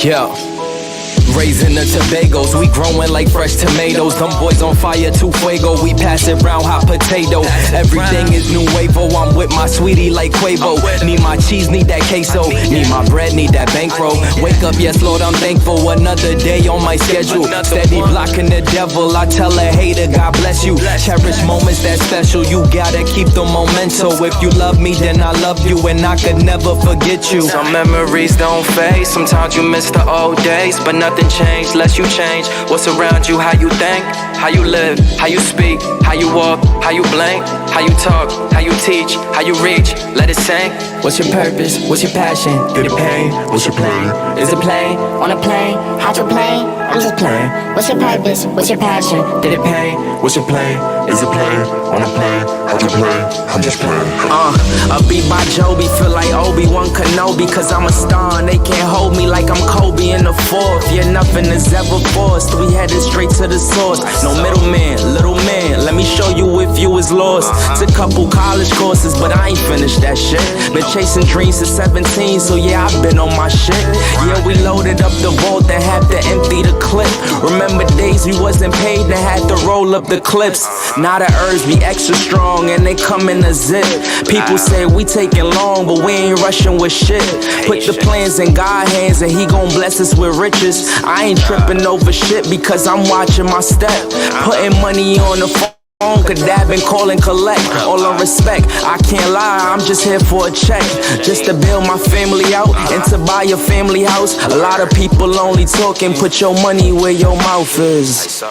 Yeah. Raising the Tobagos, we growing like fresh tomatoes. Them boys on fire, too fuego, we pass it round hot potato. Everything is nuevo, I'm with my sweetie like Quavo. Need my cheese, need that queso, need my bread, need that bankroll. Wake up, yes Lord, I'm thankful, another day on my schedule. Steady blocking the devil, I tell a hater, God bless you. Cherish moments that special, you gotta keep the memento. If you love me, then I love you, and I could never forget you. Some memories don't fade, sometimes you miss the old days, but nothing change unless you change what's around you. How you think, how you live, how you speak, how you walk, how you blink, how you talk, how you teach, how you reach, let it sink. What's your purpose? What's your passion? Through the pain, what's your plan? Is it plane? On a plane? How'd you plane? I'm just playing. What's your purpose? What's your passion? Did it pain? What's your plane? Is it plane? On a plane? How'd you play? I'm just playing. A beat by Joby, feel like Obi-Wan Kenobi, cause I'm a star and they can't hold me like I'm Kobe in the fourth. Yeah, nothing is ever forced, we headed straight to the source. No middleman, little man, let me show you if you was lost. It's a couple college courses, but I ain't finished that shit. Been chasing dreams since 17, so yeah, I've been on my shit. Yeah, we loaded up the vault and had to empty the clip. Remember days we wasn't paid and had to roll up the clips. Now the herbs be extra strong and they come in a zip. People say we taking long, but we ain't rushing with shit. Put the plans in God's hands and he gon' bless us with riches. I ain't tripping over shit because I'm watching my step. Putting money on the phone, could dab and call and collect. All in respect, I can't lie, I'm just here for a check. Just to build my family out and to buy a family house. A lot of people only talking, put your money where your mouth is.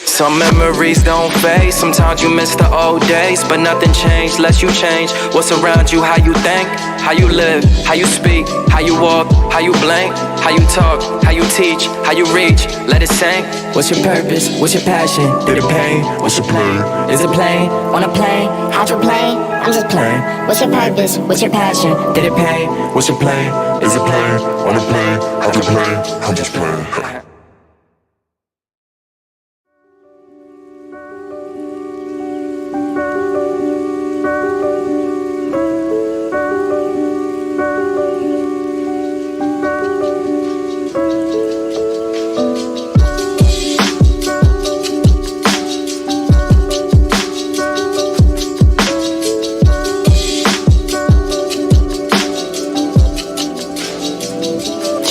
Some memories don't fade, sometimes you miss the old days, but nothing changed unless you change what's around you. How you think, how you live, how you speak, how you walk, how you blink, how you talk, how you teach, how you reach, let it sink. What's your purpose? What's your passion? Through the pain, what's your plan? Is it plane? On a plane? How'd you plane? I'm just playing. What's your purpose? What's your passion? Did it pain? What's your plan? Is it plane? On a plane? How'd you plane? I'm just playing.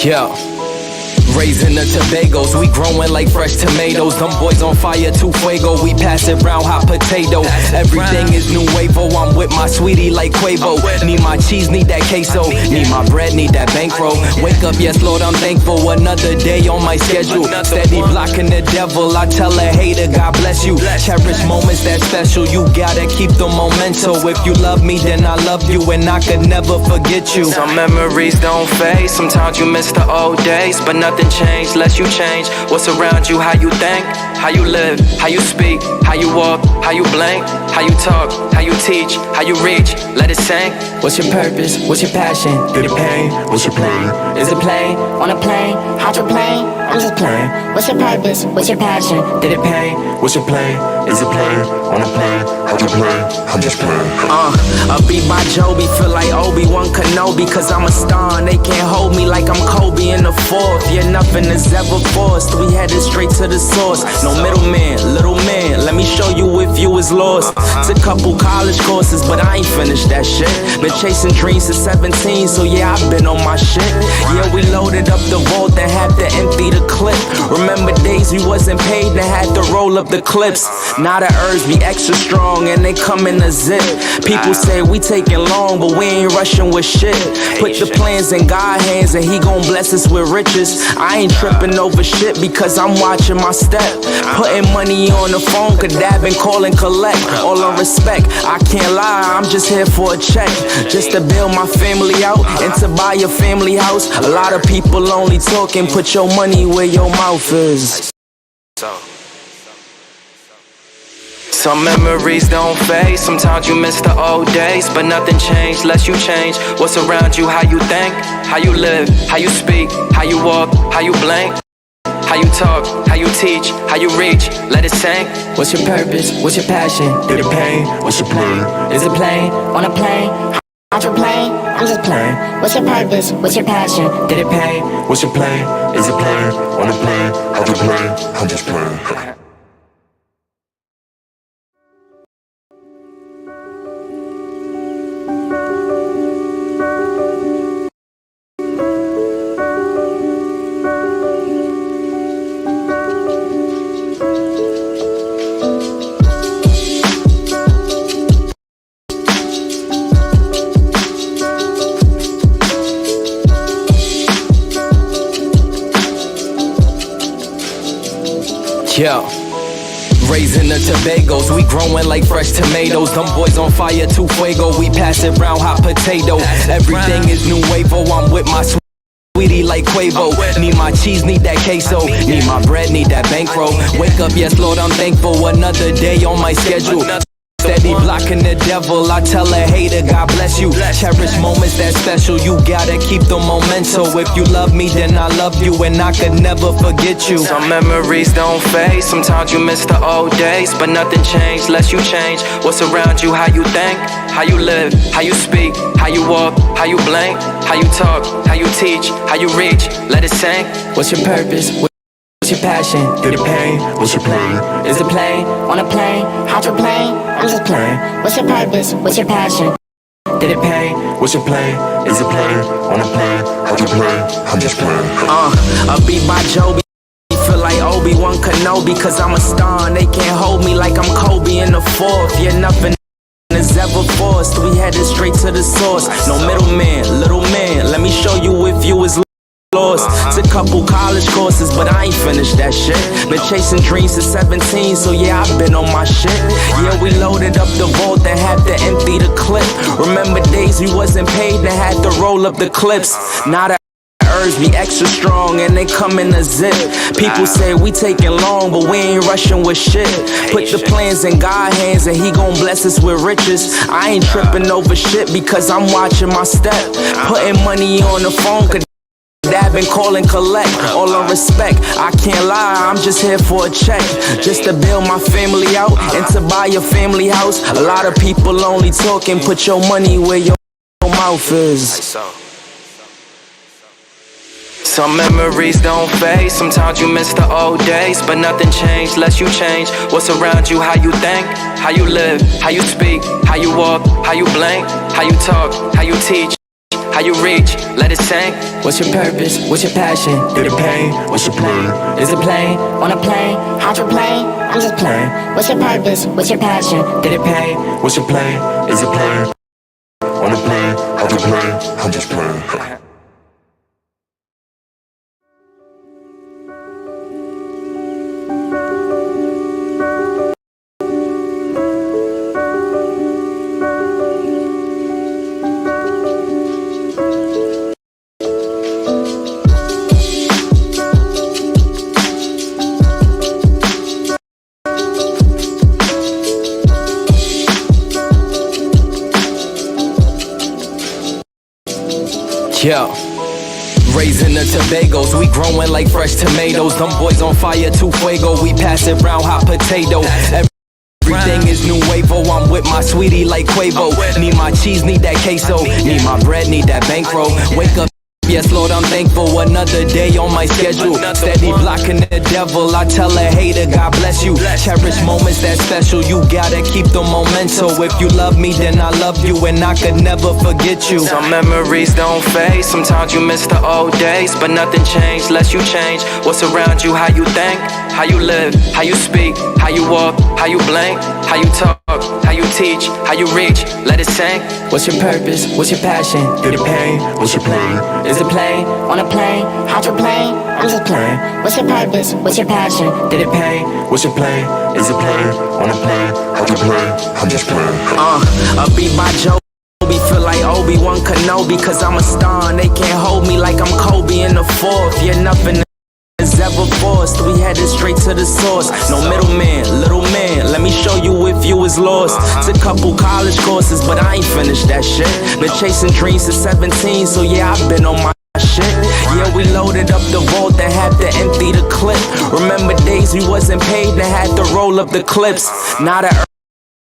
Yeah. Raising the Tobagos, we growing like fresh tomatoes. Them boys on fire, too fuego, we pass it round hot potato. Everything is nuevo, I'm with my sweetie like Quavo. Need my cheese, need that queso, need my bread, need that bankroll. Wake up, yes Lord, I'm thankful, another day on my schedule. Steady blocking the devil, I tell a hater, God bless you. Cherish moments that special, you gotta keep the memento. If you love me, then I love you, and I could never forget you. Some memories don't fade, sometimes you miss the old days, but nothing change unless you change what's around you. How you think, how you live, how you speak, how you walk, how you blink, how you talk, how you teach, how you reach, let it sink. What's your purpose? What's your passion? Through the pain, what's your plan? Is it plane? On a plane? How'd you plane? I'm just playing. What's your purpose? What's your passion? Did it pain? What's your plan? Is it plane? On a plane? How'd you plane? I'm just playing. A beat by Joby, feel like Obi-Wan Kenobi, cause I'm a star and they can't hold me like I'm Kobe in the fourth. Yeah, nothing is ever forced, we headed straight to the source. No middleman, little man, let me show you if you was lost. It's a couple college courses, but I ain't finished that shit. Been chasing dreams since 17, so yeah, I've been on my shit. Yeah, we loaded up the vault and had to empty the clip. Remember days we wasn't paid and had to roll up the clips. Now the herbs be extra strong and they come in a zip. People say we taking long, but we ain't rushing with shit. Put the plans in God's hands and he gon' bless us with riches. I ain't tripping over shit because I'm watching my step. Putting money on the phone, could dab and call and collect. All in respect, I can't lie, I'm just here for a check. Just to build my family out and to buy a family house. A lot of people only talking, put your money where your mouth is. Some memories don't fade, sometimes you miss the old days, but nothing changed unless you change what's around you. How you think, how you live, how you speak, how you walk, how you blink, how you talk, how you teach, how you reach, let it sink. What's your purpose? What's your passion? Through the pain, what's your plan? Is it plane? On a plane? how'd you play? I'm just playing. What's your purpose? What's your passion? Did it pay? What's your play? Is it play? Wanna play? How'd you play? I'm just playing. Yo, raising the Tobagos, we growing like fresh tomatoes. Them boys on fire, too fuego, we pass it round hot potato. Everything is nuevo, I'm with my sweetie like Quavo. Need my cheese, need that queso, need my bread, need that bankroll. Wake up, yes Lord, I'm thankful, another day on my schedule. Steady blocking the devil, I tell a hater, God bless you. Cherish moments that special, you gotta keep the memento. If you love me, then I love you, and I could never forget you. Some memories don't fade, sometimes you miss the old days, but nothing changed unless you change. What's around you, how you think, how you live, how you speak, how you walk, how you blink, how you talk, how you teach, how you reach, let it sink. What's your purpose? What's your passion? Did it pay? What's your play? Is it play? Wanna play? How'd you play? I'm just playing. What's your purpose? What's your passion? Did it pay? What's your play? Is it play? Wanna play? How'd you play? I'm just playing. I beat by Joby, feel like Obi-Wan Kenobi, cause I'm a star and they can't hold me like I'm Kobe in the fourth. Yeah, nothing is ever forced, we headed straight to the source. No middleman, little man, let me show you if you was lost. It's a couple college courses, but I ain't finished that shit. Been chasing dreams since 17, so yeah, I've been on my shit. Yeah, we loaded up the vault and had to empty the clip. Remember days we wasn't paid and had to roll up the clips. Now the urge be extra strong and they come in a zip. People say we taking long, but we ain't rushing with shit. Put the plans in God's hands and he gon' bless us with riches. I ain't tripping over shit because I'm watching my step. Putting money on the phone, dab and call and collect, all on respect. I can't lie, I'm just here for a check, just to build my family out and to buy a family house. A lot of people only talking, put your money where your mouth is. Some memories don't fade, sometimes you miss the old days, but nothing changed unless you change. What's around you, how you think, how you live, how you speak, how you walk, how you blink, how you talk, how you teach, how you reach, let it sink. What's your purpose? What's your passion? Did it pay? What's your play? Is it play? Wanna play? How'd you play? I'm just playing. What's your purpose? What's your passion? Did it pay? What's your play? Is it play? Wanna play? How'd you play? I'm just playing. Yo, raising the Tobagos, we growing like fresh tomatoes. Them boys on fire, too fuego, we pass it round hot potato. Everything is nuevo, I'm with my sweetie like Quavo. Need my cheese, need that queso, need my bread, need that bankroll. Wake up, yes Lord, I'm thankful, another day on my schedule. Steady blocking the devil, I tell a hater, God bless you. Cherish moments that special, you gotta keep the memento. If you love me, then I love you, and I could never forget you. Some memories don't fade, sometimes you miss the old days, but nothing changed unless you change. What's around you, how you think, how you live, how you speak, how you walk, how you blink, how you talk, how you teach, how you reach, let it sink. What's your purpose? What's your passion? Did it pay? What's your play? Is it play? Wanna play? How'd you play? I'm just playing. What's your purpose? What's your passion? Did it pay? What's your play? Is it play? Wanna play? How'd you play? I'm just playing. I beat by Joby, feel like Obi-Wan Kenobi, cause I'm a star and they can't hold me like I'm Kobe in the fourth. Yeah, nothing is ever forced, we headed straight to the source. No middleman, little man, let me show you if you was lost. It's a couple college courses, but I ain't finished that shit. Been chasing dreams since 17, so yeah, I've been on my shit. Yeah, we loaded up the vault and had to empty the clip. Remember days we wasn't paid and had to roll up the clips. Now the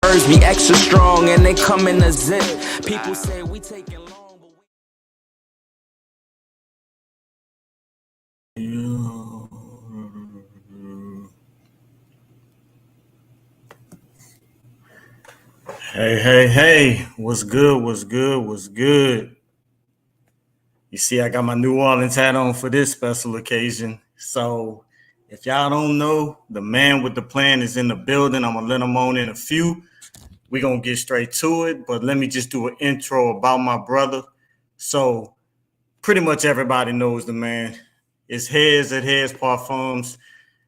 Birds be extra strong and they come in a zip. People say we taking long, but Hey, what's good? You see, I got my New Orleans hat on for this special occasion. So, if y'all don't know, the man with the plan is in the building. I'm going to let him on in a few. We're going to get straight to it, but let me just do an intro about my brother. So, pretty much everybody knows the man. It's Hez at Hez Parfums,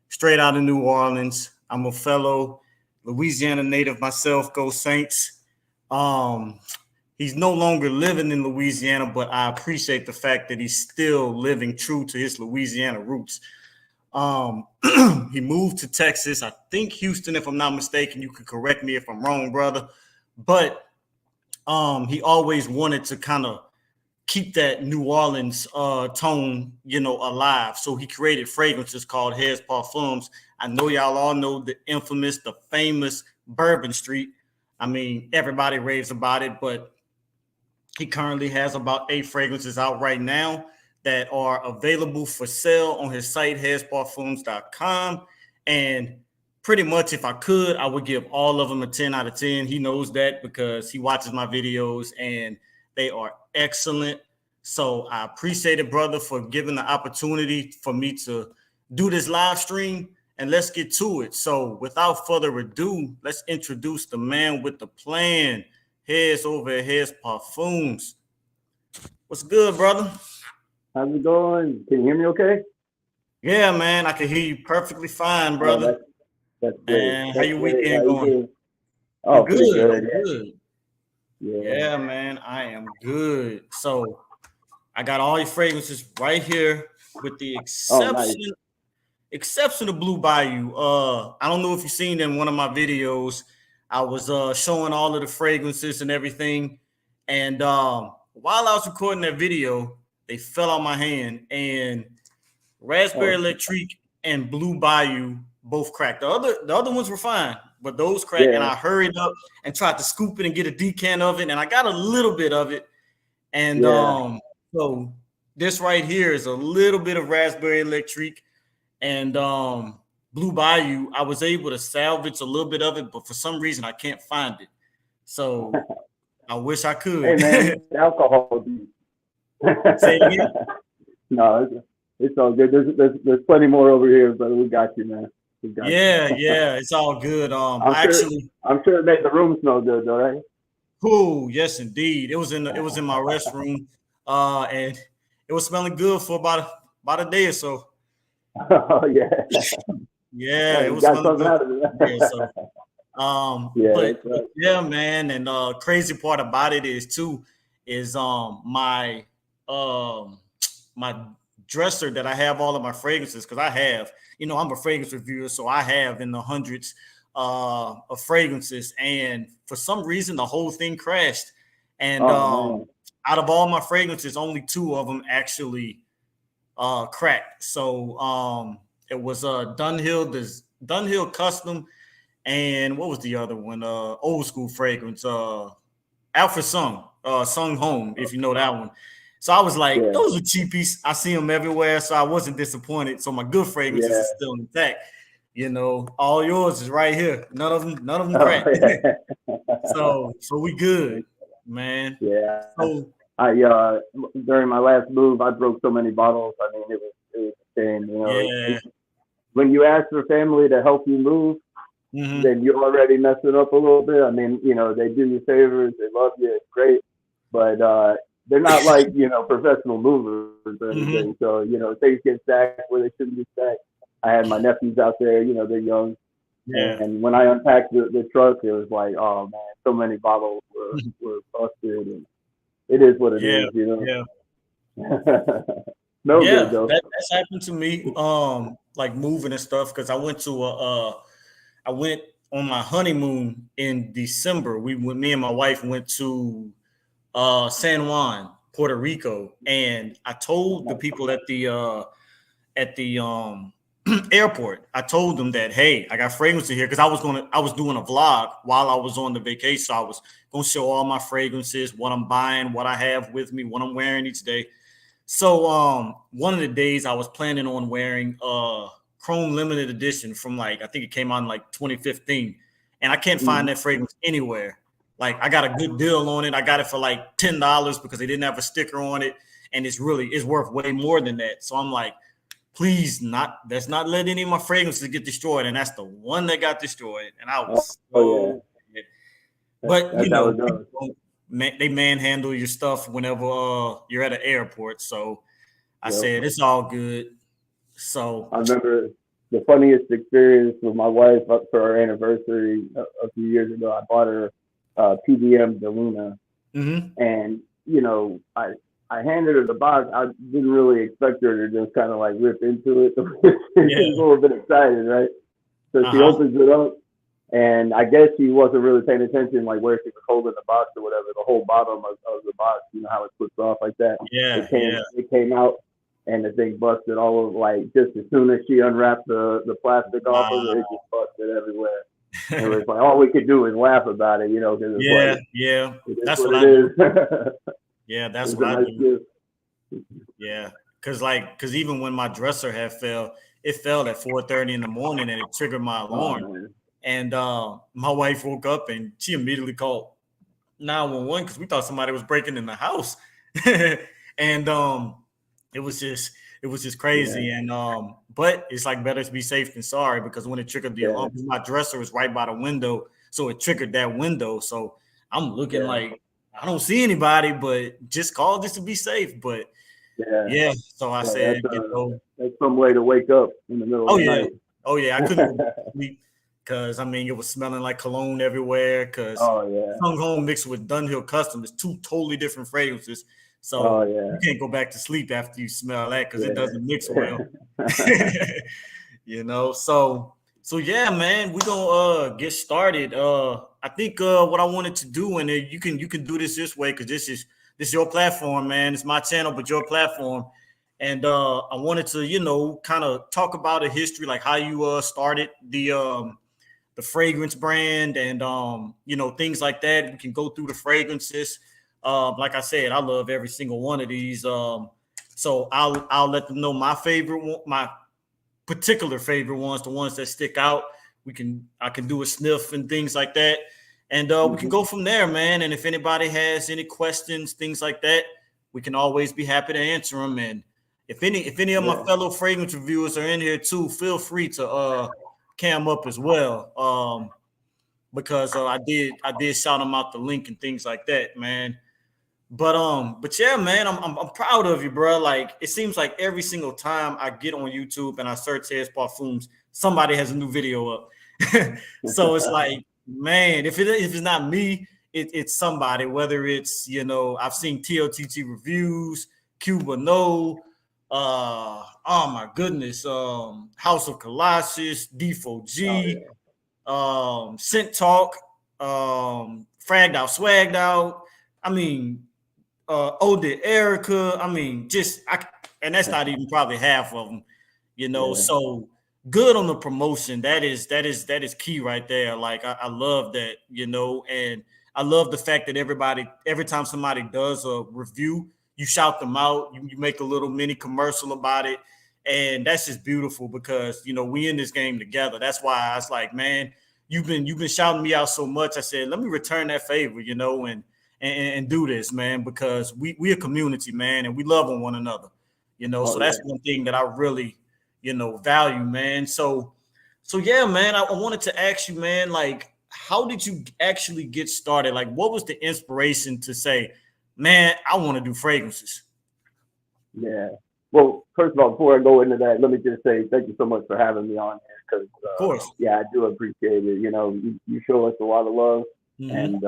straight out of New Orleans. I'm a fellow Louisiana native myself, go Saints. He's no longer living in Louisiana, but I appreciate the fact that he's still living true to his Louisiana roots. He moved to Texas, I think Houston, if I'm not mistaken. You can correct me if I'm wrong, brother. But he always wanted to kind of keep that New Orleans tone, alive. So he created fragrances called Hez Parfums. I know y'all all know the infamous, the famous Bourbon Street. I mean, everybody raves about it, but he currently has about 8 fragrances out right now that are available for sale on his site, hezparfums.com. And pretty much, if I could, I would give all of them a 10 out of 10. He knows that because he watches my videos and they are excellent. So I appreciate it, brother, for giving the opportunity for me to do this live stream. And let's get to it. So without further ado, let's introduce the man with the plan, Hez over at Hez Parfums. What's good, brother? How's it going? Can you hear me okay? Yeah, man, I can hear you perfectly fine, brother. That's great. And how your weekend How going? you oh, good. Good. Yeah, man, I am good. So I got all your fragrances right here with the exception of Blue Bayou. I don't know if you've seen in one of my videos. I was showing all of the fragrances and everything. And while I was recording that video, they fell out my hand, and Raspberry Electrique and Blue Bayou both cracked. The other ones were fine, but those cracked. And I hurried up and tried to scoop it and get a decant of it, and I got a little bit of it. And so this right here is a little bit of Raspberry Electrique. And Blue Bayou, I was able to salvage a little bit of it, but for some reason I can't find it. So I wish I could. Hey man, alcohol. Say it again. No, it's all good. There's plenty more over here, but we got you, man. Yeah, it's all good. I'm sure it made the room smell good, though, right? Cool. Yes, indeed. It was in my restroom, and it was smelling good for about a day or so. Oh yeah. Yeah, it was got something out of it. Yeah, man. And crazy part about it is my dresser that I have all of my fragrances, because I have, I'm a fragrance reviewer, so I have in the hundreds of fragrances, and for some reason the whole thing crashed. And out of all my fragrances, only 2 of them actually cracked. So it was Dunhill Custom, and what was the other one? Old school fragrance, Alfred Sung Home, if you know that one. So I was like, those are cheapies. I see them everywhere, so I wasn't disappointed. So my good fragrances are still intact. All yours is right here. None of them cracked. So we good, man. Yeah. So during my last move, I broke so many bottles. I mean, it was insane. Yeah. When you ask your family to help you move, then you already mess it up a little bit. I mean, they do you favors, they love you, it's great, but they're not like professional movers or anything. So things get stacked where they shouldn't be stacked. I had my nephews out there, they're young, and when I unpacked the truck, it was like, oh man, so many bottles were busted, and it is what it is, No good though. That's happened to me, like moving and stuff, because I went on my honeymoon in December. Me and my wife went to San Juan, Puerto Rico, and I told the people at the airport, I told them that, hey, I got fragrance in here because I was doing a vlog while I was on the vacation. So I was gonna show all my fragrances, what I'm buying, what I have with me, what I'm wearing each day. So one of the days I was planning on wearing Chrome limited edition from like I think it came out in like 2015, and I can't find that fragrance anywhere. Like I got a good deal on it. I got it for like $10 because they didn't have a sticker on it, and it's worth way more than that. So I'm like, please, let's not let any of my fragrances get destroyed, and that's the one that got destroyed. And I was but you know, they manhandle your stuff whenever you're at an airport. So I said it's all good. So I remember the funniest experience with my wife for our anniversary a few years ago. I bought her PDM Deluna, and you know, I handed her the box. I didn't really expect her to just kind of like rip into it. She's a little bit excited, right? So she opens it up, and I guess she wasn't really paying attention, like where she was holding the box or whatever. The whole bottom of the box, you know how it flips off like that. It came out, and the thing busted all over. Like just as soon as she unwrapped the plastic off of it, it just busted everywhere. And it was like all we could do is laugh about it, you know. That's what it is. Yeah, that's what I do. Yeah, because even when my dresser had fell, it fell at 4:30 in the morning, and it triggered my alarm. And my wife woke up and she immediately called 911 because we thought somebody was breaking in the house. And it was just crazy. And but it's like better to be safe than sorry, because when it triggered the alarm, my dresser was right by the window, so it triggered that window. So I'm looking like I don't see anybody, but just call just to be safe. But so I said, that's some way to wake up in the middle of the night. Oh yeah, I couldn't sleep because I mean it was smelling like cologne everywhere. Because Sung Home mixed with Dunhill Custom is two totally different fragrances. So you can't go back to sleep after you smell that because it doesn't mix well. You know, so yeah, man, we're gonna get started. I think what I wanted to do, and you can do this way because this is your platform, man. It's my channel, but your platform. And I wanted to, you know, kind of talk about a history, like how you started the fragrance brand, and you know, things like that. We can go through the fragrances. Like I said, I love every single one of these. So I'll let them know my favorite one, my particular favorite ones, the ones that stick out. I can do a sniff and things like that. And we can go from there, man. And if anybody has any questions, things like that, we can always be happy to answer them. And if any of my fellow fragrance reviewers are in here too, feel free to cam up as well. Because I did shout them out the link and things like that, man. But yeah, man, I'm proud of you, bro. Like it seems like every single time I get on YouTube and I search Hez Parfums, somebody has a new video up. So it's like, man, if it's not me, it's somebody. Whether it's, you know, I've seen TLTT reviews, Cuba No, oh my goodness, House of Colossus, D4G, Scent Talk, Fragged Out, Swagged Out. I mean, Ode Erica. I mean, and that's not even probably half of them, you know. So good on the promotion. That is key right there. Like I love that, you know, and I love the fact that every time somebody does a review, you shout them out. You make a little mini commercial about it, and that's just beautiful because, you know, we in this game together. That's why I was like, man, you've been shouting me out so much. I said, let me return that favor, you know, and do this, man, because we a community, man, and we love on one another, you know. So that's one thing that I really, you know, value, man. So yeah, man, I wanted to ask you, man, like, how did you actually get started? Like, what was the inspiration to say, man, I want to do fragrances? Yeah. Well, first of all, before I go into that, let me just say thank you so much for having me on here. Because, of course, I do appreciate it. You know, you show us a lot of love. And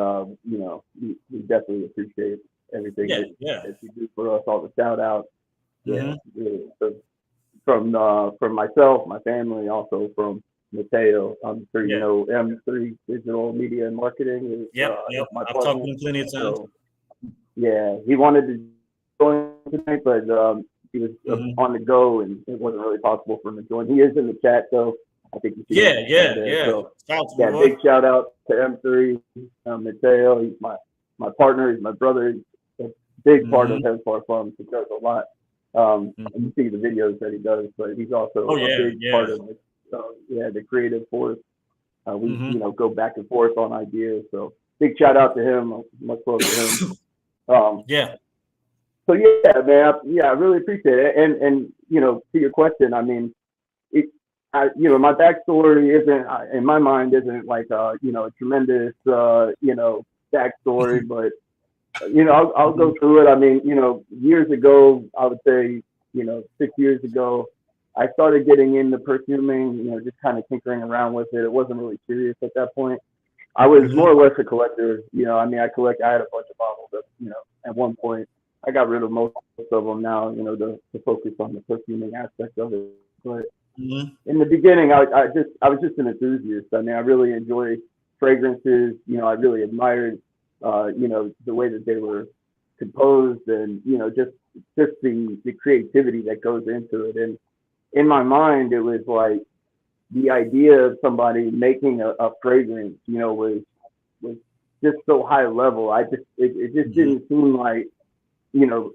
you know, we definitely appreciate everything that you do for us, all the shout outs. So from myself, my family, also from Mateo. I'm sure you know M3 Digital Media and Marketing is I've talked to him plenty of times. So, he wanted to join tonight, but he was on the go, and it wasn't really possible for him to join. He is in the chat, though. I think you see yeah. So, big shout out to M3, Mateo. He's my partner. He's my brother. He's a big part of Hez Parfums. He does a lot. And you see the videos that he does, but he's also a big part of it. The creative force. We go back and forth on ideas. So big shout out to him. Much love to him. So yeah, man. I really appreciate it. And to your question, I mean, my backstory isn't, in my mind, isn't like a tremendous backstory, but I'll go through it. I mean, years ago, I would say 6 years ago, I started getting into perfuming, just kind of tinkering around with it. It wasn't really serious at that point. I was more or less a collector. I had a bunch of bottles at one point. I got rid of most of them now, to focus on the perfuming aspect of it. But in the beginning, I was just an enthusiast. I mean, I really enjoy fragrances. I really admired, the way that they were composed, and just the creativity that goes into it. And in my mind, it was like the idea of somebody making a fragrance, was just so high level. It just didn't seem like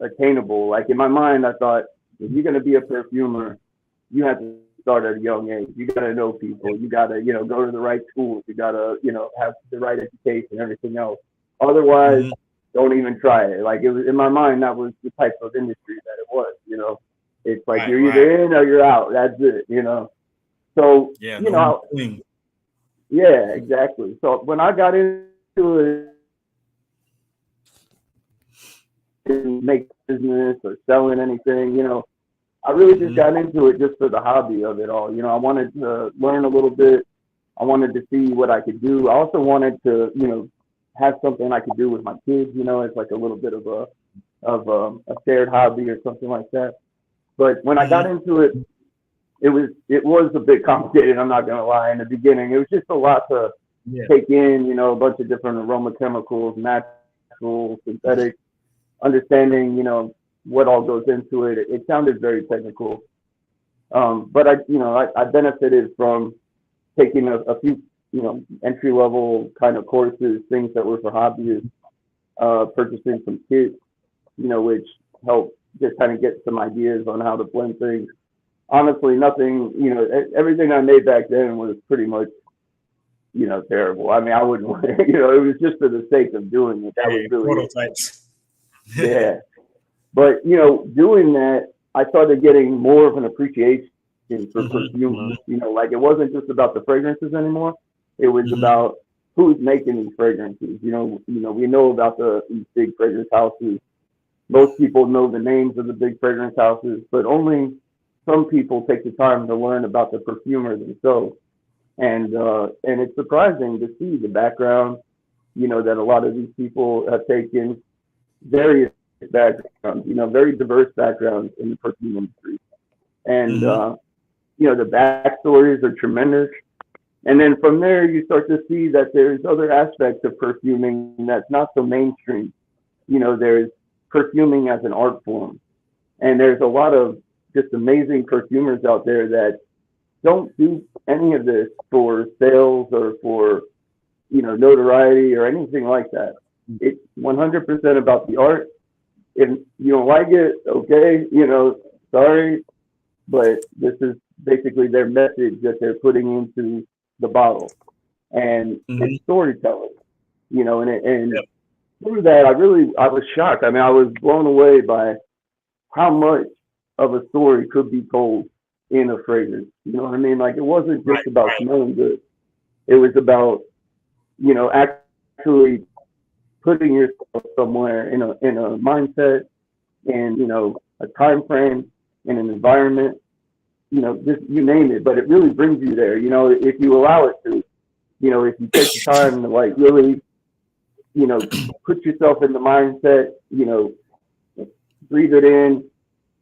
attainable. Like in my mind, I thought, if you're going to be a perfumer, you have to start at a young age. You got to know people. You got to, go to the right schools. You got to, have the right education and everything else. Otherwise, don't even try it. Like, it was, in my mind, that was the type of industry that it was. It's like you're either in or you're out. That's it. So yeah, exactly. So when I got into it, didn't make business or selling anything, I really just got into it just for the hobby of it all. I wanted to learn a little bit. I wanted to see what I could do. I also wanted to, have something I could do with my kids. It's like a little bit of a shared hobby or something like that. But when I got into it, it was a bit complicated. I'm not gonna lie. In the beginning, it was just a lot to take in. A bunch of different aroma chemicals, natural, synthetic, understanding. What all goes into it. It sounded very technical, but I benefited from taking a few entry level kind of courses, things that were for hobbyists, purchasing some kits, which helped just kind of get some ideas on how to blend things. Honestly, nothing, everything I made back then was pretty much, terrible. I mean, I wouldn't, it was just for the sake of doing it. That was really prototypes. Yeah. But, doing that, I started getting more of an appreciation for perfumers. Like, it wasn't just about the fragrances anymore. It was about who's making these fragrances. We know about these big fragrance houses. Most people know the names of the big fragrance houses, but only some people take the time to learn about the perfumer themselves. And it's surprising to see the background, that a lot of these people have taken, various backgrounds, very diverse backgrounds in the perfume industry. And, the backstories are tremendous. And then from there, you start to see that there's other aspects of perfuming that's not so mainstream. There's perfuming as an art form. And there's a lot of just amazing perfumers out there that don't do any of this for sales or for, notoriety or anything like that. It's 100% about the art. If you don't like it, okay, sorry. But this is basically their message that they're putting into the bottle. And it's storytelling, and through that, I was shocked. I mean, I was blown away by how much of a story could be told in a fragrance. You know what I mean? Like, it wasn't just about smelling good. It was about, actually putting yourself somewhere in a mindset, and, a time frame, in an environment, just you name it, but it really brings you there, if you allow it to, if you take the time to like really, put yourself in the mindset, breathe it in,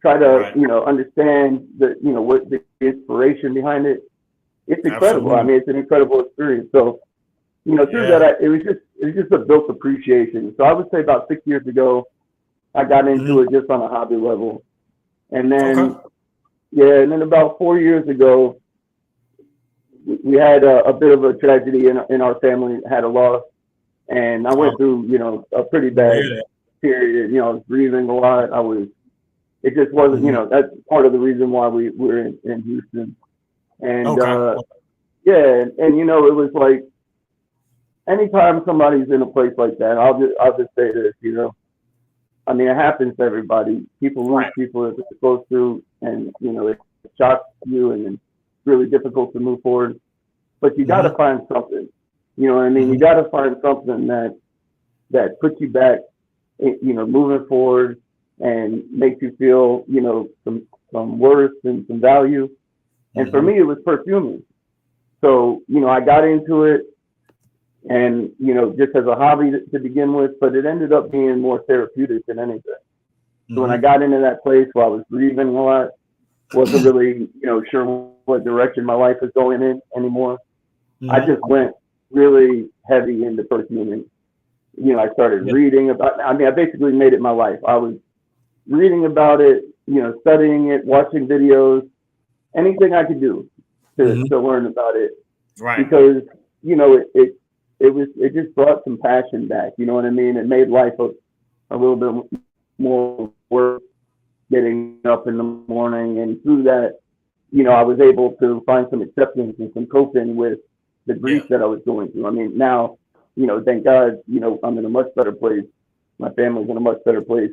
try to, understand what the inspiration behind it. It's incredible. Absolutely. I mean, it's an incredible experience. So, through that, it was just a built appreciation. So I would say about 6 years ago, I got into it just on a hobby level. And then, and then about 4 years ago, we had a bit of a tragedy in our family, had a loss. And I went through, a pretty bad period. I was grieving a lot. It just wasn't, that's part of the reason why we were in Houston. And, it was like, anytime somebody's in a place like that, I'll just say this, I mean, it happens to everybody. People lose people that they're close to, and, it shocks you, and it's really difficult to move forward. But you got to find something, you know what I mean? You got to find something that puts you back, moving forward and makes you feel, some worth and some value. And for me, it was perfuming. So, I got into it and, just as a hobby to begin with, but it ended up being more therapeutic than anything. So when I got into that place where I was grieving a lot, wasn't really, sure what direction my life was going in anymore. I just went really heavy into perfuming. I started reading about, I basically made it my life. I was reading about it, studying it, watching videos, anything I could do to learn about it. Right. Because, it just brought some passion back. You know what I mean? It made life a little bit more worth getting up in the morning. And through that, I was able to find some acceptance and some coping with the grief that I was going through. I mean, now, thank God, I'm in a much better place. My family's in a much better place.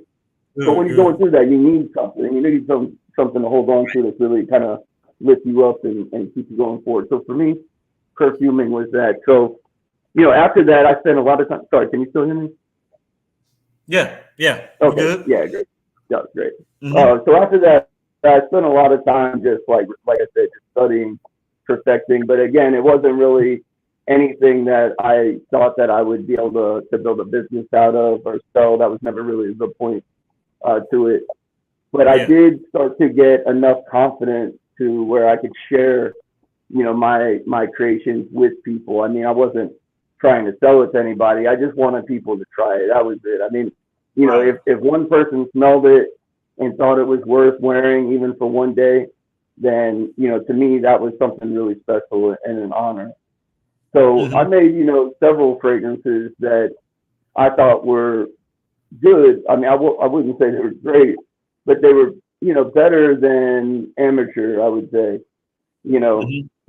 But when you're going through that, you need something. You need something to hold on to that's really kind of lift you up and keep you going forward. So for me, perfuming was that. So, after that, I spent a lot of time. Sorry, can you still hear me? Yeah. Okay. Good? Yeah, great. Yeah, great. So after that, I spent a lot of time just like I said, just studying, perfecting. But again, it wasn't really anything that I thought that I would be able to build a business out of or sell. That was never really the point to it. But I did start to get enough confidence to where I could share, my creations with people. I mean, I wasn't trying to sell it to anybody. I just wanted people to try it. That was it. I mean, if one person smelled it and thought it was worth wearing even for one day, then, to me, that was something really special and an honor. So I made, several fragrances that I thought were good. I mean, I wouldn't say they were great, but they were, better than amateur, I would say.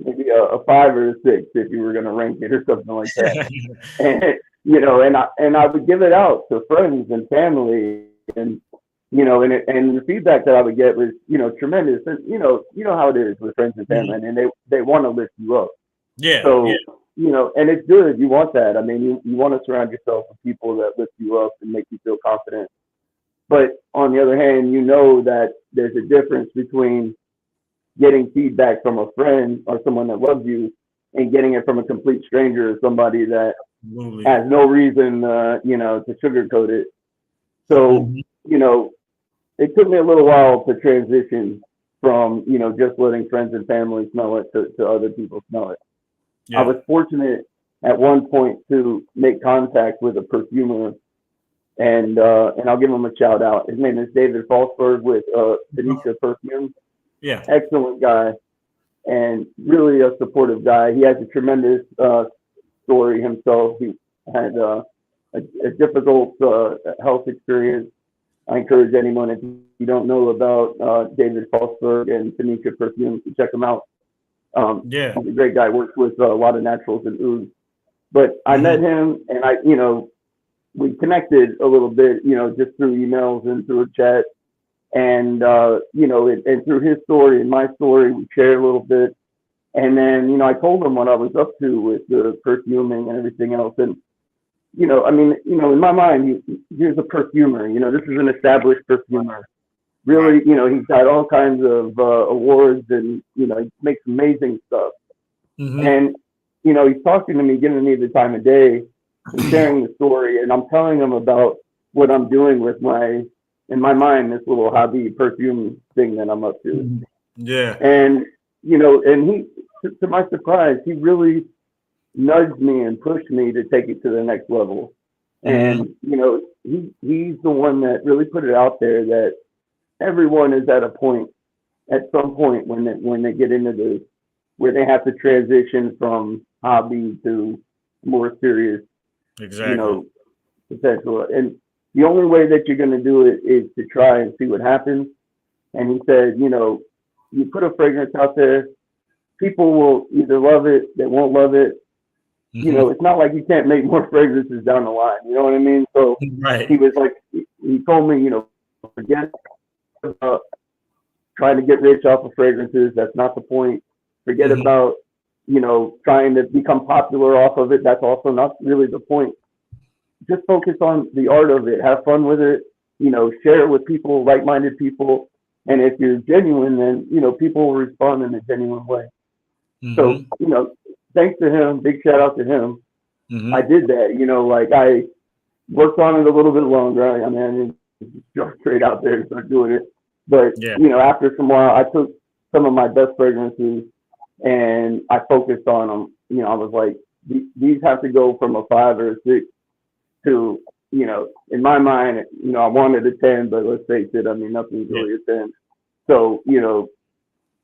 Maybe a 5 or a 6 if you were going to rank it or something like that. And I would give it out to friends and family, and and the feedback that I would get was tremendous. And how it is with friends and family, and they want to lift you up. So and it's good. You want that. I mean, you want to surround yourself with people that lift you up and make you feel confident. But on the other hand, that there's a difference between getting feedback from a friend or someone that loves you and getting it from a complete stranger or somebody that has no reason, to sugarcoat it. So, it took me a little while to transition from, just letting friends and family smell it to other people smell it. I was fortunate at one point to make contact with a perfumer, and I'll give him a shout out. His name is David Falsberg with Hez Perfumes. Yeah. Excellent guy and really a supportive guy. He has a tremendous story himself. He had a difficult health experience. I encourage anyone, if you don't know about David Falsberg and Hez Perfumes, to check him out. He's a great guy, works with a lot of naturals and ouds. But I met him, and we connected a little bit, just through emails and through a chat. And, and through his story and my story, we shared a little bit. And then, I told him what I was up to with the perfuming and everything else. And, in my mind, here's a perfumer, this is an established perfumer. Really, he's got all kinds of awards, and, he makes amazing stuff. And, he's talking to me, giving me the time of day and sharing the story. And I'm telling him about what I'm doing with in my mind, this little hobby perfume thing that I'm up to. Yeah. And, and he, to my surprise, he really nudged me and pushed me to take it to the next level. And, he's the one that really put it out there that, everyone is at a point, at some point when they get into this, where they have to transition from hobby to more serious, Exactly. potential. And the only way that you're going to do it is to try and see what happens. And he said, you put a fragrance out there, people will either love it, they won't love it. It's not like you can't make more fragrances down the line. You know what I mean? So Right. he was like, he told me, forget about trying to get rich off of fragrances. That's not the point. Forget about, trying to become popular off of it. That's also not really the point. Just focus on the art of it. Have fun with it. Share it with people, like-minded people. And if you're genuine, then, people will respond in a genuine way. So, thanks to him, big shout out to him. I did that, I worked on it a little bit longer. I mean, I didn't jump straight out there and start doing it. But, after some while, I took some of my best fragrances and I focused on them. I was like, these have to go from a 5 or a 6 to, in my mind, I wanted a 10, but let's face it, I mean, nothing's really a 10. So,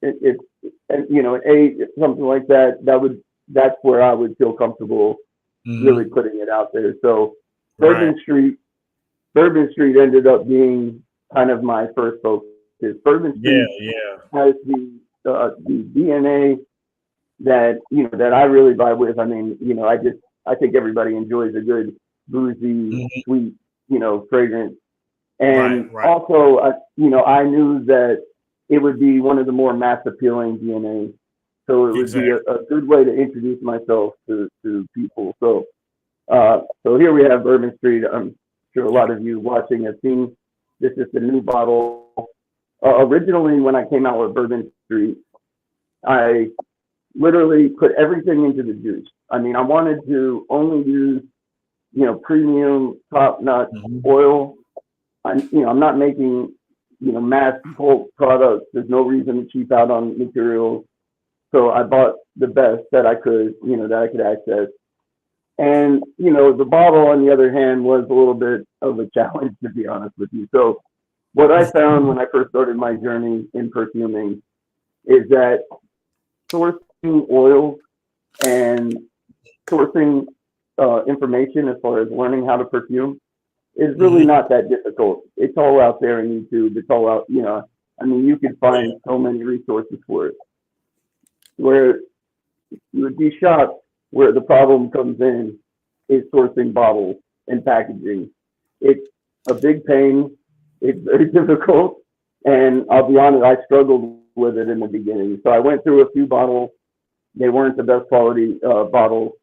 it's an 8, something like that. That's where I would feel comfortable really putting it out there. So Bourbon Street ended up being kind of my first focus. Bourbon Street has the DNA that that I really vibe with. I mean, I think everybody enjoys a good boozy, sweet, fragrance. And also, I knew that it would be one of the more mass appealing DNA. So it would be a good way to introduce myself to people. So here we have Bourbon Street. I'm sure a lot of you watching have seen this is the new bottle. Originally, when I came out with Bourbon Street, I literally put everything into the juice. I mean, I wanted to only use, premium, top-notch oil. I'm not making, mass bulk products. There's no reason to cheap out on materials. So I bought the best that I could, that I could access. And, the bottle, on the other hand, was a little bit of a challenge, to be honest with you. So what I found when I first started my journey in perfuming is that sourcing oils and sourcing information as far as learning how to perfume is really not that difficult. It's all out there in YouTube. It's all out, you can find so many resources for it. Where you would be shocked where the problem comes in is sourcing bottles and packaging. It's a big pain. It's very difficult. And I'll be honest, I struggled with it in the beginning. So I went through a few bottles. They weren't the best quality bottles.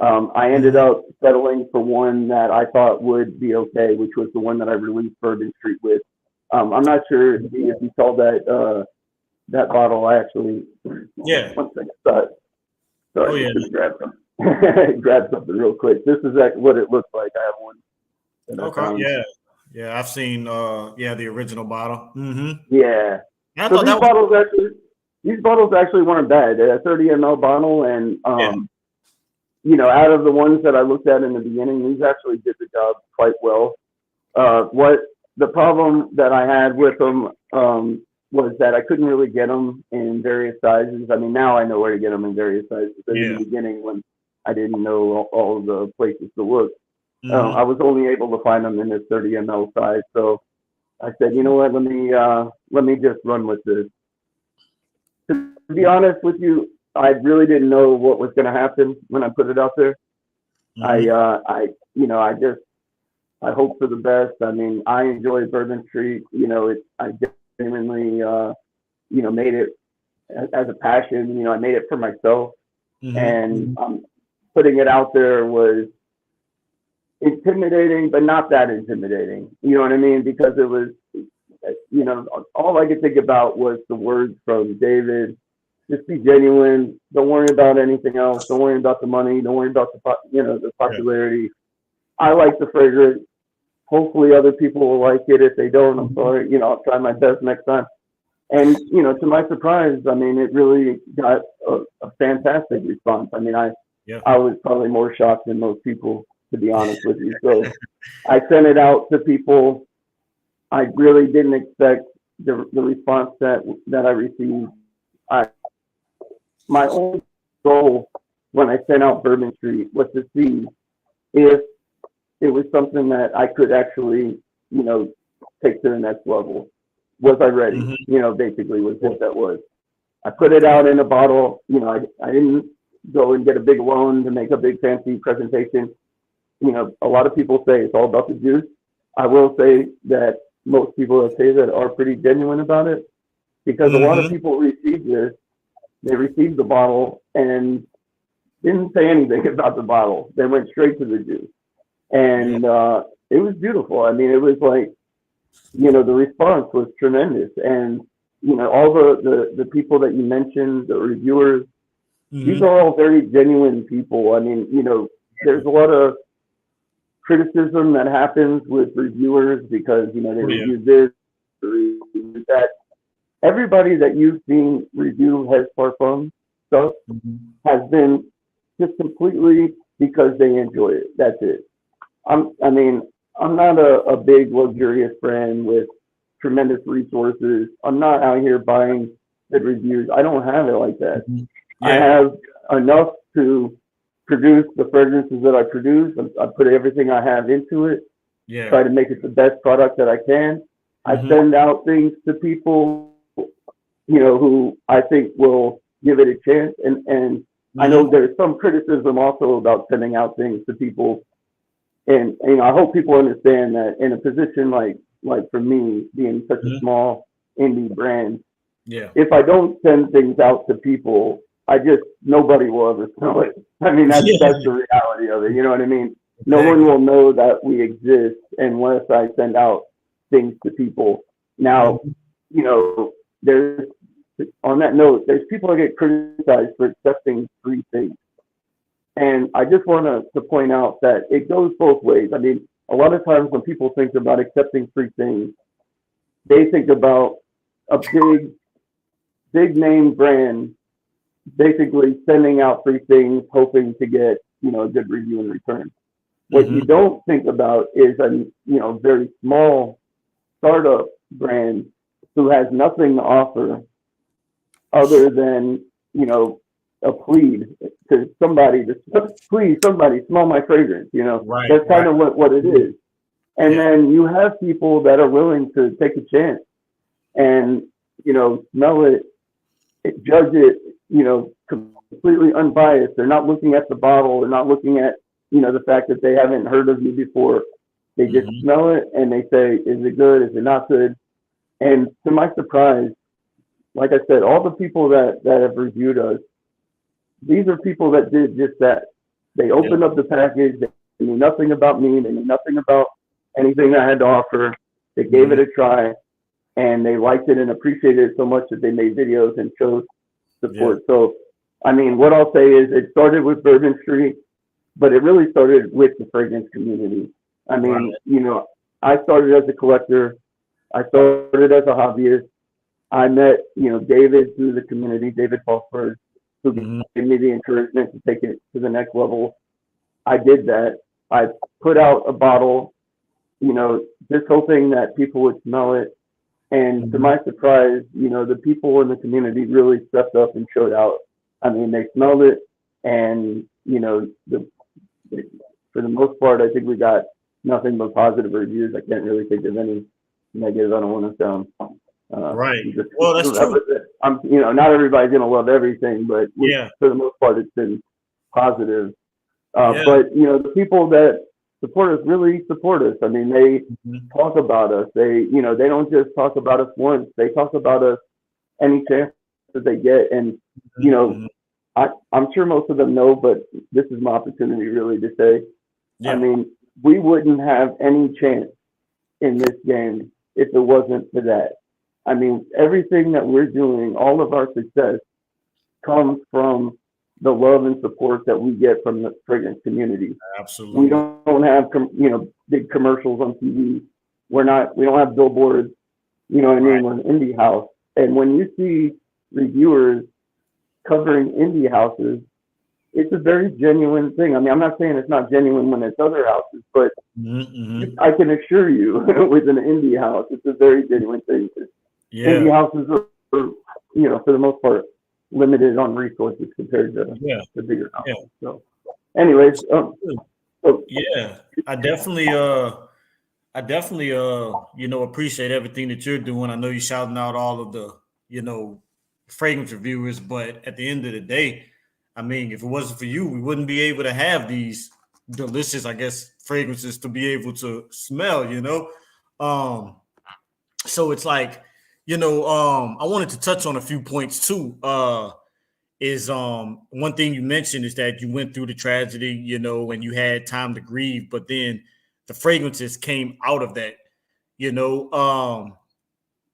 I ended up settling for one that I thought would be okay, which was the one that I released Bourbon Street with. I'm not sure if you saw that bottle. I actually, one second. Sorry, just grab something real quick. This is what it looks like. I have one. Okay. Yeah. I've seen the original bottle. Yeah. I so thought these bottles actually weren't bad. They're a 30 ml bottle, and out of the ones that I looked at in the beginning, these actually did the job quite well. What the problem that I had with them was that I couldn't really get them in various sizes. I mean, now I know where to get them in various sizes. But in the beginning, when I didn't know all the places to look, I was only able to find them in this 30 ml size. So I said, you know what, let me just run with this. To be honest with you, I really didn't know what was going to happen when I put it out there. I hope for the best. I mean, I enjoy Bourbon Street. I genuinely, made it as a passion. I made it for myself, and putting it out there was intimidating, but not that intimidating. You know what I mean? Because it was, all I could think about was the words from David. Just be genuine. Don't worry about anything else. Don't worry about the money. Don't worry about the popularity. I like the fragrance. Hopefully other people will like it. If they don't, I'm sorry. I'll try my best next time. And, to my surprise, I mean, it really got a fantastic response. I mean, I was probably more shocked than most people, to be honest with you. So I sent it out to people. I really didn't expect the response that I received, my only goal when I sent out Bourbon Street was to see if it was something that I could actually, take to the next level. Was I ready? Basically was what that was. I put it out in a bottle. I didn't go and get a big loan to make a big fancy presentation. A lot of people say it's all about the juice. I will say that most people that say that are pretty genuine about it, because a lot of people receive this. They received the bottle and didn't say anything about the bottle. They went straight to the juice. And it was beautiful. I mean, it was like, the response was tremendous. And, all the people that you mentioned, the reviewers, these are all very genuine people. I mean, there's a lot of criticism that happens with reviewers because, they review this, review that. Everybody that you've seen review Hez Parfums stuff has been just completely because they enjoy it. That's it. I'm not a big luxurious brand with tremendous resources. I'm not out here buying good reviews. I don't have it like that. I have enough to produce the fragrances that I produce. I put everything I have into it. Try to make it the best product that I can. I send out things to people, who I think will give it a chance. And I know there's some criticism also about sending out things to people. And I hope people understand that in a position like for me, being such a small indie brand, if I don't send things out to people, nobody will ever know it. I mean, that's the reality of it. You know what I mean? No one will know that we exist unless I send out things to people. Now, there's, on that note, there's people that get criticized for accepting free things. And I just want to point out that it goes both ways. I mean, a lot of times when people think about accepting free things, they think about a big name brand basically sending out free things, hoping to get, a good review in return. What you don't think about is a, very small startup brand who has nothing to offer other than, a plea to somebody to please somebody smell my fragrance. That's kind of what it is. And then you have people that are willing to take a chance and smell it, judge it, completely unbiased. They're not looking at the bottle. They're not looking at the fact that they haven't heard of you before. They just smell it and they say, is it good? Is it not good? And to my surprise, like I said, all the people that have reviewed us, these are people that did just that. They opened up the package. They knew nothing about me. They knew nothing about anything I had to offer. They gave it a try, and they liked it and appreciated it so much that they made videos and showed support. So, I mean, what I'll say is it started with Bourbon Street, but it really started with the fragrance community. I mean, I started as a collector. I started as a hobbyist. I met, David through the community, David Falsberg, who gave me the encouragement to take it to the next level. I did that. I put out a bottle, just hoping that people would smell it. And to my surprise, the people in the community really stepped up and showed out. I mean, they smelled it, and, for the most part, I think we got nothing but positive reviews. I can't really think of any negative. I don't want to sound well, that's true. Not everybody's gonna love everything, but for the most part, it's been positive. But the people that support us really support us. I mean, they talk about us. They they don't just talk about us once. They talk about us any chance that they get. And I'm sure most of them know, but this is my opportunity really to say, I mean, we wouldn't have any chance in this game if it wasn't for that. I mean, everything that we're doing, all of our success comes from the love and support that we get from the fragrance community. Absolutely. We don't have, big commercials on TV. We don't have billboards. You know what I mean? We're an indie house. And when you see reviewers covering indie houses, it's a very genuine thing. I mean, I'm not saying it's not genuine when it's other houses, but I can assure you with an indie house, it's a very genuine thing. indie houses are, for the most part, limited on resources compared to the bigger houses. So, anyways, I definitely appreciate everything that you're doing. I know you're shouting out all of the, fragrance reviewers, but at the end of the day, I mean, if it wasn't for you, we wouldn't be able to have these delicious, I guess, fragrances to be able to smell, So it's like, I wanted to touch on a few points too. Is one thing you mentioned is that you went through the tragedy, and you had time to grieve, but then the fragrances came out of that,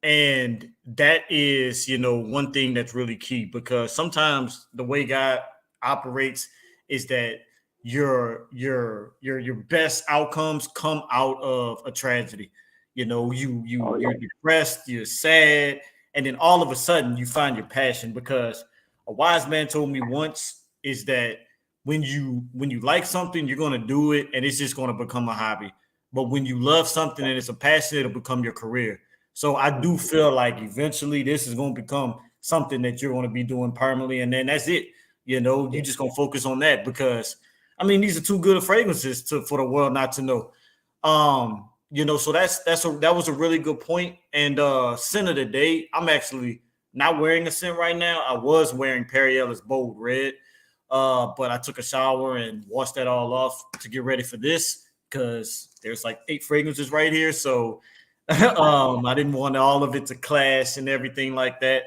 and that is, one thing that's really key, because sometimes the way God operates is that your best outcomes come out of a tragedy. You're depressed, you're sad, and then all of a sudden you find your passion. Because a wise man told me once is that when you like something, you're going to do it and it's just going to become a hobby. But when you love something and it's a passion, it'll become your career. So I do feel like eventually this is going to become something that you're going to be doing permanently, and then that's it. You're just going to focus on that, because I mean, these are too good of fragrances for the world not to know. So that was a really good point. And scent of the day, I'm actually not wearing a scent right now. I was wearing Perriella's Bold Red, but I took a shower and washed that all off to get ready for this, because there's like 8 fragrances right here. So I didn't want all of it to clash and everything like that.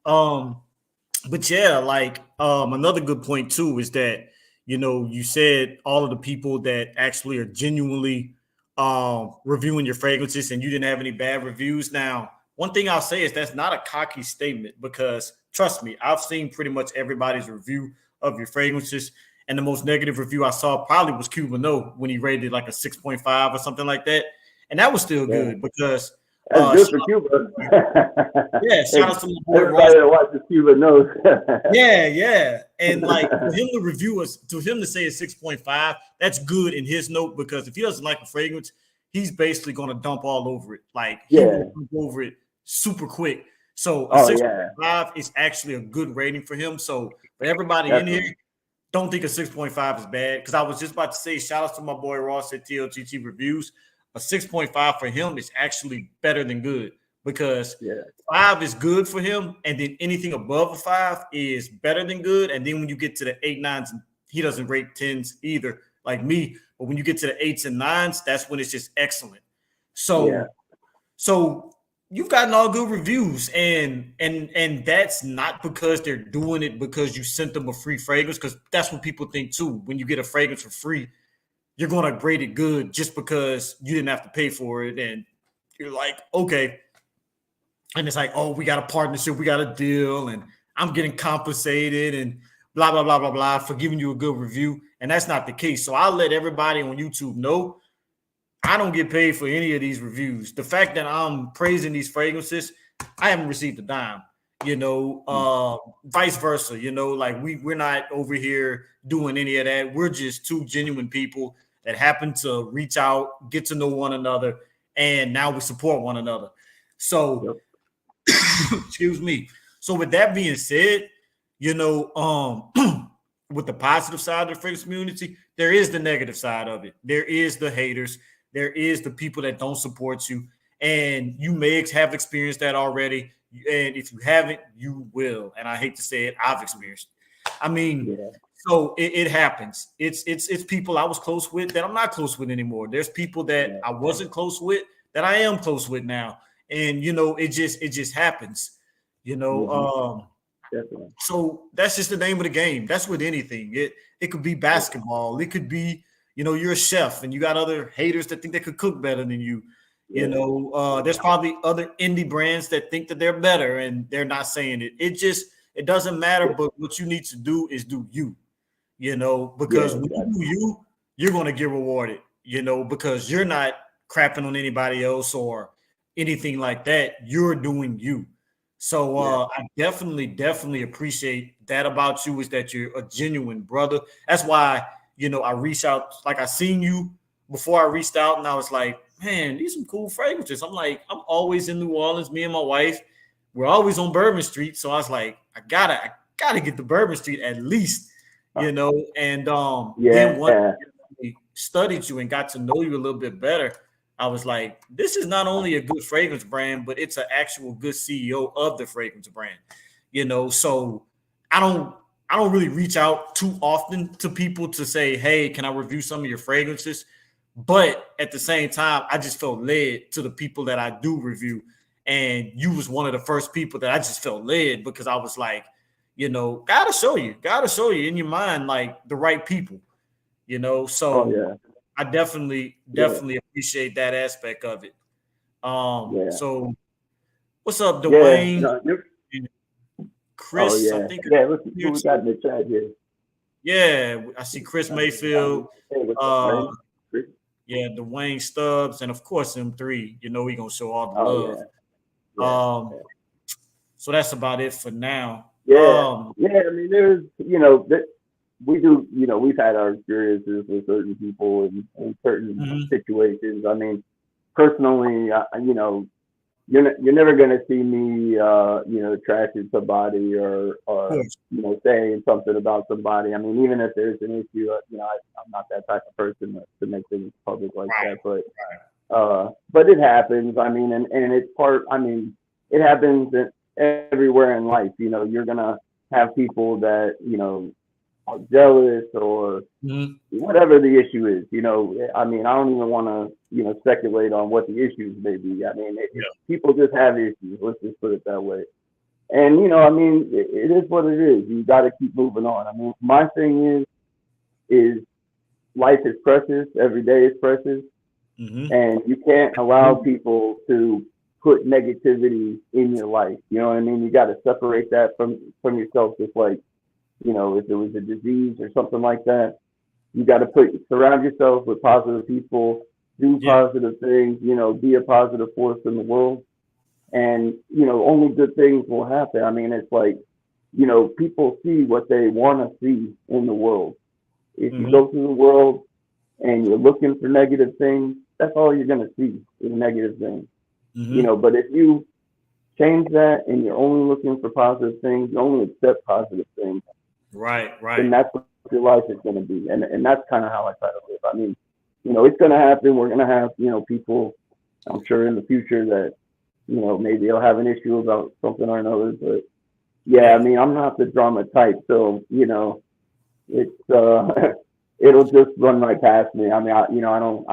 But yeah, like another good point too is that, you said all of the people that actually are genuinely reviewing your fragrances and you didn't have any bad reviews. Now, one thing I'll say is that's not a cocky statement, because trust me, I've seen pretty much everybody's review of your fragrances. And the most negative review I saw probably was Cuban No, when he rated like a 6.5 or something like that. And that was still good, because that's good for Cuba. Shout out to my boy everybody that watches Cuba knows. And like for him to say it's 6.5, that's good in his note, because if he doesn't like a fragrance, he's basically going to dump all over it. Like he will dump over it super quick. So a 6.5 is actually a good rating for him. So for everybody in here, don't think a 6.5 is bad, because I was just about to say shout out to my boy Ross at TLTT Reviews. A 6.5 for him is actually better than good, because 5 is good for him, and then anything above a 5 is better than good. And then when you get to the 8, 9s, he doesn't rate 10s either, like me. But when you get to the 8s and 9s, that's when it's just excellent. So you've gotten all good reviews, and that's not because they're doing it because you sent them a free fragrance, because that's what people think too. When you get a fragrance for free, you're going to rate it good just because you didn't have to pay for it. And you're like, okay. And it's like, oh, we got a partnership, we got a deal, and I'm getting compensated and blah, blah, blah, blah, blah for giving you a good review. And that's not the case. So I'll let everybody on YouTube know I don't get paid for any of these reviews. The fact that I'm praising these fragrances, I haven't received a dime, vice versa, like we're not over here doing any of that. We're just two genuine people that happen to reach out, get to know one another, and now we support one another. So, excuse me. So with that being said, with the positive side of the fragrance community, there is the negative side of it. There is the haters. There is the people that don't support you. And you may have experienced that already. And if you haven't, you will. And I hate to say it, I've experienced it. I mean, so it happens. It's people I was close with that I'm not close with anymore. There's people that I wasn't close with that I am close with now. And, it just happens, So that's just the name of the game. That's with anything. It could be basketball. It could be, you're a chef and you got other haters that think they could cook better than you. There's probably other indie brands that think that they're better and they're not saying it. It doesn't matter. But what you need to do is do you, because when you do you, you're going to get rewarded, because you're not crapping on anybody else or anything like that. You're doing you. So I definitely appreciate that about you, is that you're a genuine brother. That's why, I reached out, like I seen you before I reached out and I was like, man, these are some cool fragrances. I'm like, I'm always in New Orleans. Me and my wife, we're always on Bourbon Street. So I was like, I gotta get to Bourbon Street at least, you know. And then once I studied you and got to know you a little bit better, I was like, this is not only a good fragrance brand, but it's an actual good CEO of the fragrance brand, you know. So I don't really reach out too often to people to say, hey, can I review some of your fragrances? But at the same time, I just felt led to the people that I do review. And you was one of the first people that I just felt led, because I was like, you know, gotta show you in your mind, like, the right people, you know. So I definitely appreciate that aspect of it. So what's up, Dwayne? Chris, I think. Let's see who we got in the chat here. Yeah, I see Chris Mayfield. Dwayne Stubbs, and of course M3. You know, we gonna show all the love. So that's about it for now. I mean, there's, you know, we do, you know, we've had our experiences with certain people in certain situations. I mean, personally, you know, you're never going to see me, you know, trashing somebody or you know, saying something about somebody. I mean, even if there's an issue, you know, I'm not that type of person to make things public like that. But it happens. I mean, and it's part. I mean, it happens everywhere in life. You know, you're gonna have people that, you know, are jealous or whatever the issue is. You know, I mean, I don't even want to, you know, speculate on what the issues may be. I mean, people just have issues. Let's just put it that way. And, you know, I mean, it is what it is. You got to keep moving on. I mean, my thing is life is precious. Every day is precious. And you can't allow people to put negativity in your life. You know what I mean? You got to separate that from yourself. Just like, you know, if it was a disease or something like that, you got to surround yourself with positive people, do positive things, you know, be a positive force in the world. And, you know, only good things will happen. I mean, it's like, you know, people see what they want to see in the world. If you go through the world and you're looking for negative things, that's all you're going to see is negative things. You know, but if you change that and you're only looking for positive things, you only accept positive things. Right. And that's what your life is going to be. And that's kind of how I try to live. I mean, you know, it's going to happen. We're going to have, you know, people, I'm sure in the future that, you know, maybe they'll have an issue about something or another. But yeah, I mean, I'm not the drama type. So, you know, it's, it'll just run right past me. I mean, I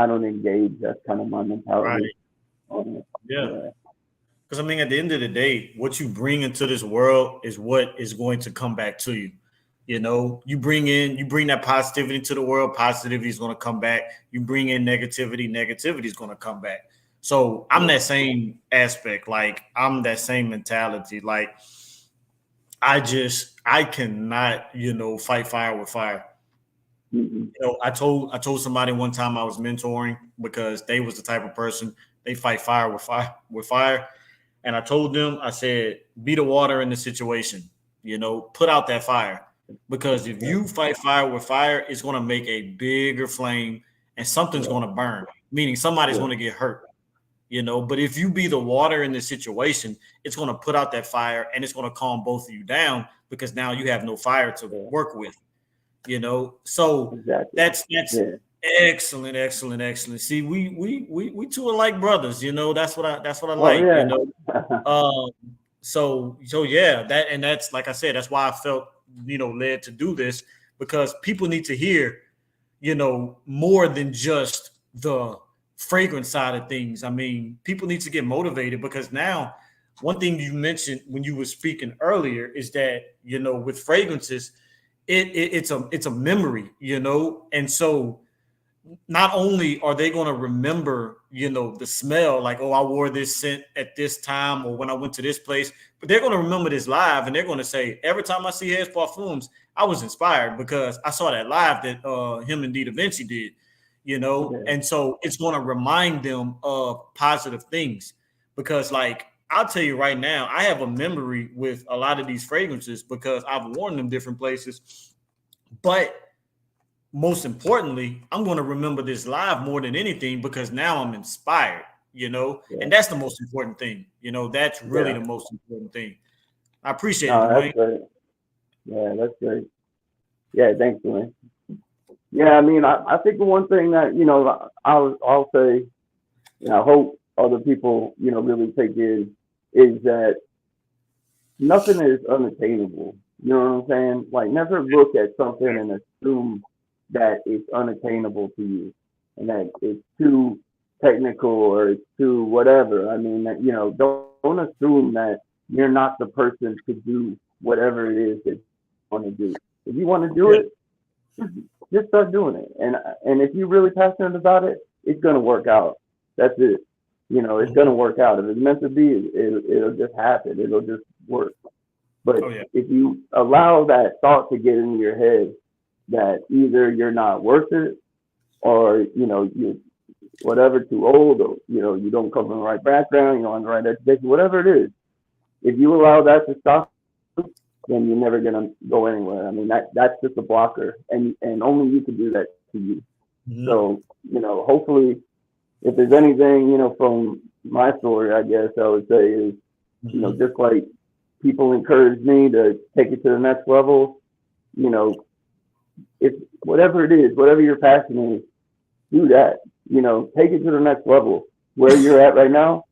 don't engage. That's kind of my mentality. Because I mean, at the end of the day, what you bring into this world is what is going to come back to you. You know, you bring that positivity to the world, positivity is going to come back. You bring in negativity, negativity is going to come back. So I'm that same aspect. Like, I'm that same mentality. Like, I cannot, you know, fight fire with fire. You know, I told somebody one time I was mentoring, because they was the type of person, they fight fire with fire. And I told them, I said, be the water in the situation, you know, put out that fire. Because if you fight fire with fire, it's going to make a bigger flame and something's going to burn, meaning somebody's going to get hurt, you know. But if you be the water in the situation, it's going to put out that fire and it's going to calm both of you down, because now you have no fire to work with, you know. So that's excellent. See, we two are like brothers, you know. That's what I like, you know. So yeah, that's like I said, that's why I felt, you know, led to do this, because people need to hear, you know, more than just the fragrance side of things. I mean, people need to get motivated, because now, one thing you mentioned when you were speaking earlier is that, you know, with fragrances, it's a memory, you know. And so not only are they going to remember, you know, the smell, like, oh, I wore this scent at this time, or when I went to this place, but they're going to remember this live, and they're going to say, every time I see Hez Parfums, I was inspired because I saw that live that him and D Da Vinci did, you know. And so it's going to remind them of positive things, because, like, I'll tell you right now, I have a memory with a lot of these fragrances because I've worn them different places. But most importantly, I'm going to remember this live more than anything, because now I'm inspired, you know, Yeah. and that's the most important thing. You know, that's really Yeah. the most important thing. I appreciate it, No, Dwayne. that's great. Yeah, that's great. Yeah, thanks, Dwayne. Yeah, I mean, I think the one thing that, you know, I'll say, and I hope other people, you know, really take in is that nothing is unattainable. You know what I'm saying? Like, never look at something and assume that it's unattainable to you and that it's too technical or it's too whatever. I mean, that, you know, don't assume that you're not the person to do whatever it is that you want to do. If you want to do it, just start doing it. And if you're really passionate about it, it's gonna work out. That's it. You know, it's gonna work out. If it's meant to be, it'll just happen. It'll just work. But if you allow that thought to get into your head that either you're not worth it or, you know, you whatever, too old, or, you know, you don't come from the right background, you don't have the right education, whatever it is, if you allow that to stop, then you're never gonna go anywhere. I mean, that's just a blocker, and only you can do that to you. So, you know, hopefully, if there's anything, you know, from my story, I guess I would say is, you know, just like people encourage me to take it to the next level, you know, if whatever it is, whatever your passion is, do that. You know, take it to the next level. Where you're at right now,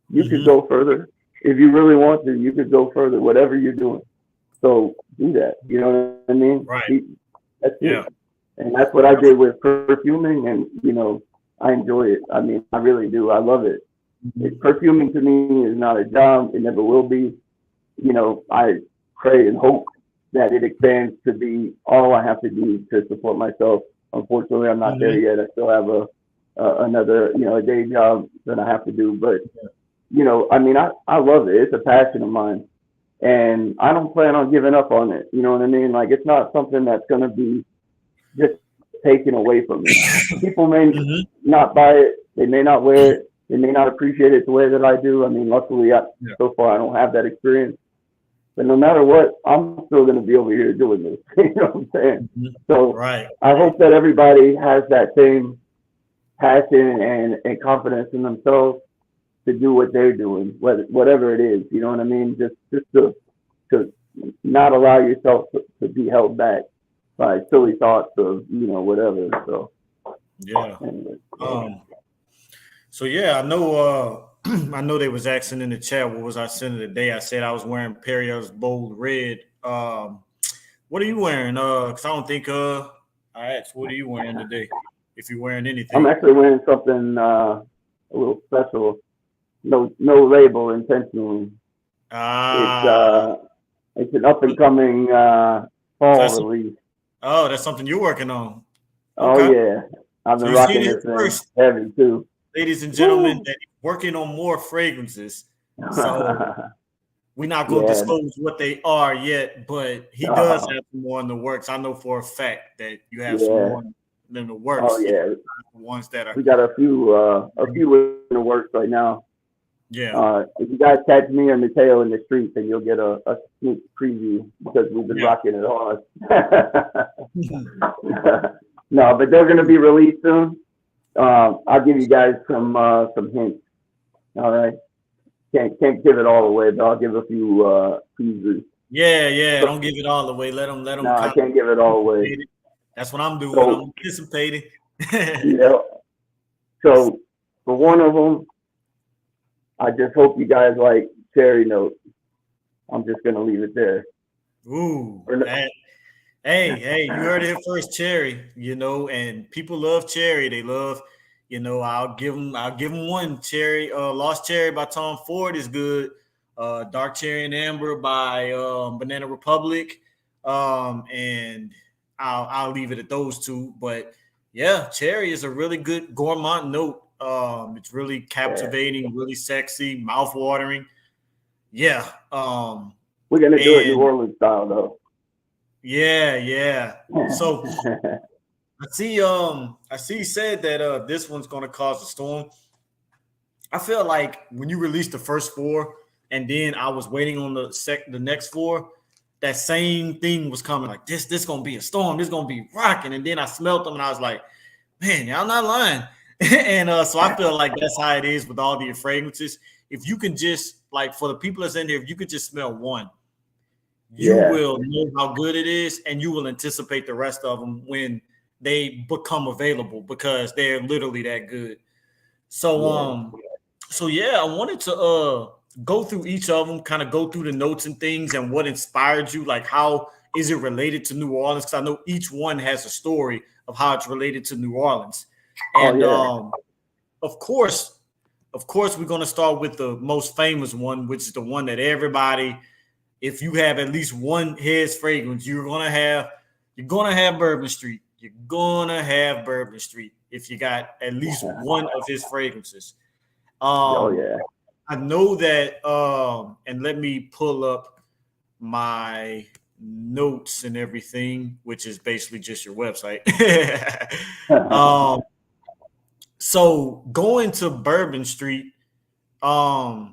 you could go further. If you really want to, you could go further, whatever you're doing. So do that. You know what I mean? Right. That's it. And that's what I did with perfuming, and, you know, I enjoy it. I mean, I really do. I love it. Perfuming to me is not a job. It never will be. You know, I pray and hope that it expands to be all I have to do to support myself. Unfortunately, I'm not there yet. I still have another, you know, a day job that I have to do. But, you know, I mean, I love it. It's a passion of mine. And I don't plan on giving up on it. You know what I mean? Like, it's not something that's going to be just taken away from me. People may not buy it. They may not wear it. They may not appreciate it the way that I do. I mean, luckily, so far, I don't have that experience. But no matter what, I'm still going to be over here doing this. You know what I'm saying? So I hope that everybody has that same passion and confidence in themselves to do what they're doing, whatever it is. You know what I mean? Just to not allow yourself to be held back by silly thoughts of, you know, whatever. So anyway. So yeah, I know. I know they was asking in the chat what was our scent of the day. I said I was wearing Perrier's Bold Red. What are you wearing? Because I don't think I asked, what are you wearing today? If you're wearing anything, I'm actually wearing something a little special. No label intentionally. It's an up and coming fall release. Oh, that's something you're working on. Okay. Oh yeah, I've been rocking this thing heavy too. Ladies and gentlemen, that he's working on more fragrances. So we're not going to disclose what they are yet, but he does have some more in the works. I know for a fact that you have some more in the works. Oh yeah, the ones that are. We got a few in the works right now. Yeah. If you guys catch me or Mateo in the streets, then you'll get a sneak preview because we've been rocking it hard. No, but they're going to be released soon. I'll give you guys some hints. All right. Can't give it all away, but I'll give a few teasers. Yeah. Don't give it all away. Let them. No, I can't give it all away. That's what I'm doing. So, I'm anticipating. So for one of them, I just hope you guys like Cherry Note. I'm just gonna leave it there. Ooh. Hey, you heard it here first, Cherry. You know, and people love Cherry. They love, you know, I'll give them one. Cherry, Lost Cherry by Tom Ford is good. Dark Cherry and Amber by Banana Republic. And I'll leave it at those two. But yeah, Cherry is a really good gourmand note. It's really captivating, really sexy, mouth-watering. Yeah. We're gonna do it New Orleans style though. Yeah. So I see you said that this one's gonna cause a storm. I feel like when you released the first 4 and then I was waiting on the next 4, that same thing was coming. Like this gonna be a storm, this gonna be rocking. And then I smelled them and I was like, man, y'all not lying. And so I feel like that's how it is with all the fragrances. If you can just like for the people that's in here, if you could just smell one, you will know how good it is, and you will anticipate the rest of them when they become available because they're literally that good. So I wanted to go through each of them, kind of go through the notes and things and what inspired you, like how is it related to New Orleans? Because I know each one has a story of how it's related to New Orleans. And of course, we're going to start with the most famous one, which is the one that everybody, if you have at least one Hez fragrance, you're gonna have Bourbon Street. You're gonna have Bourbon Street if you got at least one of his fragrances. I know that, and let me pull up my notes and everything, which is basically just your website. So going to Bourbon Street, of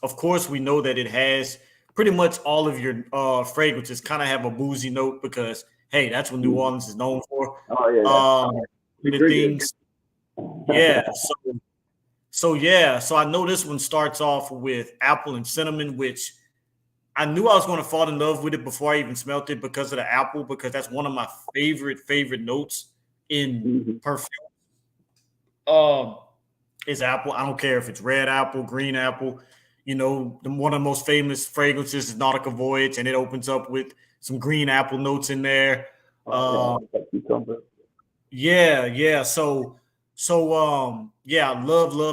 course, we know that it has pretty much all of your fragrances kind of have a boozy note because, hey, that's what New Orleans is known for. The things, So I know this one starts off with apple and cinnamon, which I knew I was going to fall in love with it before I even smelt it because of the apple, because that's one of my favorite notes in perfume. Is apple. I don't care if it's red apple, green apple. You know, one of the most famous fragrances is Nautica Voyage, and it opens up with some green apple notes in there. I love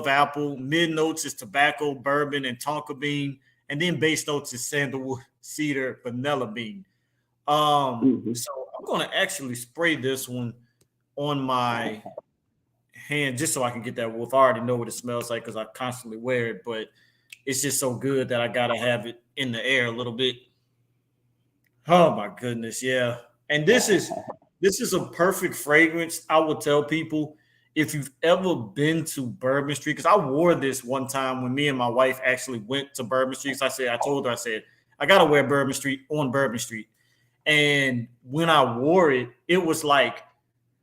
apple. Mid notes is tobacco, bourbon, and tonka bean, and then base notes is sandalwood, cedar, vanilla bean. So I'm gonna actually spray this one on my hand just so I can get that wolf. I already know what it smells like because I constantly wear it, but it's just so good that I gotta have it in the air a little bit. Oh my goodness, yeah. And this is a perfect fragrance. I would tell people if you've ever been to Bourbon Street, because I wore this one time when me and my wife actually went to Bourbon Street. So I told her, I gotta wear Bourbon Street on Bourbon Street. And when I wore it, it was like,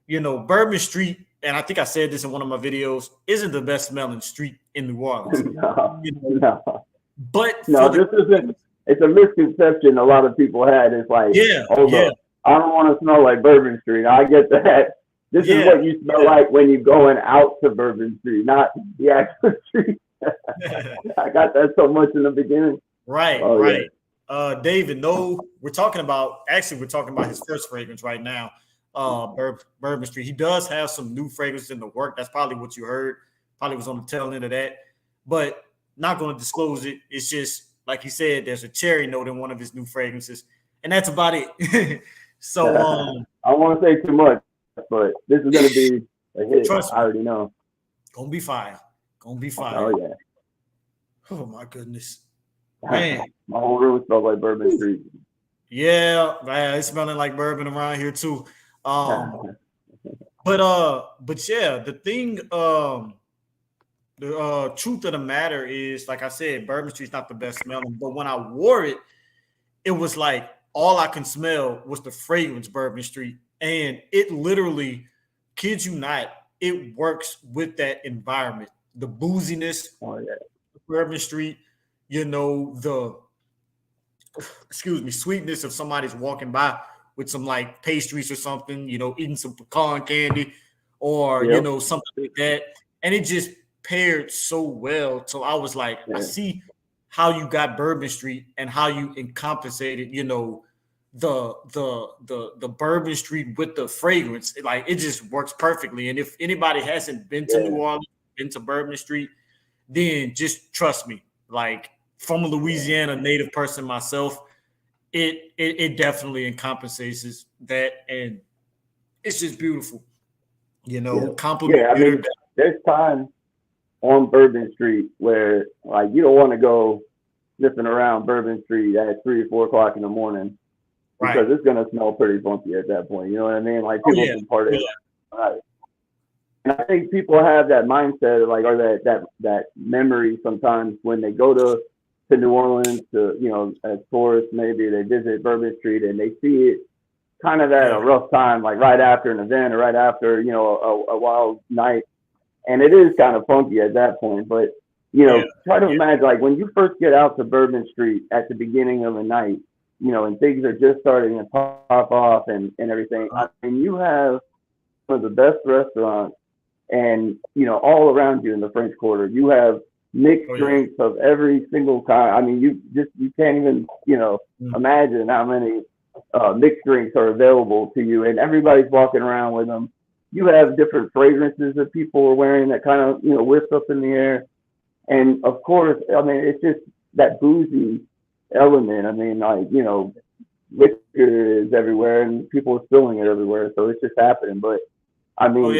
Bourbon Street, and I think I said this in one of my videos, isn't the best smelling street in New Orleans. But it's a misconception a lot of people had. It's like, I don't want to smell like Bourbon Street. I get that. This is what you smell like when you're going out to Bourbon Street, not the actual street. I got that so much in the beginning. Right. David, we're talking about his first fragrance right now, Bourbon Street. He does have some new fragrances in the work. That's probably what you heard. Probably was on the tail end of that, but not going to disclose it. It's just, like he said, there's a cherry note in one of his new fragrances, and that's about it. So I don't want to say too much, but this is going to be a hit. Trust me. I already know. Gonna be fire. Oh, yeah. Oh, my goodness. Man. My whole room smells like Bourbon Street. Yeah, man, it's smelling like bourbon around here, too. But yeah, the thing, the truth of the matter is, like I said, Bourbon Street's not the best smelling, but when I wore it, it was like all I can smell was the fragrance Bourbon Street. And it literally, kid you not, it works with that environment. The booziness, Bourbon Street, the sweetness of somebody's walking by with some like pastries or something, eating some pecan candy or, something like that. And it just paired so well. So I was like, I see how you got Bourbon Street and how you encapsulated, the Bourbon Street with the fragrance. Like, it just works perfectly. And if anybody hasn't been to New Orleans, been to Bourbon Street, then just trust me. Like, from a Louisiana native person myself, it definitely encompasses that, and it's just beautiful. Compliment. Yeah, I mean, there's times on Bourbon Street where, like, you don't want to go sniffing around Bourbon Street at 3 or 4 o'clock in the morning because it's gonna smell pretty funky at that point. You know what I mean? Like, people can party. And I think people have that mindset, like, or that memory sometimes when they go to New Orleans to, as tourists, maybe they visit Bourbon Street and they see it kind of at a rough time, like right after an event or right after, a wild night. and it is kind of funky at that point. But try to imagine like when you first get out to Bourbon Street at the beginning of the night, and things are just starting to pop off and everything. I mean, you have one of the best restaurants, and all around you in the French Quarter, you have mixed drinks of every single kind. I mean, you can't even imagine how many mixed drinks are available to you, and everybody's walking around with them. You have different fragrances that people are wearing that kind of whisk up in the air, and of course, I mean, it's just that boozy element. I mean, like liquor is everywhere, and people are spilling it everywhere, so it's just happening. But I mean,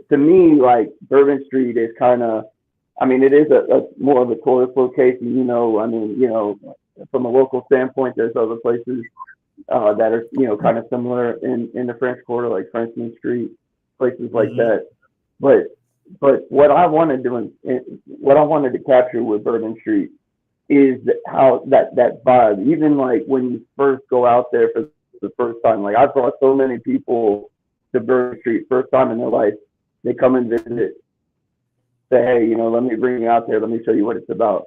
to me, like Bourbon Street is kind of, I mean, it is a more of a tourist location. I mean, from a local standpoint, there's other places that are kind of similar in the French Quarter, like Frenchman Street, places like that. But what I wanted to capture with Bourbon Street is how that vibe. Even like when you first go out there for the first time, like I've brought so many people to Bourbon Street first time in their life. They come and visit, say, hey, let me bring you out there. Let me show you what it's about.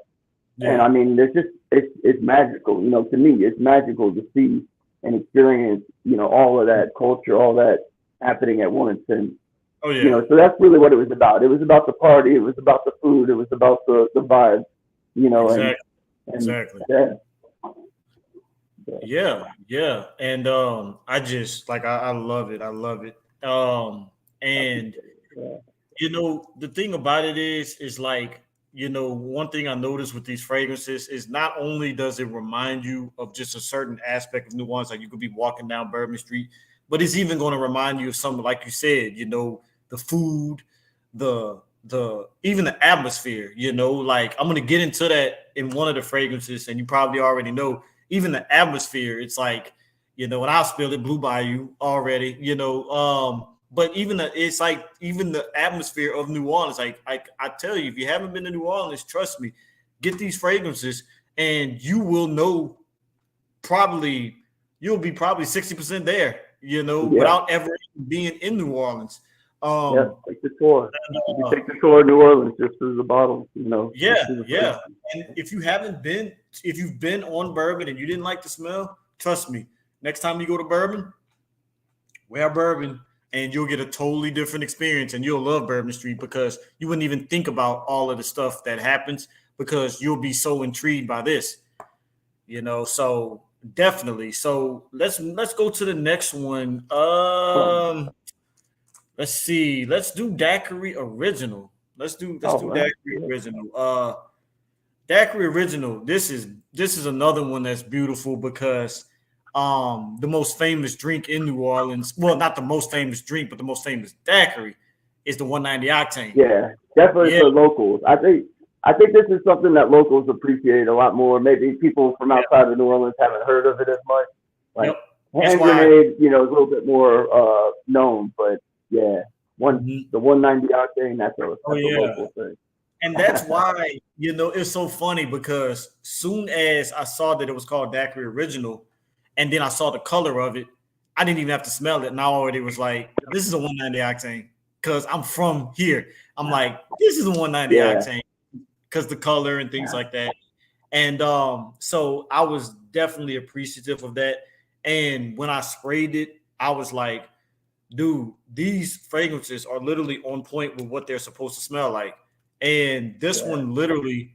Yeah. And I mean, it's magical. To me, it's magical to see and experience, all of that culture, all that happening at once. And, so that's really what it was about. It was about the party. It was about the food. It was about the vibe, Exactly. Yeah. And I just I love it. I love it. And the thing about it is like, one thing I noticed with these fragrances is not only does it remind you of just a certain aspect of New Orleans, like you could be walking down Bourbon Street, but it's even going to remind you of something, like you said, the food, the even the atmosphere, like I'm going to get into that in one of the fragrances, and you probably already know, even the atmosphere, it's like, and I'll spill it, Blue Bayou already, but even it's like even the atmosphere of New Orleans. Like I tell you, if you haven't been to New Orleans, trust me, get these fragrances, and you will know you'll be probably 60% there, without ever being in New Orleans. Take the tour. You take the tour of New Orleans just through the bottle, Yeah. And if you've been on bourbon and you didn't like the smell, trust me, next time you go to bourbon, wear bourbon. And you'll get a totally different experience, and you'll love Bourbon Street because you wouldn't even think about all of the stuff that happens because you'll be so intrigued by this, So definitely. So let's go to the next one. Let's see. Let's do Daiquiri Original. Let's do Daiquiri Original. Daiquiri Original. This is another one that's beautiful because the most famous drink in New Orleans, well, not the most famous drink, but the most famous daiquiri is the 190 octane. Yeah, definitely for locals. I think this is something that locals appreciate a lot more. Maybe people from outside of New Orleans haven't heard of it as much. Like hand grenade, is a little bit more known, but the 190 octane, that's a local thing. And that's why, it's so funny because soon as I saw that it was called Daiquiri Original, and then I saw the color of it, I didn't even have to smell it. And I already was like, this is a 190 octane because I'm from here. I'm like, this is a 190 octane because the color and things like that. And so I was definitely appreciative of that. And when I sprayed it, I was like, dude, these fragrances are literally on point with what they're supposed to smell like. And this one literally,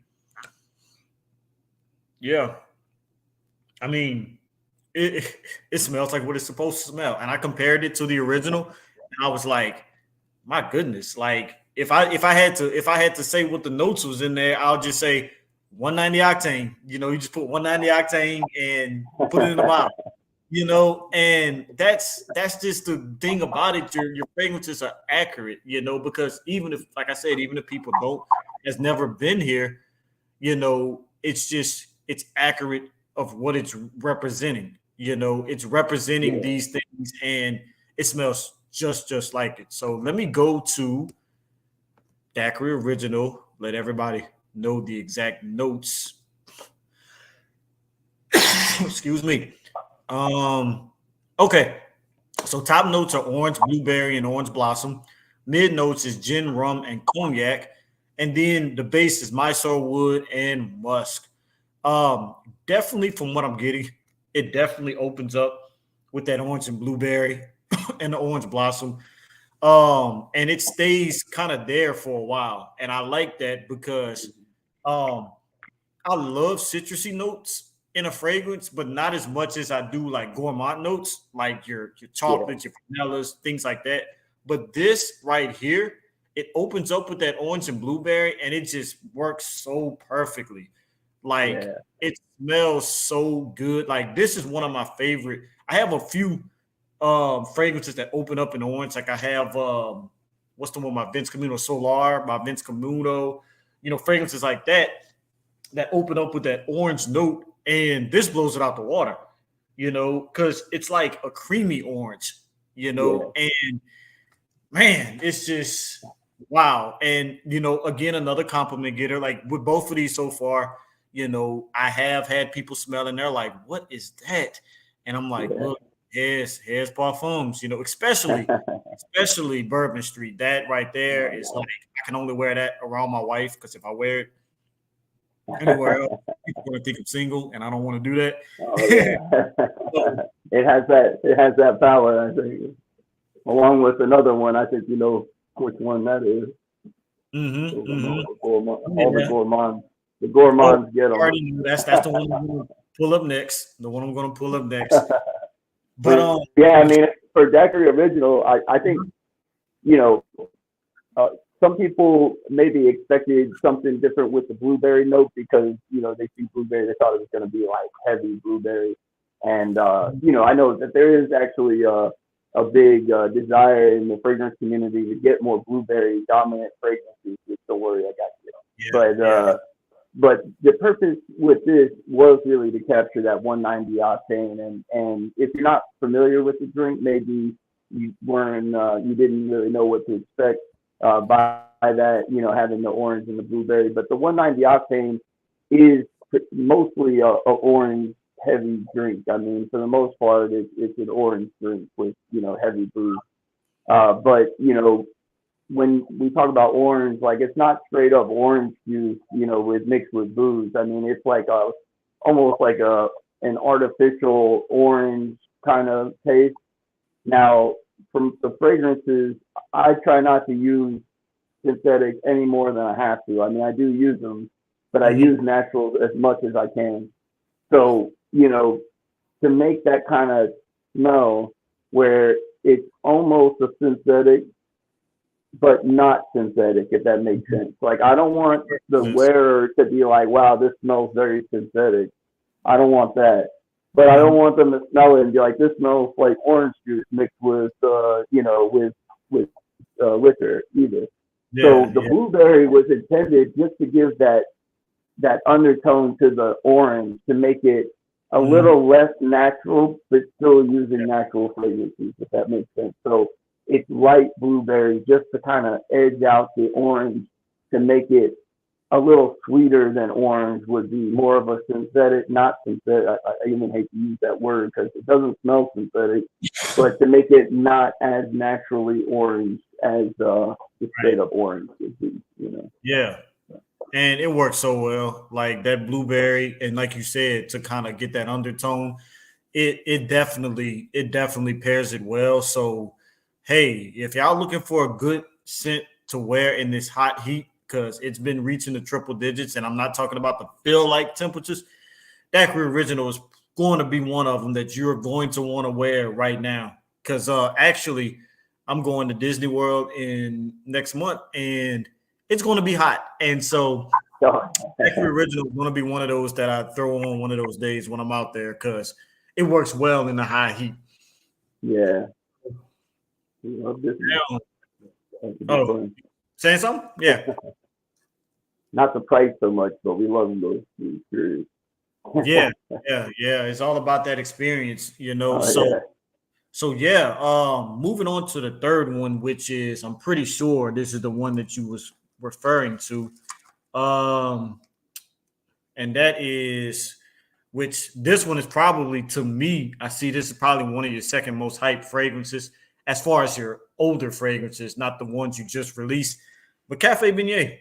I mean, it smells like what it's supposed to smell. And I compared it to the original, and I was like, my goodness, like if I had to say what the notes was in there, I'll just say 190 octane. You just put 190 octane and put it in the bottle. And that's just the thing about it. Your fragrances are accurate, because even if, like I said, even if people has never been here, it's accurate of what it's representing. It's representing these things, and it smells just like it. So let me go to Daiquiri Original. Let everybody know the exact notes. Excuse me. Okay. So top notes are orange, blueberry, and orange blossom. Mid notes is gin, rum, and cognac. And then the base is Mysore wood and musk. Definitely from what I'm getting, it definitely opens up with that orange and blueberry and the orange blossom. And it stays kind of there for a while. And I like that because um I love citrusy notes in a fragrance, but not as much as I do like gourmand notes, like your chocolates, your vanillas, things like that. But this right here, it opens up with that orange and blueberry, and it just works so perfectly. Like it smells so good. Like this is one of my favorite. I have a few fragrances that open up in orange. Like I have what's the one, my Vince Camuto Solar, my Vince Camuto, fragrances like that open up with that orange note, and this blows it out the water, because it's like a creamy orange, and man, it's just wow. And again, another compliment getter. Like with both of these so far, I have had people smell and they're like, "What is that?" And I'm like, "Look, Hez Parfums, especially Bourbon Street. That right there is like I can only wear that around my wife because if I wear it anywhere else, people are gonna think I'm single, and I don't want to do that." It has that power, I think. Along with another one, I think you know which one that is. The gourmands get them. That's the one I'm gonna pull up next. The one I'm gonna pull up next. But yeah, I mean, for Daiquiri Original, I think some people maybe expected something different with the blueberry note because they see blueberry, they thought it was going to be like heavy blueberry, and I know that there is actually a big desire in the fragrance community to get more blueberry dominant fragrances. Just don't worry, I got you. But the purpose with this was really to capture that 190 octane, and if you're not familiar with the drink, maybe you didn't really know what to expect by that, having the orange and the blueberry. But the 190 octane is mostly a orange heavy drink. I mean, for the most part, it's an orange drink with heavy booze. But when we talk about orange, like it's not straight up orange juice, with mixed with booze. I mean, it's like almost like an artificial orange kind of taste. Now, from the fragrances, I try not to use synthetics any more than I have to. I mean, I do use them, but I use naturals as much as I can. So, to make that kind of smell where it's almost a synthetic, but not synthetic, if that makes sense. Like, I don't want the wearer to be like, wow, this smells very synthetic. I don't want that. But I don't want them to smell it and be like, this smells like orange juice mixed with, with liquor either. So the blueberry was intended just to give that undertone to the orange to make it a little less natural, but still using natural fragrances, if that makes sense. So it's light blueberry just to kind of edge out the orange to make it a little sweeter than orange would be, more of a synthetic, not synthetic. I even hate to use that word because it doesn't smell synthetic, but to make it not as naturally orange as the straight up orange would be, Yeah. And it works so well, like that blueberry, and like you said, to kind of get that undertone, it definitely pairs it well. So, hey, if y'all looking for a good scent to wear in this hot heat, because it's been reaching the triple digits, and I'm not talking about the feel-like temperatures, Daiquiri Original is going to be one of them that you're going to want to wear right now. Because actually, I'm going to Disney World in next month, and it's going to be hot. And so Daiquiri Original is going to be one of those that I throw on one of those days when I'm out there because it works well in the high heat. Yeah. Oh, saying something? Yeah. Not the price so much, but we love those experiences. Yeah. It's all about that experience, So moving on to the third one, which is, I'm pretty sure this is the one that you was referring to. And that is, which this one is probably, to me, I see this is probably one of your second most hyped fragrances. as far as your older fragrances, not the ones you just released. But Cafe Beignet.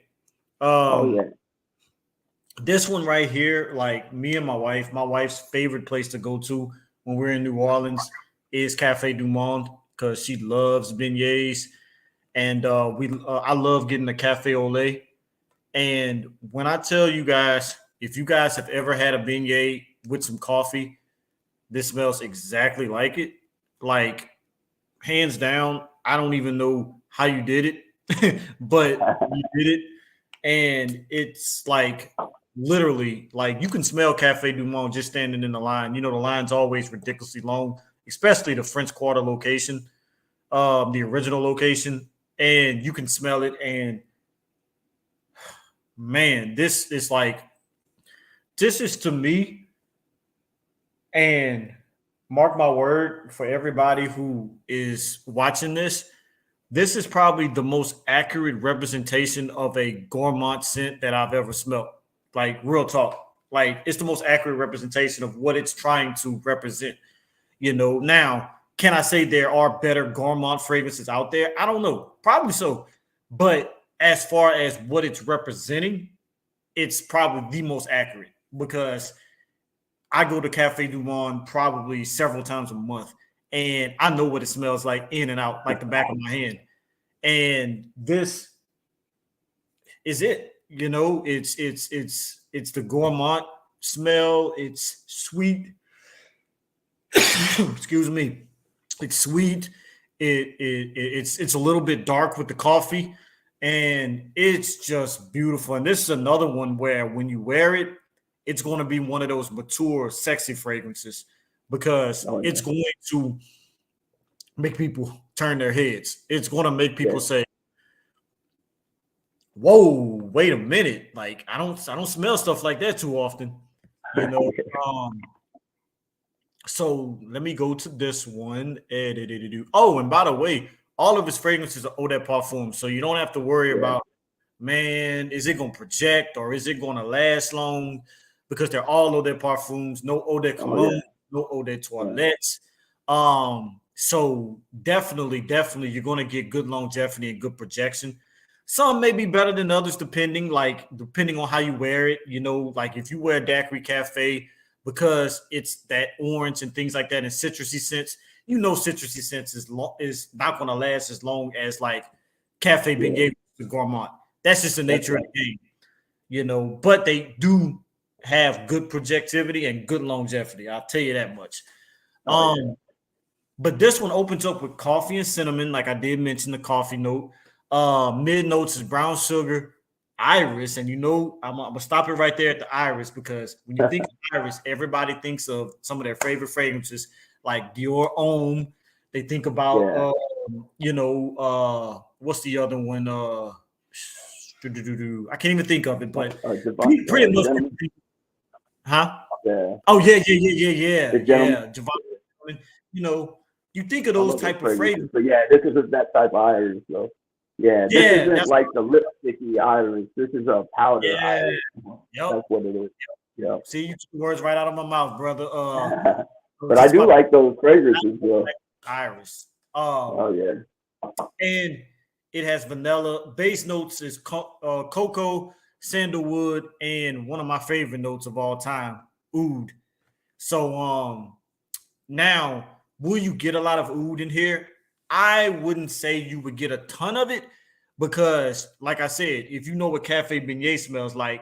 This one right here, like me and my wife's favorite place to go to when we're in New Orleans is Cafe Du Monde because she loves beignets, and I love getting the Cafe au lait. And when I tell you guys, if you guys have ever had a beignet with some coffee, this smells exactly like it. Like hands down, I don't even know how you did it, but you did it, and it's like literally like you can smell Cafe Du Monde just standing in the line. You know, the line's always ridiculously long, especially the French Quarter location, the original location, and you can smell it. And man, this is to me, and mark my word for everybody who is watching this, this is probably the most accurate representation of a gourmand scent that I've ever smelled. Like real talk. Like it's the most accurate representation of what it's trying to represent. You know, now, can I say there are better gourmand fragrances out there? I don't know. Probably so. But as far as what it's representing, it's probably the most accurate because I go to Cafe Du Monde probably several times a month, and I know what it smells like in and out, like the back of my hand. And this is it. You know, it's the gourmand smell. It's sweet. Excuse me. It's sweet. It's a little bit dark with the coffee, and it's just beautiful. And this is another one where when you wear it, it's going to be one of those mature, sexy fragrances because it's going to make people turn their heads. It's going to make people say, "Whoa, wait a minute! Like I don't smell stuff like that too often." You know. So let me go to this one. Oh, and by the way, all of his fragrances are Eau de Parfum, so you don't have to worry about, man, is it going to project or is it going to last long? Because they're all Eau de Parfums, no Eau de Cologne, no Eau de Toilettes. So definitely, you're going to get good longevity and good projection. Some may be better than others, depending on how you wear it. You know, like if you wear Daiquiri Cafe, because it's that orange and things like that and citrusy scents, you know, citrusy scents is not going to last as long as like Cafe Beignet with Gourmand. That's just the nature of the game, you know, but they do have good projectivity and good longevity. I'll tell you that much. But this one opens up with coffee and cinnamon. Like I did mention the coffee note. Mid notes is brown sugar, iris, and you know I'm gonna stop it right there at the iris because when you think of iris, everybody thinks of some of their favorite fragrances like Dior Homme. They think about what's the other one? I can't even think of it, but pretty much. Huh? Yeah. Oh yeah. Javon, you know, you think of those type of fragrances. But yeah, this is that type of iris, so. Yeah, this isn't like the lipsticky iris. This is a powder iris. That's what it is. Yep. See, you took the words right out of my mouth, brother. But I do like those fragrances, though. Iris. And it has vanilla. Base notes is cocoa, sandalwood, and one of my favorite notes of all time, oud. So now, will you get a lot of oud in here? I wouldn't say you would get a ton of it because, like I said, if you know what Cafe Beignet smells like,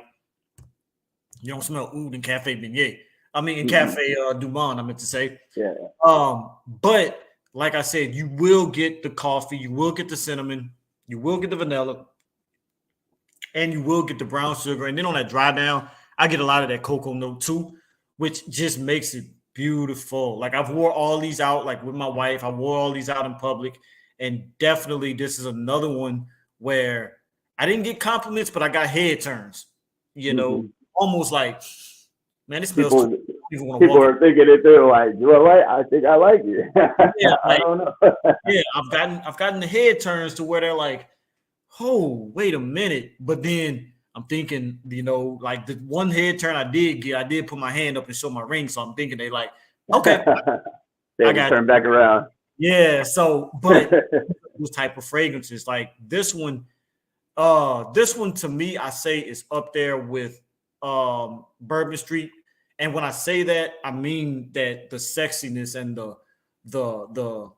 you don't smell oud in Cafe Beignet. I mean, in Cafe Du Monde, I meant to say. Yeah. But like I said, you will get the coffee, you will get the cinnamon, you will get the vanilla, and you will get the brown sugar. And then on that dry down, I get a lot of that cocoa note too, which just makes it beautiful. Like I've wore all these out, like with my wife. I wore all these out in public, and definitely this is another one where I didn't get compliments, but I got head turns. You know, almost like, man, this smells. People are thinking it too. Like, you know what? I think I like it. Yeah, I don't know. Yeah, I've gotten the head turns to where they're like, oh, wait a minute, but then I'm thinking, you know, like the one head turn I did put my hand up and show my ring. So I'm thinking they like, okay. I got turn back around. Yeah. So, but those type of fragrances, like this one to me, I say is up there with Bourbon Street. And when I say that, I mean that the sexiness and the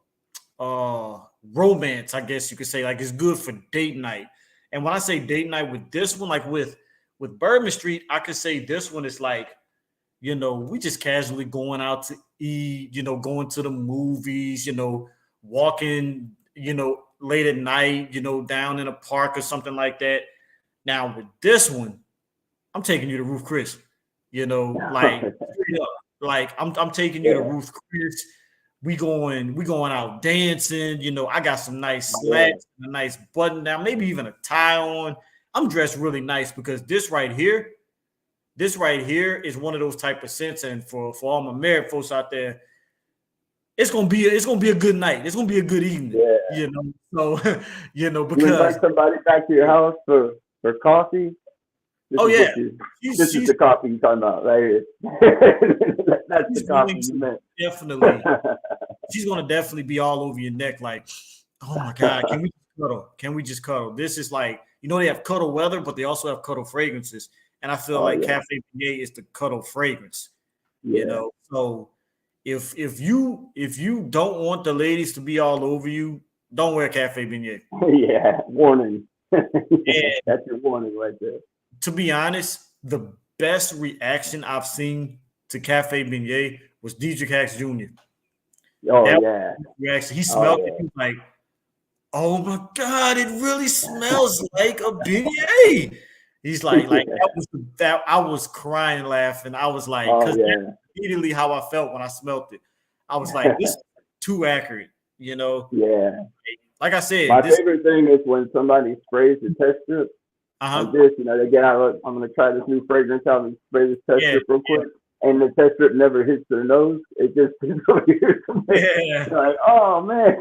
romance, I guess you could say, like it's good for date night. And when I say date night with this one, like with Bourbon Street, I could say this one is like, we just casually going out to eat, going to the movies, walking, late at night, down in a park or something like that. Now with this one, I'm taking you to Ruth Chris, like straight up, like I'm taking you to Ruth Chris. We going out dancing, I got some nice slacks, and a nice button down, maybe even a tie on. I'm dressed really nice because this right here is one of those type of scents. And for all my married folks out there, it's gonna be a good night. It's gonna be a good evening. So because you invite somebody back to your house for coffee. This is the coffee you're talking about, right here. That's the coffee you meant. Definitely. She's gonna definitely be all over your neck, like, oh my God, can we just cuddle? Can we just cuddle? This is like, they have cuddle weather, but they also have cuddle fragrances. And I feel like Cafe Beignet is the cuddle fragrance. So if you don't want the ladies to be all over you, don't wear Cafe Beignet. Yeah, warning. That's your warning right there. To be honest, the best reaction I've seen to Cafe Beignet was Dietrich Hax Jr. Reaction. He smelled it. He was like, oh my God, it really smells like a beignet. He's like that I was crying, laughing. I was like, because that's immediately how I felt when I smelled it. I was like, this is too accurate, Yeah. Like I said, my favorite thing is when somebody sprays the test strip. Like this, they get out. I'm gonna try this new fragrance out and spray this test strip real quick, and the test strip never hits their nose. It just hits over here. Like, oh man.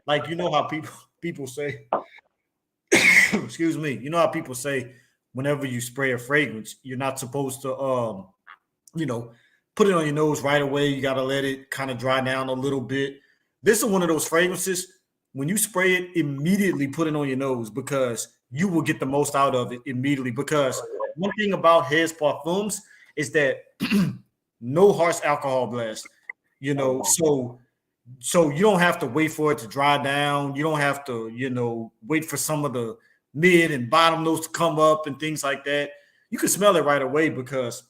Like how people say. Excuse me. You know how people say whenever you spray a fragrance, you're not supposed to put it on your nose right away. You got to let it kind of dry down a little bit. This is one of those fragrances. When you spray it, immediately put it on your nose because you will get the most out of it immediately. Because one thing about Hez Parfums is that no harsh alcohol blast, so you don't have to wait for it to dry down. You don't have to, wait for some of the mid and bottom notes to come up and things like that. You can smell it right away because,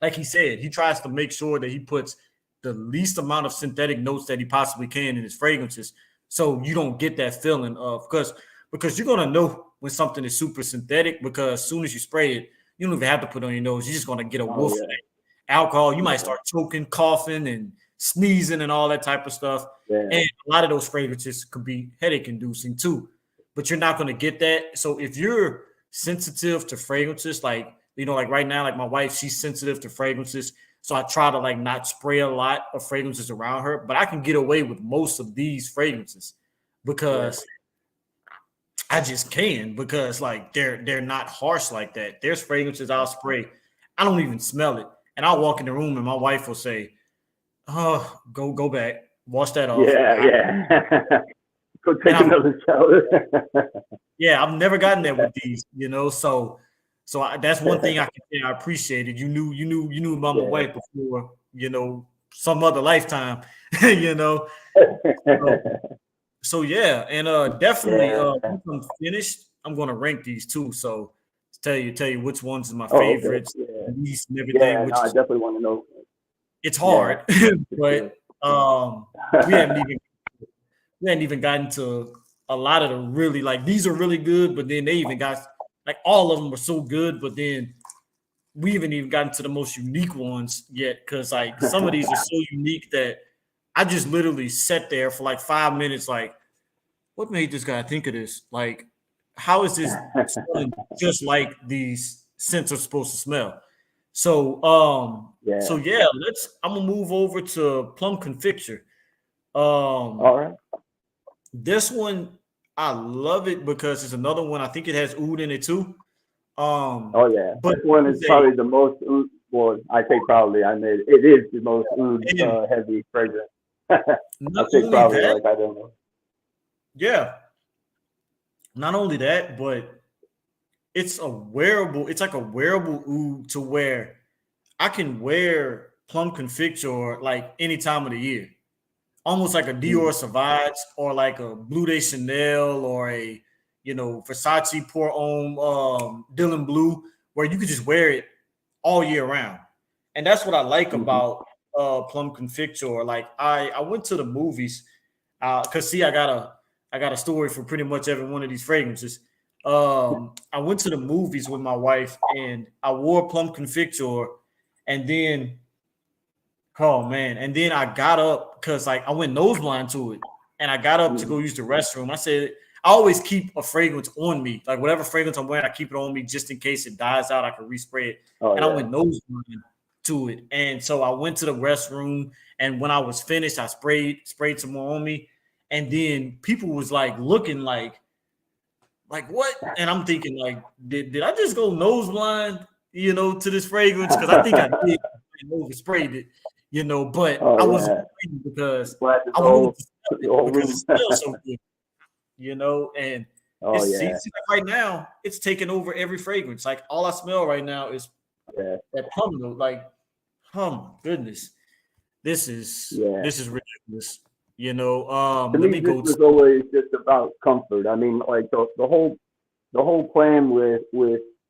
like he said, he tries to make sure that he puts the least amount of synthetic notes that he possibly can in his fragrances, so you don't get that feeling of because you're gonna know when something is super synthetic because as soon as you spray it, you don't even have to put it on your nose. You're just gonna get a whiff of that alcohol. You might start choking, coughing, and sneezing and all that type of stuff. And a lot of those fragrances could be headache inducing too, but you're not going to get that. So if you're sensitive to fragrances, like right now, like my wife, she's sensitive to fragrances. So I try to not spray a lot of fragrances around her, but I can get away with most of these fragrances because I just can, because they're not harsh like that. There's fragrances I'll spray, I don't even smell it. And I'll walk in the room and my wife will say, oh, go back, wash that off. Go take another shower. I've never gotten there with these, so that's one thing I can say I appreciated. You knew about my wife before, some other lifetime, So and definitely once I'm finished, I'm gonna rank these too. So tell you which ones are my favorites, least and everything. I definitely want to know. It's hard, but we hadn't even gotten to a lot of the really these are really good, but then they even got all of them were so good, but then we haven't even gotten to the most unique ones yet because some of these are so unique that I just literally sat there for 5 minutes, what made this guy think of this? How is this smelling just like these scents are supposed to smell? So I'm gonna move over to Plum Confiture. All right. This one I love it because it's another one. I think it has oud in it too. But this one is probably the most oud. Well, I say probably. I mean, it is the most oud heavy fragrance. Not say only probably that, like I don't know. yeah. Not only that, but it's a wearable. It's like a wearable oud to where I can wear plum conficture like any time of the year, almost like a Dior Sauvage or like a Blue de Chanel or a Versace Pour Homme Dylan Blue, where you could just wear it all year round. And that's what I like about plum conficture. Like I went to the movies because see I got a story for pretty much every one of these fragrances. I went to the movies with my wife and I wore plum conficture, and then oh man, and then I got up because like I went nose blind to it, and I got up to go use the restroom. I said I always keep a fragrance on me, like whatever fragrance I'm wearing, I keep it on me just in case it dies out. I can respray it, and I went nose blind to it, and so I went to the restroom, and when I was finished, I sprayed some more on me, and then people was like looking like what, and I'm thinking like did I just go nose blind, to this fragrance? Because I think I did oversprayed it. But I wasn't because I wanted to smell it because it smells so good, and see, like right now it's taking over every fragrance. Like all I smell right now is that plum note. Like, oh my goodness, this is ridiculous. To Let me, me this go. was always just about comfort. I mean, like the whole plan with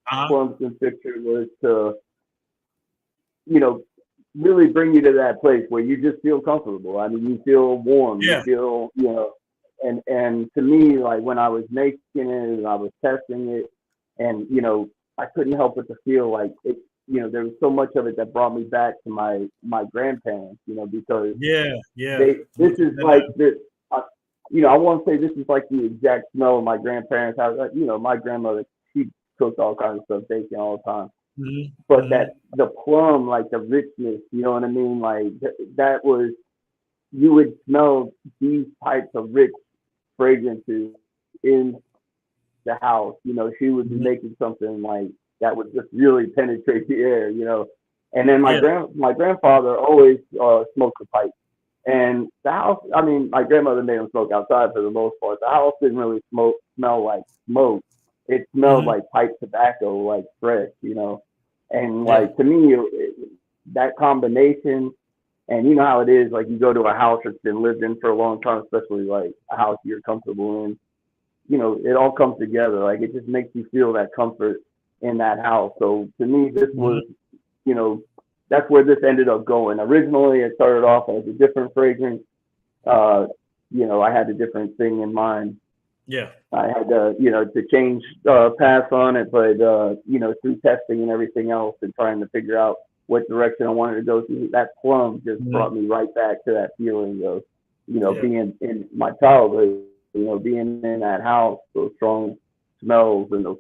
Plums and Picture was to, really bring you to that place where you just feel comfortable. I mean, you feel warm. You feel, and to me, like when I was making it and I was testing it, and I couldn't help but to feel like it. There was so much of it that brought me back to my grandparents. Because this is like this. I won't say this is like the exact smell of my grandparents' house. My grandmother, she cooked all kinds of stuff, baking all the time. But that the plum, like the richness, you know what I mean? Like that was, you would smell these types of rich fragrances in the house. She would be making something like that would just really penetrate the air. And then my grandfather always smoked a pipe. And the house, I mean, my grandmother made him smoke outside for the most part. The house didn't really smell like smoke. It smelled like pipe tobacco, like fresh, And like to me, that combination, and you know how it is, like you go to a house that's been lived in for a long time, especially like a house you're comfortable in, it all comes together. Like it just makes you feel that comfort in that house. So to me, this was, that's where this ended up going. Originally, it started off as a different fragrance. I had a different thing in mind. Yeah. I had to change paths on it, but through testing and everything else and trying to figure out what direction I wanted to go through, that plum just brought me right back to that feeling of, being in my childhood, being in that house, those strong smells and those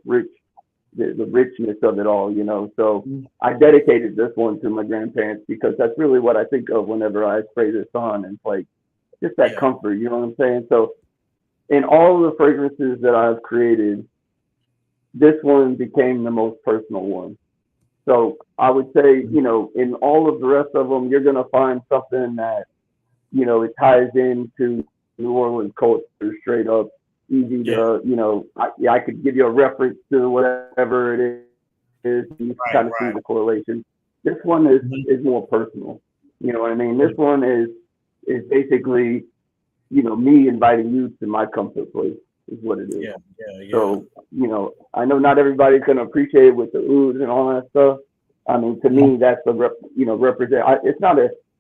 the richness of it all, So I dedicated this one to my grandparents because that's really what I think of whenever I spray this on, and it's like just that comfort, you know what I'm saying? So in all of the fragrances that I've created, this one became the most personal one. So I would say, in all of the rest of them, you're going to find something that, it ties into New Orleans culture straight up. Easy to, I could give you a reference to whatever it is. You kind of see the correlation. This one is more personal. You know what I mean? This one is basically, me inviting you to my comfort place is what it is. Yeah. So, I know not everybody's going to appreciate it with the ouds and all that stuff. I mean, to me, that's represent. It's not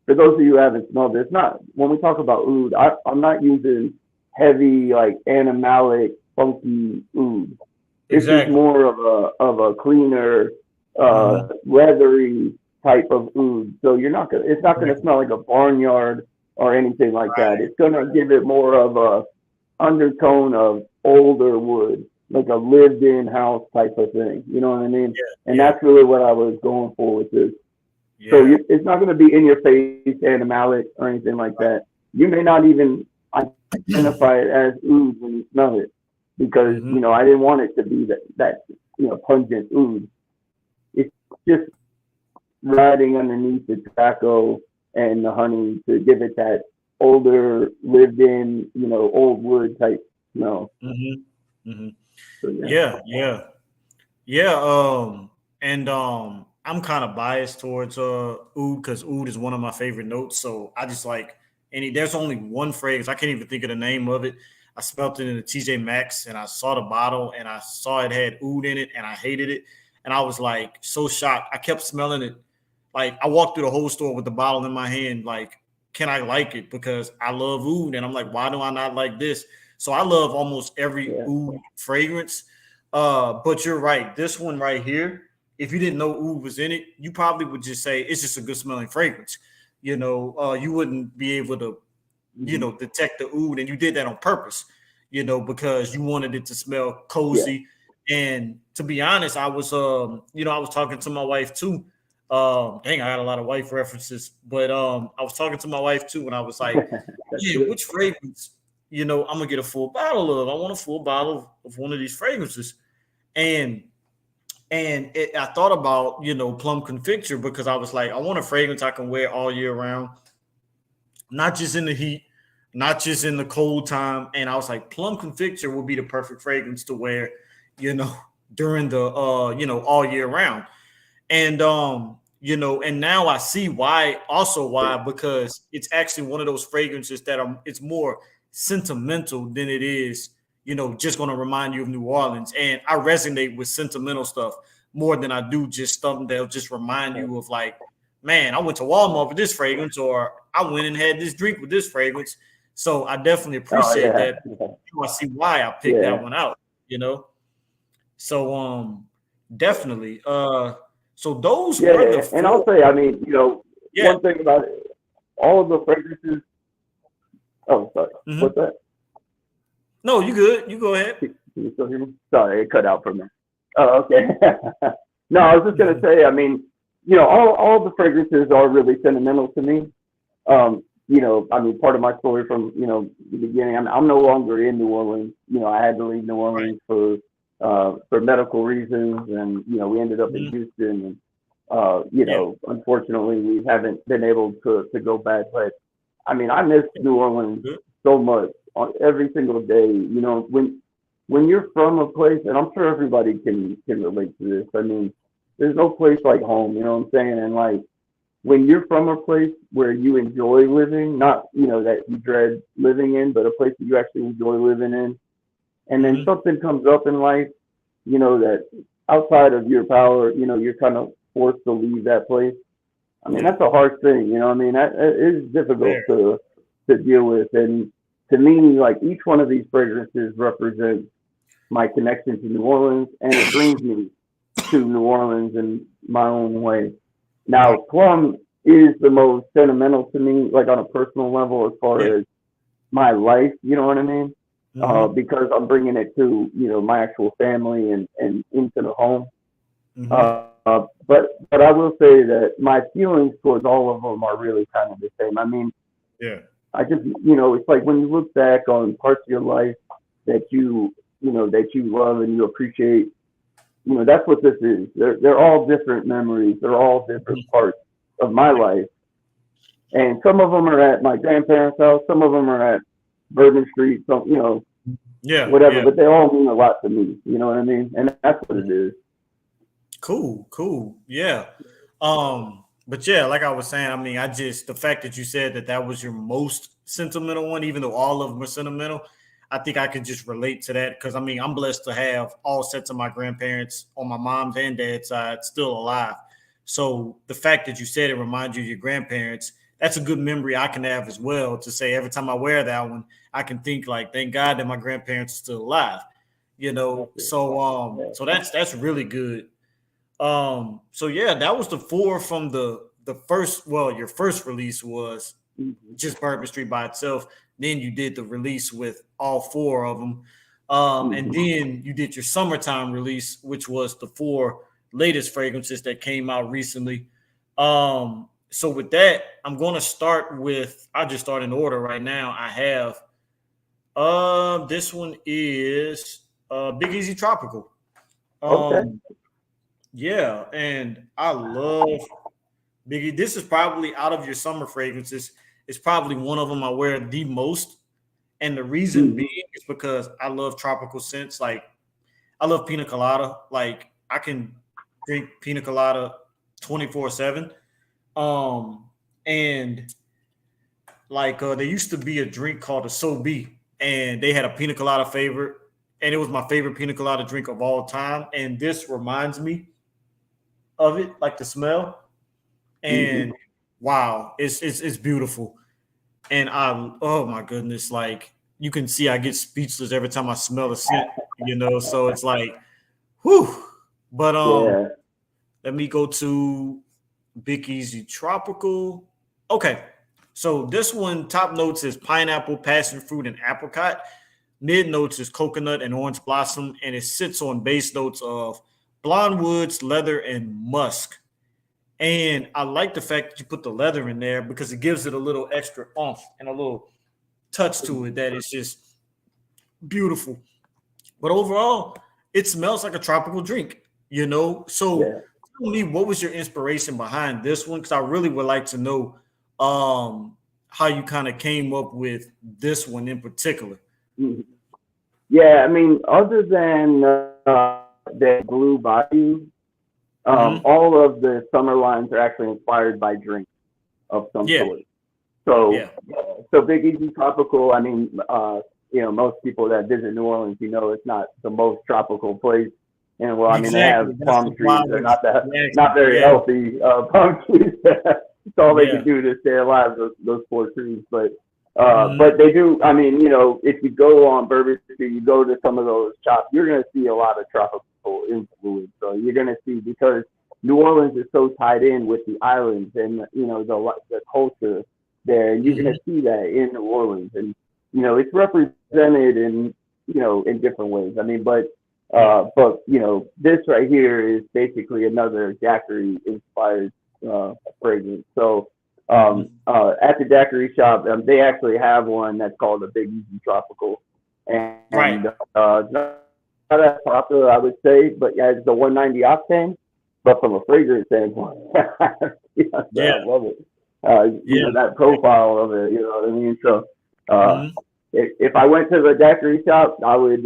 for those of you who haven't smelled it, it's not, when we talk about oud, I'm not using heavy, like animalic, funky oud. It's just more of a cleaner, leathery type of oud. So it's not gonna smell like a barnyard or anything like that. It's gonna give it more of a undertone of older wood, like a lived-in house type of thing. You know what I mean? That's really what I was going for with this. So it's not gonna be in your face animalic or anything like that. You may not even identify it as oud when you smell it, because I didn't want it to be that pungent oud. It's just riding underneath the tobacco and the honey to give it that older, lived in, old wood type smell. Mm-hmm. Mm-hmm. So, Yeah. And I'm kind of biased towards oud because oud is one of my favorite notes. So I just like there's only one fragrance. I can't even think of the name of it. I smelled it in the TJ Maxx and I saw the bottle and I saw it had oud in it and I hated it. And I was like so shocked. I kept smelling it. Like I walked through the whole store with the bottle in my hand, like, can I like it? Because I love oud. And I'm like, why do I not like this? So I love almost every oud fragrance. But you're right. This one right here, if you didn't know oud was in it, you probably would just say it's just a good smelling fragrance. You wouldn't be able to, detect the oud, and you did that on purpose, because you wanted it to smell cozy. Yeah. And to be honest, I was, I was talking to my wife too. Dang, I got a lot of wife references, but I was talking to my wife too, and I was like, yeah, which fragrance? I'm gonna get a full bottle of. I want a full bottle of one of these fragrances, and I thought about plum confecture because I was like, I want a fragrance I can wear all year round, not just in the heat, not just in the cold time. And I was like, plum confecture would be the perfect fragrance to wear, during the all year round, and and now I see why. Also, why? Because it's actually one of those fragrances that it's more sentimental than it is, just going to remind you of New Orleans. And I resonate with sentimental stuff more than I do just stuff that'll just remind you of like, man, I went to Walmart with this fragrance, or I went and had this drink with this fragrance. So I definitely appreciate that. I see why I picked that one out, So definitely. So those were the four. And I'll say, I mean, one thing about it, all of the fragrances. Oh, sorry. Mm-hmm. What's that? No, you good. You go ahead. Can you still hear me? Sorry, it cut out for me. Oh, okay. No, I was just gonna say, I mean, all the fragrances are really sentimental to me. I mean, part of my story from the beginning. I'm no longer in New Orleans. I had to leave New Orleans for medical reasons, and we ended up in Houston. And unfortunately, we haven't been able to go back. But I mean, I miss New Orleans so much on every single day. When you're from a place, and I'm sure everybody can relate to this. I mean, there's no place like home. You know what I'm saying? And like when you're from a place where you enjoy living, not that you dread living in, but a place that you actually enjoy living in, and then something comes up in life, that outside of your power, you're kind of forced to leave that place. I mean, that's a hard thing, I mean, that is difficult to deal with. And to me, like each one of these fragrances represents my connection to New Orleans, and it brings me to New Orleans in my own way. Now, plum is the most sentimental to me, like on a personal level, as far as my life, you know what I mean? Because I'm bringing it to, my actual family and into the home. But I will say that my feelings towards all of them are really kind of the same. I mean, I just, it's like when you look back on parts of your life that you love and you appreciate, that's what this is. They're all different memories. They're all different parts of my life. And some of them are at my grandparents' house. Some of them are at Bourbon Street. So, whatever. Yeah. But they all mean a lot to me. You know what I mean? And that's what it is. Cool. Yeah. But yeah, like I was saying, I mean, the fact that you said that was your most sentimental one, even though all of them are sentimental, I think I could just relate to that because I mean, I'm blessed to have all sets of my grandparents on my mom's and dad's side still alive. So the fact that you said it reminds you of your grandparents, that's a good memory I can have as well to say every time I wear that one, I can think like, thank God that my grandparents are still alive, So that's really good. So yeah, that was the four from the first. Well, your first release was just Bourbon Street by itself. Then you did the release with all four of them, and then you did your summertime release, which was the four latest fragrances that came out recently. So with that, I'm going to start with. I'll just start in order right now. I have. This one is Big Easy Tropical. Okay. Yeah, and I love Biggie. This is probably out of your summer fragrances is probably one of them I wear the most. And the reason being is because I love tropical scents. Like I love pina colada. Like I can drink pina colada 24/7. And like there used to be a drink called a Sobe, and they had a pina colada favorite, and it was my favorite pina colada drink of all time. And this reminds me of it, like the smell. And wow, it's beautiful. And oh my goodness, like you can see I get speechless every time I smell a scent, so it's like, whew. But let me go to Big Easy Tropical. Okay, so this one, top notes is pineapple, passion fruit, and apricot. Mid notes is coconut and orange blossom, and it sits on base notes of blonde woods, leather, and musk. And I like the fact that you put the leather in there because it gives it a little extra oomph and a little touch to it that is just beautiful. But overall, it smells like a tropical drink, So tell me, what was your inspiration behind this one? Because I really would like to know how you kind of came up with this one in particular. Yeah, I mean, other than that Blue Bayou, all of the summer lines are actually inspired by drinks of some sort. So Big Easy Tropical, I mean, most people that visit New Orleans, it's not the most tropical place. And well, I mean, they have palm trees. They're not very healthy palm trees. It's all they can do to stay alive, those poor trees. But they do. I mean, if you go on Bourbon Street, you go to some of those shops, you're going to see a lot of tropical influence. So you're going to see, because New Orleans is so tied in with the islands and the culture there, and you're going to see that in New Orleans, and it's represented in in different ways. I mean, but this right here is basically another daiquiri inspired fragrance. So at the daiquiri shop, they actually have one that's called a Big Easy Tropical, and not as popular, I would say, but it's the 190 octane. But from a fragrance standpoint, I love it. That profile of it, you know what I mean? So if I went to the daiquiri shop, I would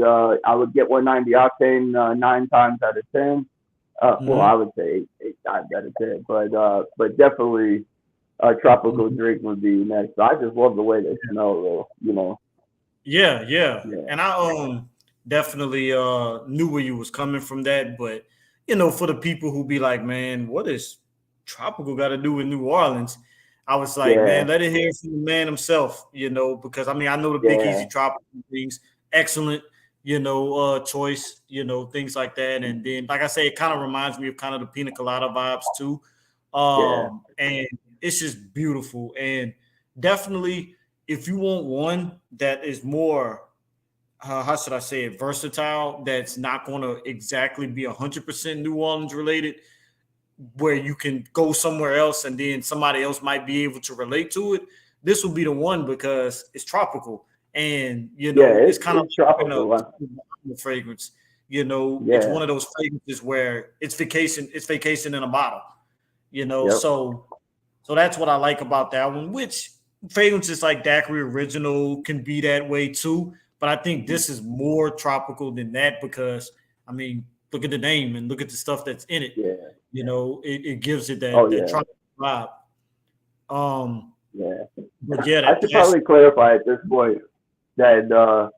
get 190 octane 9 times out of 10. Well, I would say 8 times out of 10, but definitely a tropical drink would be next. I just love the way they smell, though. Yeah. And I definitely knew where you was coming from that, but for the people who be like, man, what is tropical got to do with New Orleans? I was like, man, let it hear from the man himself, because I mean, I know the Big Easy Tropical things, excellent, choice, things like that. And then, like I say, it kind of reminds me of kind of the pina colada vibes too. And it's just beautiful. And definitely, if you want one that is more, how should I say it, versatile, that's not going to exactly be 100% New Orleans related, where you can go somewhere else and then somebody else might be able to relate to it, this will be the one because it's tropical. And, it's kind of tropical fragrance. It's one of those fragrances where it's vacation in a bottle, So that's what I like about that one, which fragrances like Daiquiri Original can be that way too. But I think this is more tropical than that because, I mean, look at the name and look at the stuff that's in it. It gives it that tropical vibe. But I should probably clarify at this point that,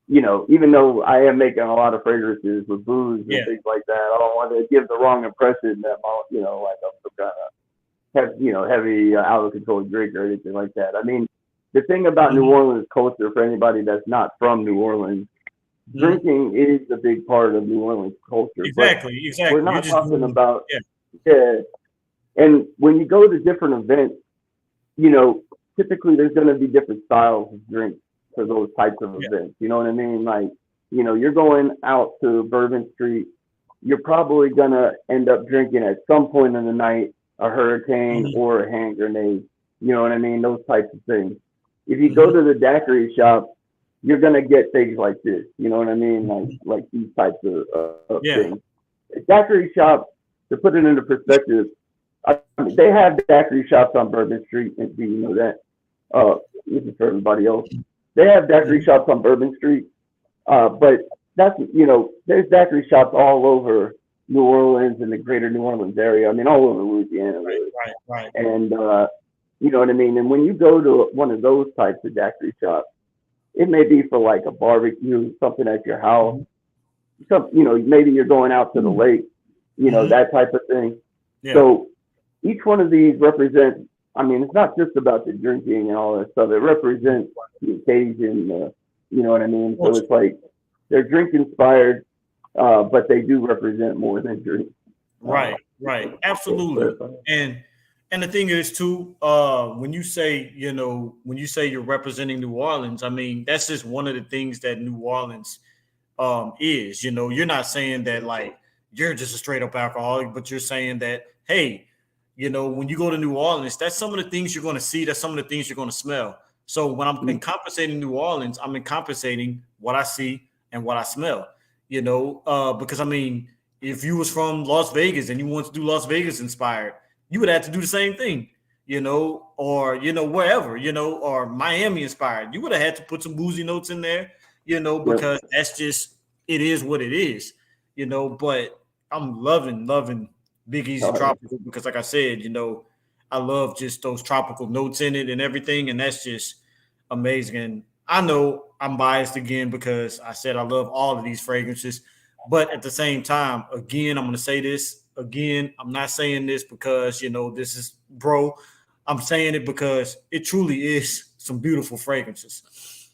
even though I am making a lot of fragrances with booze and things like that, I don't want to give the wrong impression that, like I'm some kind of heavy, out of control drink or anything like that. I mean, the thing about New Orleans culture, for anybody that's not from New Orleans, drinking is a big part of New Orleans culture. Exactly. We're not talking about And when you go to different events, typically there's going to be different styles of drinks for those types of events. You know what I mean? Like, you're going out to Bourbon Street, you're probably going to end up drinking at some point in the night a hurricane or a hand grenade. You know what I mean? Those types of things. If you go to the daiquiri shop, you're gonna get things like this. You know what I mean? Like these types of things. A daiquiri shop, to put it into perspective, they have daiquiri shops on Bourbon Street, and you know that. This is for everybody else. They have daiquiri shops on Bourbon Street, but that's there's daiquiri shops all over New Orleans and the greater New Orleans area. I mean, all over Louisiana, really. Right. And you know what I mean. And when you go to one of those types of daiquiri shops, it may be for like a barbecue, something at your house. Maybe you're going out to the lake, that type of thing. Yeah. So each one of these represents, I mean, it's not just about the drinking and all that stuff. It represents the occasion, you know what I mean? So it's like they're drink inspired, but they do represent more than drink. Right. Absolutely. And the thing is too, when you say you're representing New Orleans, I mean, that's just one of the things that New Orleans is. You're not saying that like you're just a straight up alcoholic, but you're saying that, hey, when you go to New Orleans, that's some of the things you're going to see. That's some of the things you're going to smell. So when I'm encompassing New Orleans, I'm encompassing what I see and what I smell, because I mean, if you was from Las Vegas and you want to do Las Vegas inspired, you would have to do the same thing, or, wherever, or Miami inspired. You would have had to put some boozy notes in there, because that's just, it is what it is, but I'm loving Big Easy Tropical because like I said, I love just those tropical notes in it and everything. And that's just amazing. And I know I'm biased again because I said I love all of these fragrances, but at the same time, again, I'm going to say this again. I'm not saying this because, this is bro. I'm saying it because it truly is some beautiful fragrances.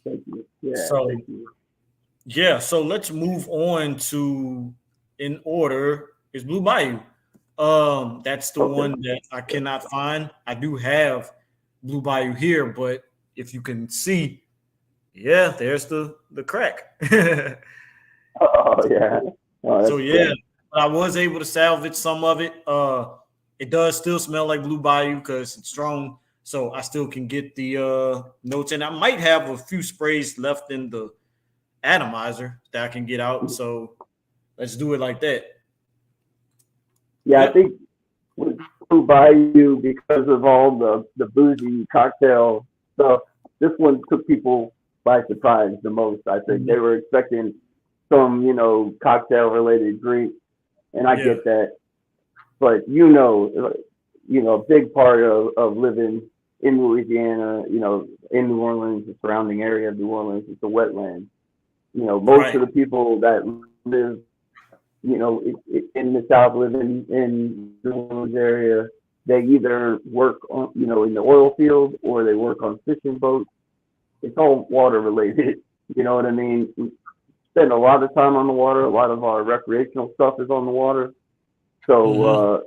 Thank you. Yeah. So, thank you. Yeah. So let's move on to, in order, is Blue Bayou. That's the one that I cannot find. I do have Blue Bayou here, but if you can see, yeah, there's the crack. Oh yeah. So yeah, but I was able to salvage some of it. It does still smell like Blue Bayou because it's strong, so I still can get the notes. And I might have a few sprays left in the atomizer that I can get out. So let's do it like that. Yeah, I think with Blue Bayou, because of all the boozy cocktail stuff, this one took people by surprise the most. I think they were expecting some, cocktail related drink, and I get that. But a big part of living in Louisiana, in New Orleans, the surrounding area of New Orleans, it's a wetland. Most of the people that live in the South, living in the New Orleans area, they either work on, in the oil field or they work on fishing boats. It's all water related. You know what I mean? We spend a lot of time on the water. A lot of our recreational stuff is on the water. So,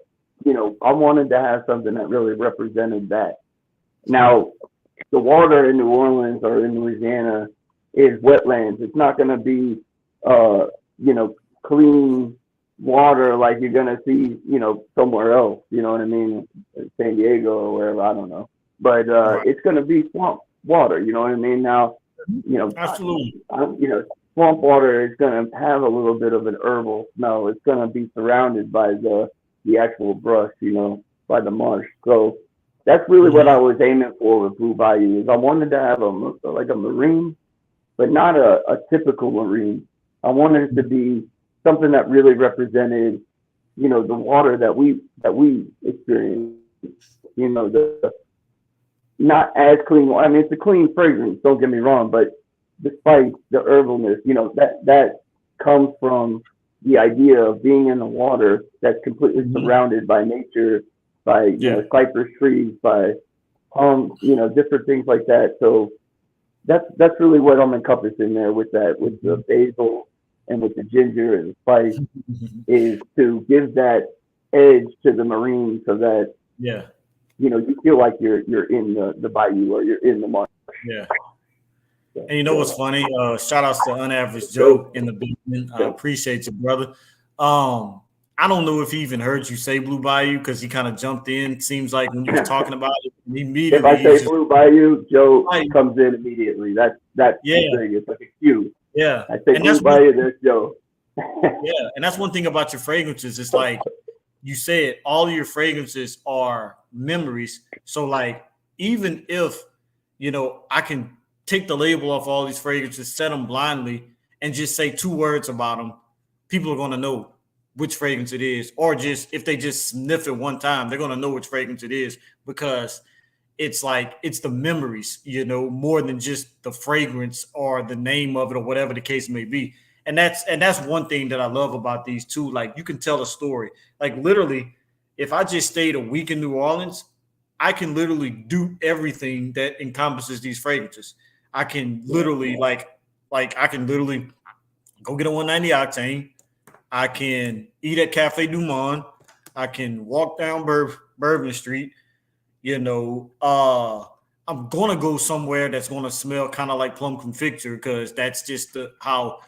I wanted to have something that really represented that. Now, the water in New Orleans or in Louisiana is wetlands. It's not going to be, clean water like you're gonna see, somewhere else. You know what I mean? San Diego or wherever, I don't know. But it's gonna be swamp water. You know what I mean? Now, absolutely. Swamp water is gonna have a little bit of an herbal smell. It's gonna be surrounded by the actual brush, by the marsh. So that's really what I was aiming for with Blue Bayou. Is I wanted to have a marine, but not a typical marine. I wanted it to be something that really represented, the water that we experience. The not as clean. I mean, it's a clean fragrance. Don't get me wrong, but despite the herbalness, that comes from the idea of being in the water that's completely surrounded by nature, by cypress trees, by palms, different things like that. So that's really what I'm encompassing there with that, with the basil and with the ginger and the spice, is to give that edge to the marine so that you feel like you're in the bayou or you're in the marsh. Yeah. And what's funny? Shout outs to Unaverage Joe in the building. I appreciate you, brother. I don't know if he even heard you say Blue Bayou because he kind of jumped in. Seems like when you were talking about it, immediately. If I say Blue Bayou, Joe comes in immediately. That's the thing. It's like a cue. Yeah. I say Blue Bayou, there's Joe. Yeah, and that's one thing about your fragrances. It's like you said, all of your fragrances are memories. So like, even if I can take the label off all these fragrances, set them blindly, and just say 2 words about them. People are going to know which fragrance it is, or just if they just sniff it one time, they're going to know which fragrance it is, because it's the memories, more than just the fragrance or the name of it or whatever the case may be. And that's one thing that I love about these too. Like, you can tell a story. Like, literally, if I just stayed a week in New Orleans, I can literally do everything that encompasses these fragrances. I can literally I can literally go get a 190 octane. I can eat at Cafe Du Monde. I can walk down Bourbon Street. I'm gonna go somewhere that's gonna smell kind of like plum confecture, because that's just how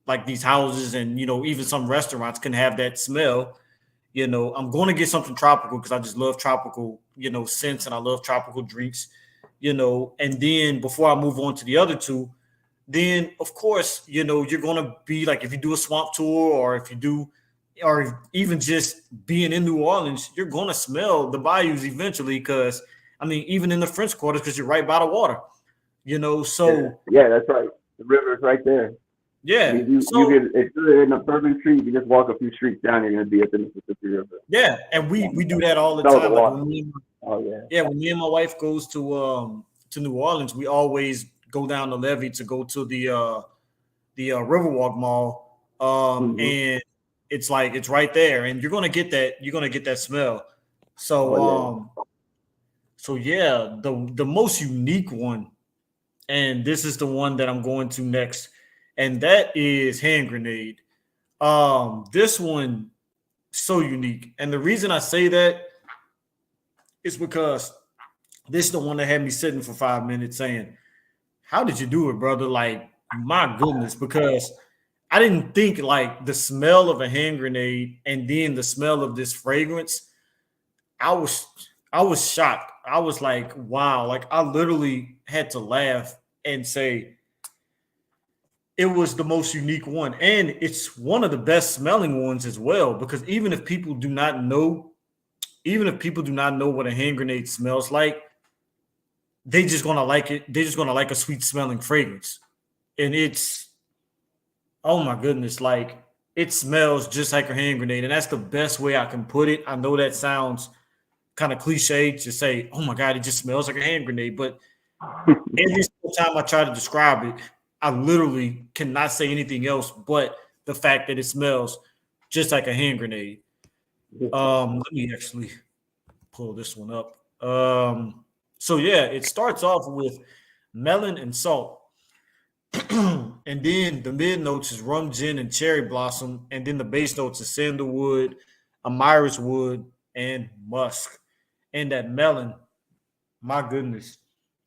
like these houses and even some restaurants can have that smell. I'm gonna get something tropical because I just love tropical scents, and I love tropical drinks. And then before I move on to the other two, then of course, you're gonna be like, if you do a swamp tour, or even just being in New Orleans, you're gonna smell the bayous eventually, because even in the French Quarters, because you're right by the water, so yeah, that's right. The river's right there. Yeah. If you're in a Bourbon Street, you just walk a few streets down, you're gonna be at the Mississippi River. Yeah, and we do that all the time. Like when me and my wife goes to New Orleans, we always go down the levee to go to the Riverwalk Mall, and it's right there, and you're gonna get that smell. So the most unique one, and this is the one that I'm going to next, and that is Hand Grenade. This one, so unique, and the reason I say that is because this is the one that had me sitting for 5 minutes saying, how did you do it, brother? Like, my goodness, because I didn't think like the smell of a hand grenade and then the smell of this fragrance. I was shocked. I was like, wow. Like, I literally had to laugh and say it was the most unique one. And it's one of the best smelling ones as well, because even if people do not know what a hand grenade smells like, they just gonna like it. They're just gonna like a sweet smelling fragrance. And it's, oh my goodness, like, it smells just like a hand grenade. And that's the best way I can put it. I know that sounds kind of cliche to say, oh my God, it just smells like a hand grenade. But every single time I try to describe it, I literally cannot say anything else but the fact that it smells just like a hand grenade. Let me actually pull this one up. So yeah, it starts off with melon and salt. And then the mid notes is rum, gin, and cherry blossom. And then the base notes is sandalwood, amyris wood, and musk. And that melon, my goodness,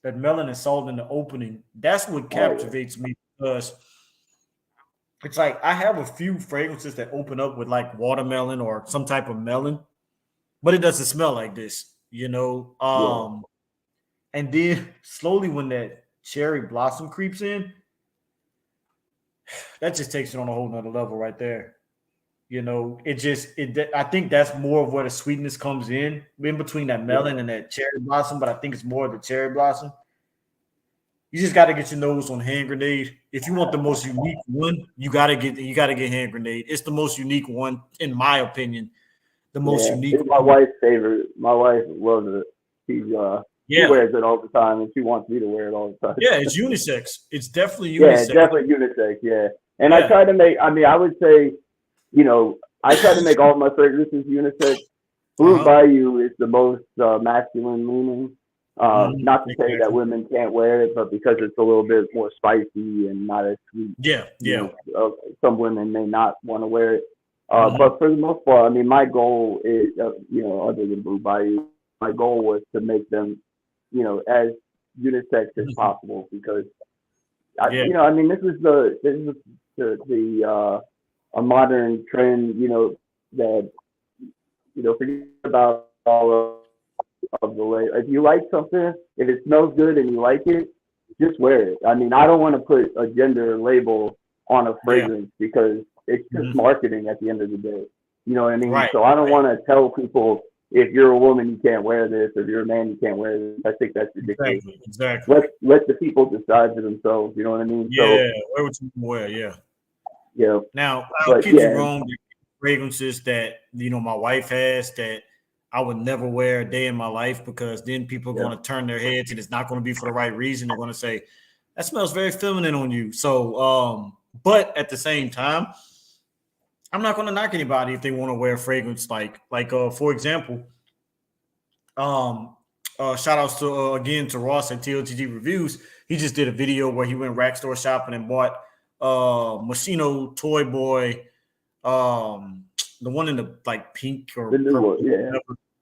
that melon and salt in the opening, that's what captivates me, because it's like I have a few fragrances that open up with like watermelon or some type of melon, but it doesn't smell like this, And then slowly when that cherry blossom creeps in, that just takes it on a whole nother level right there. I think that's more of where the sweetness comes in between that melon and that cherry blossom, but I think it's more of the cherry blossom. You just got to get your nose on hand grenade. If you want the most unique one, you got to get hand grenade. It's the most unique one, in my opinion. The most unique. It's my wife's favorite. My wife loves it. She wears it all the time, and she wants me to wear it all the time. Yeah, it's unisex. It's definitely unisex. Yeah, it's definitely unisex. Yeah, and I try to make. I would say, I try to make all my fragrances unisex. Blue Bayou is the most masculine leaning. Not to say that women can't wear it, but because it's a little bit more spicy and not as sweet. Some women may not want to wear it. But for the most part, my goal is, other than Blue Bayou, my goal was to make them, as unisex as possible, because, this is a modern trend, that, forget about all of the way. If you like something, if it smells good and you like it, just wear it. I don't want to put a gender label on a fragrance because it's just marketing at the end of the day. You know what I mean? Right. So I don't want to tell people, if you're a woman, you can't wear this. If you're a man, you can't wear this. I think that's ridiculous. Exactly. Let the people decide for themselves. You know what I mean? Yeah, wear what you wear. Yeah. Yeah. Now, I'll kid you wrong. Fragrances that my wife has that I would never wear a day in my life, because then people are going to turn their heads and it's not going to be for the right reason. They're going to say that smells very feminine on you. So, but at the same time, I'm not going to knock anybody if they want to wear a fragrance like for example, shout outs to again to Ross at TLTG Reviews. He just did a video where he went rack store shopping and bought Moschino Toy Boy, the one in the like pink or the new one, yeah,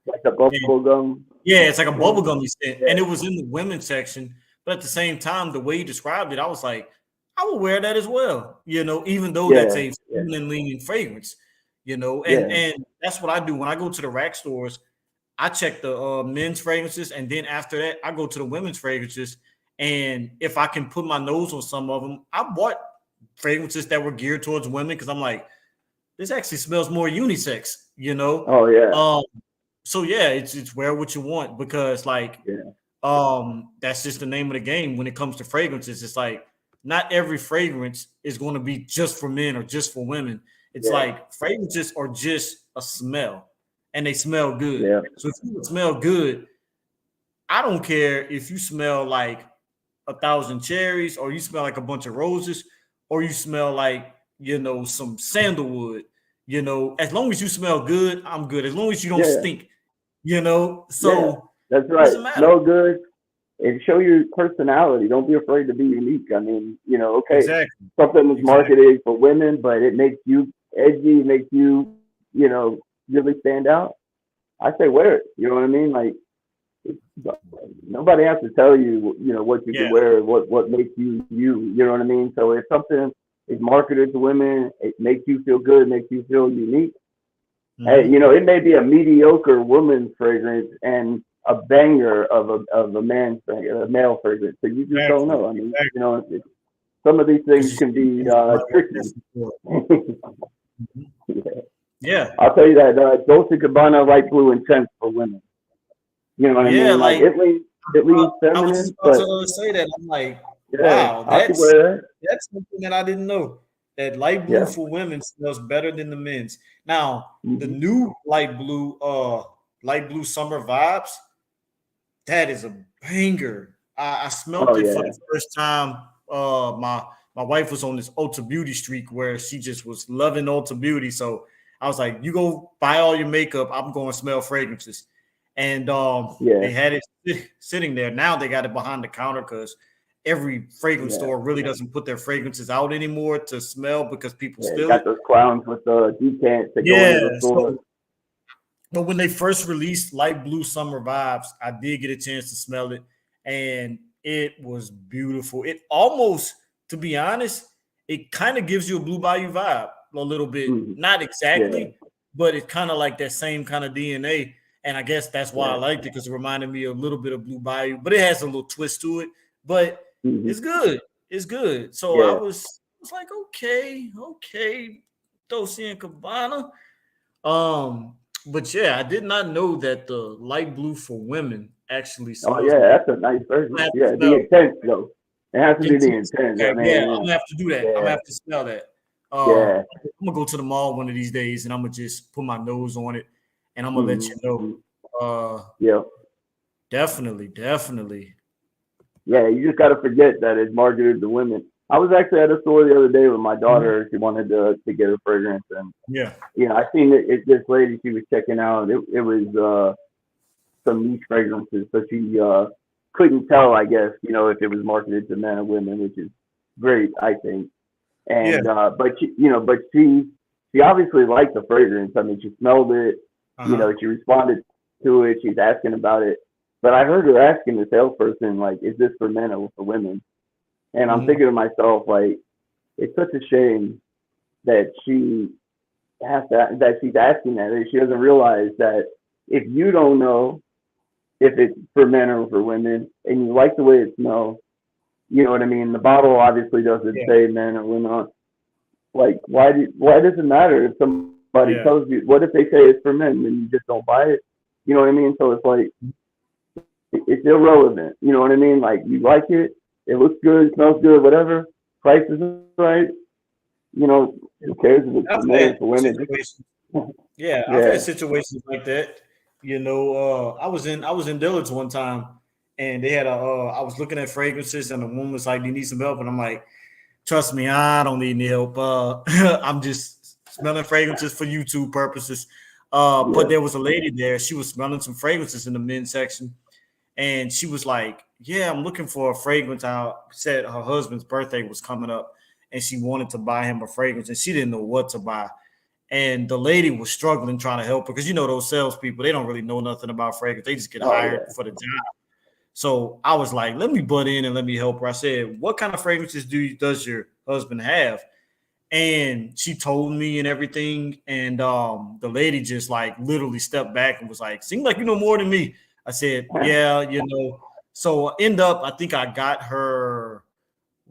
like a bubble gum. Yeah, it's like a bubble gum he said, and it was in the women's section. But at the same time, the way he described it, I was like, I would wear that as well, even though that's a feminine leaning fragrance, and that's what I do when I go to the rack stores. I check the men's fragrances, and then after that, I go to the women's fragrances. And if I can put my nose on some of them, I bought fragrances that were geared towards women because I'm like, this actually smells more unisex, Oh yeah. So yeah, it's wear what you want, because that's just the name of the game when it comes to fragrances. It's like not every fragrance is going to be just for men or just for women. It's like fragrances are just a smell, and they smell good. Yeah. So if you smell good, I don't care if you smell like 1,000 cherries, or you smell like a bunch of roses, or you smell like some sandalwood. As long as you smell good, I'm good. As long as you don't stink. So that's right. Smell good and show your personality. Don't be afraid to be unique. I mean, something was marketed for women, but it makes you edgy, makes you, really stand out. I say wear it. You know what I mean? Like, nobody has to tell you, what you can wear, what makes you you. You know what I mean? So if something is marketed to women, it makes you feel good, makes you feel unique. Hey, it may be a mediocre woman's fragrance and a banger of a man's fragrance, a male fragrance. So you just don't know. I mean, some of these things can be tricky. Yeah. I'll tell you that Dolce & Gabbana light blue intense for women. You know what I mean? Like it leans feminine. I was about to say that. I'm like, wow, that's something that I didn't know. That light blue for women smells better than the men's. Now, the new light blue summer vibes, that is a banger. I smelled it for the first time. My wife was on this Ulta Beauty streak where she just was loving Ulta Beauty. So I was like, you go buy all your makeup. I'm going to smell fragrances. And they had it sitting there. Now they got it behind the counter because every fragrance store really doesn't put their fragrances out anymore to smell because people still got those clowns with the decants that go into the store. But when they first released Light Blue Summer Vibes, I did get a chance to smell it, and it was beautiful. It almost, to be honest, it kind of gives you a Blue Bayou vibe a little bit. Not exactly, but it's kind of like that same kind of DNA. And I guess that's why I liked it, because it reminded me a little bit of Blue Bayou, but it has a little twist to it. But it's good. It's good. So I was like, okay, Dolce & Gabbana. But I did not know that the light blue for women actually smells. Oh yeah, that's a nice version. Yeah, the intense though. It has to be the intense. Okay. I'm gonna have to do that. I'm gonna have to smell that. I'm gonna go to the mall one of these days and I'm gonna just put my nose on it and I'm gonna let you know. Definitely. Yeah, you just gotta forget that it's marketed to women. I was actually at a store the other day with my daughter. She wanted to get a fragrance, and I seen this lady she was checking out. It was some niche fragrances, so she couldn't tell, I guess, if it was marketed to men or women, which is great, I think. And but she obviously liked the fragrance. I mean, she smelled it. She responded to it. She's asking about it. But I heard her asking the salesperson, like, "Is this for men or for women?" And I'm thinking to myself, like, it's such a shame that she's asking that. She doesn't realize that if you don't know if it's for men or for women, and you like the way it smells, you know what I mean? The bottle obviously doesn't say men or women. Like, why does it matter if somebody tells you? What if they say it's for men and you just don't buy it? You know what I mean? So it's like, it's irrelevant. You know what I mean? Like, you like it, it looks good, it smells good, whatever. Price is right. You know, who cares if it's for men, for women? Yeah, I've had situations like that. You know, I was in Dillard's one time, and they had I was looking at fragrances, and the woman was like, "Do you need some help?" And I'm like, "Trust me, I don't need any help. I'm just smelling fragrances for YouTube purposes." But there was a lady there. She was smelling some fragrances in the men's section, and she was like, "Yeah, I'm looking for a fragrance." I said her husband's birthday was coming up, and she wanted to buy him a fragrance, and she didn't know what to buy. And the lady was struggling trying to help her because, you know, those salespeople, they don't really know nothing about fragrance. They just get hired for the job. So I was like, let me butt in and let me help her. I said, what kind of fragrances does your husband have? And she told me and everything. And the lady just like literally stepped back and was like, seems like you know more than me. I said, yeah, you know. So end up, I think I got her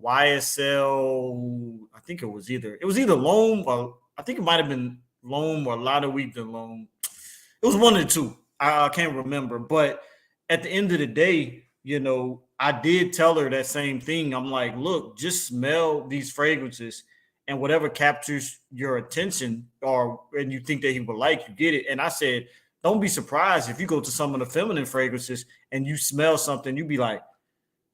YSL. I think it was either Loam, or I think it might have been Loam or La de Week de Loam. It was one of the two. I can't remember. But at the end of the day, you know, I did tell her that same thing. I'm like, look, just smell these fragrances, and whatever captures your attention and you think that he would like, you get it. And I said, don't be surprised if you go to some of the feminine fragrances and you smell something, you be like,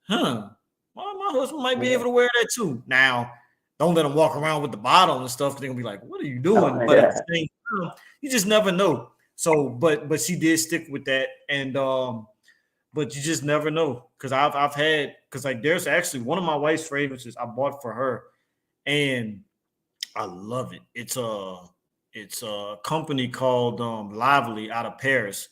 huh, well, my husband might be able to wear that too. Now, don't let them walk around with the bottle and stuff, because they're gonna be like, what are you doing? But at the same time, you just never know. So, but she did stick with that. And but you just never know. Because I've had, because like there's actually one of my wife's fragrances I bought for her, and I love it. It's a company called Lively out of Paris,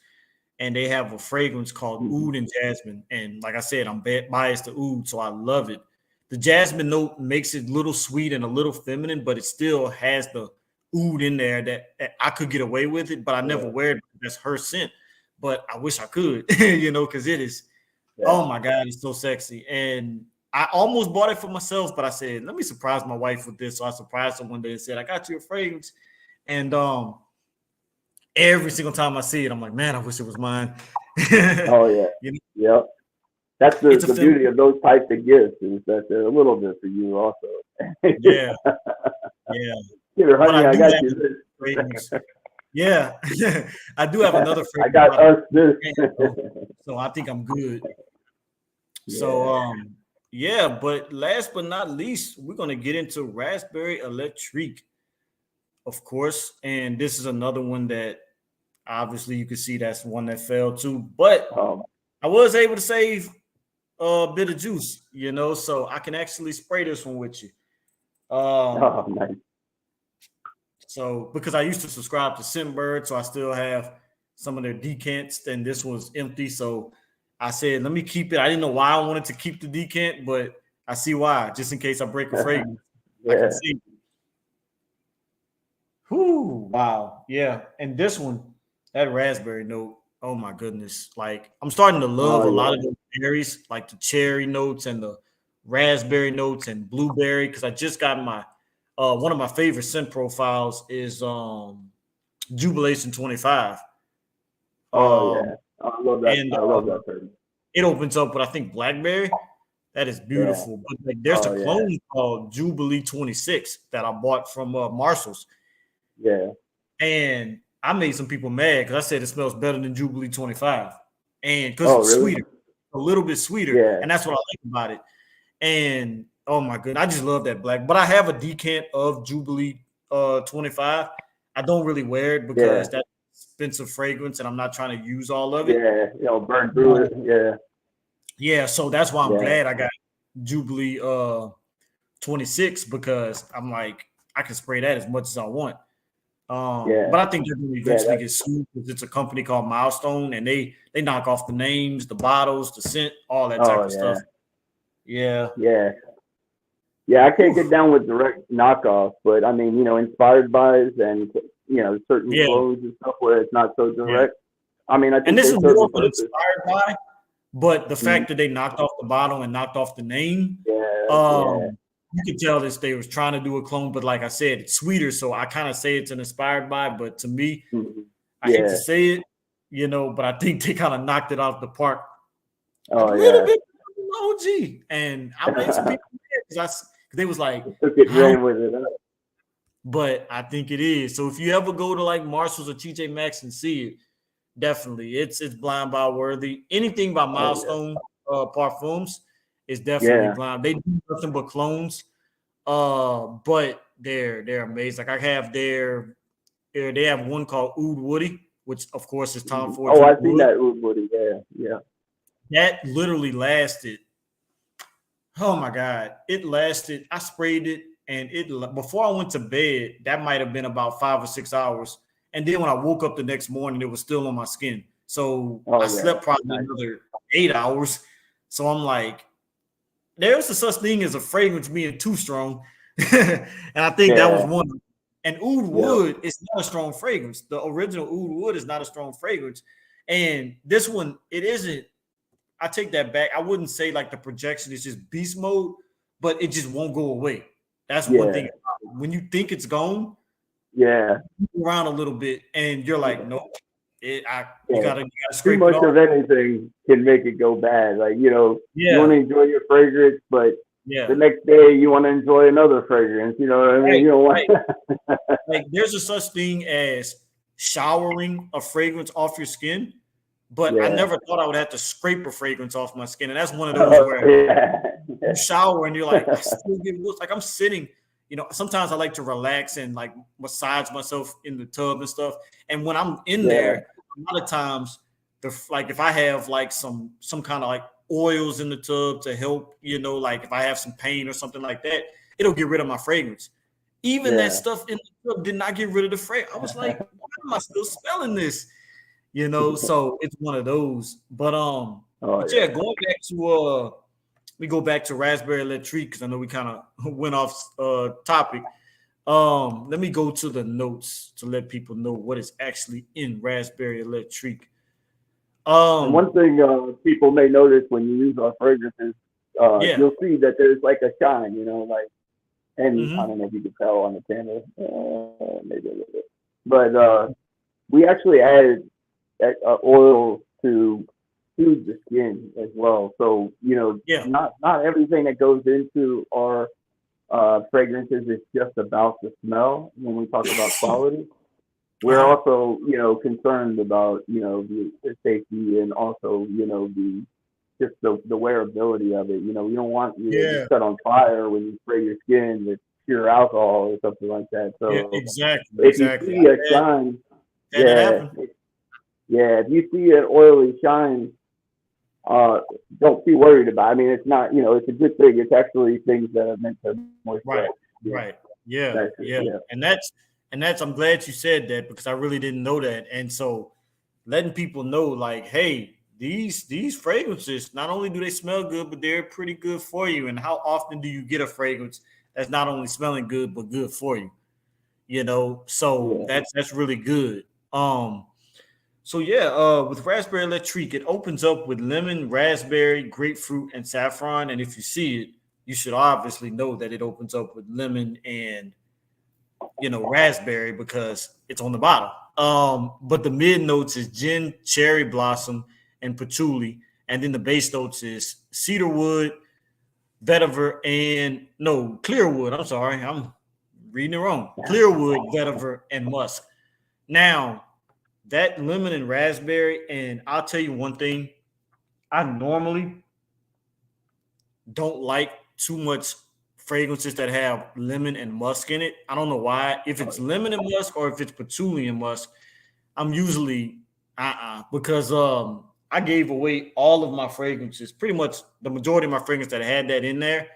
and they have a fragrance called Oud and Jasmine. And like I said, I'm biased to Oud, so I love it. The jasmine note makes it a little sweet and a little feminine, but it still has the oud in there that I could get away with it, but I never wear it. That's her scent, but I wish I could, you know, because it is, oh my God, it's so sexy. And I almost bought it for myself, but I said, let me surprise my wife with this. So I surprised her one day and said, I got you a fragrance. And every single time I see it, I'm like, man, I wish it was mine. Oh, yeah. You know? Yep. That's the beauty of those types of gifts, is that they're a little bit for you also. Yeah. Here, honey, I got you this. Yeah. I do have another fragrance. I got us this. So I think I'm good. Yeah. So, but last but not least, we're going to get into Raspberry Electrique, of course. And this is another one that obviously you can see that's one that fell too. But I was able to save a bit of juice, you know, so I can actually spray this one with you. Nice. So because I used to subscribe to Scentbird, so I still have some of their decants, and this was empty. So I said, let me keep it. I didn't know why I wanted to keep the decant, but I see why, just in case I break a fragrance. I can see. Whew, wow. Yeah. And this one, that raspberry note, oh my goodness. Like, I'm starting to love a lot of those berries, like the cherry notes and the raspberry notes and blueberry, because I just got my one of my favorite scent profiles is Jubilation 25. I love that. And I love that person. It opens up with, I think, blackberry. That is beautiful. But like, there's a clone called Jubilee 26 that I bought from Marshall's. Yeah. And I made some people mad because I said it smells better than Jubilee 25. And because it's sweeter, a little bit sweeter. Yeah. And that's what I like about it. And oh my goodness, I just love that black. But I have a decant of Jubilee 25. I don't really wear it because that's expensive fragrance and I'm not trying to use all of it. Yeah, you know, burn through it. Yeah. Yeah, so that's why I'm glad I got Jubilee 26, because I'm like, I can spray that as much as I want. But I think they're going to eventually get sued because it's a company called Milestone, and they knock off the names, the bottles, the scent, all that type of stuff. Yeah. I can't get down with direct knockoff, but I mean, you know, inspired buys and, you know, certain clothes and stuff where it's not so direct. I mean, I think, and this is more of an inspired buy, but the fact that they knocked off the bottle and knocked off the name, you could tell this they was trying to do a clone, but like I said, it's sweeter, so I kind of say it's an inspired buy. But to me, I hate to say it, but I think they kind of knocked it out the park. Oh, a little bit OG. And I made some people mad because they was like, ran with it. But I think it is. So if you ever go to like Marshalls or TJ Maxx and see it, definitely it's blind buy worthy. Anything by Milestone Parfums is definitely blind. They do nothing but clones. But they're amazing. Like I have they have one called Oud Woody, which of course is Tom Ford's. Oh, I seen that Oud Woody. Yeah. That literally lasted. Oh my God. It lasted. I sprayed it. And before I went to bed, that might have been about 5 or 6 hours. And then when I woke up the next morning, it was still on my skin. So I slept probably another 8 hours. So I'm like, there's a such thing as a fragrance being too strong. And I think that was one. And Oud Wood is not a strong fragrance. The original Oud Wood is not a strong fragrance. And this one, it isn't. I take that back. I wouldn't say like the projection is just beast mode, but it just won't go away. That's one thing. When you think it's gone, around a little bit, and you're like, nope. You gotta scrape too it much off. of anything can make it go bad. Like you want to enjoy your fragrance, but the next day you want to enjoy another fragrance. You know what I mean? You don't want like there's a such thing as showering a fragrance off your skin. But I never thought I would have to scrape a fragrance off my skin. And that's one of those where you shower and you're like, I still get looks. Like I'm sitting, sometimes I like to relax and like massage myself in the tub and stuff. And when I'm in there, a lot of times, if I have like some kind of like oils in the tub to help, like if I have some pain or something like that, it'll get rid of my fragrance. Even that stuff in the tub did not get rid of the fragrance. I was like, why am I still smelling this? So it's one of those. But going back to we go back to Raspberry Electrique because I know we kind of went off topic. Let me go to the notes to let people know what is actually in Raspberry Electrique. One thing people may notice when you use our fragrances, you'll see that there's like a shine, and I don't know if you can tell on the camera, maybe a little bit, but we actually added oil to soothe the skin as well. So not everything that goes into our fragrances is just about the smell. When we talk about quality, we're also concerned about the safety and also the wearability of it. You don't want you to set on fire when you spray your skin with pure alcohol or something like that. So exactly. You see a shine, if you see an oily shine, don't be worried about it. I mean, it's not, it's a good thing. It's actually things that are meant to moisturize. Right. Yeah. And that's, I'm glad you said that because I really didn't know that. And so letting people know like, hey, these fragrances, not only do they smell good, but they're pretty good for you. And how often do you get a fragrance that's not only smelling good, but good for you? So that's really good. With Raspberry Electrique, it opens up with lemon, raspberry, grapefruit, and saffron. And if you see it, you should obviously know that it opens up with lemon and, raspberry because it's on the bottle. But the mid notes is gin, cherry blossom, and patchouli. And then the base notes is cedarwood, vetiver, clearwood. I'm sorry. I'm reading it wrong. Clearwood, vetiver, and musk. Now, that lemon and raspberry, and I'll tell you one thing, I normally don't like too much fragrances that have lemon and musk in it. I don't know why. If it's lemon and musk or if it's patchouli and musk, I'm usually because I gave away all of my fragrances, pretty much the majority of my fragrances that had that in there,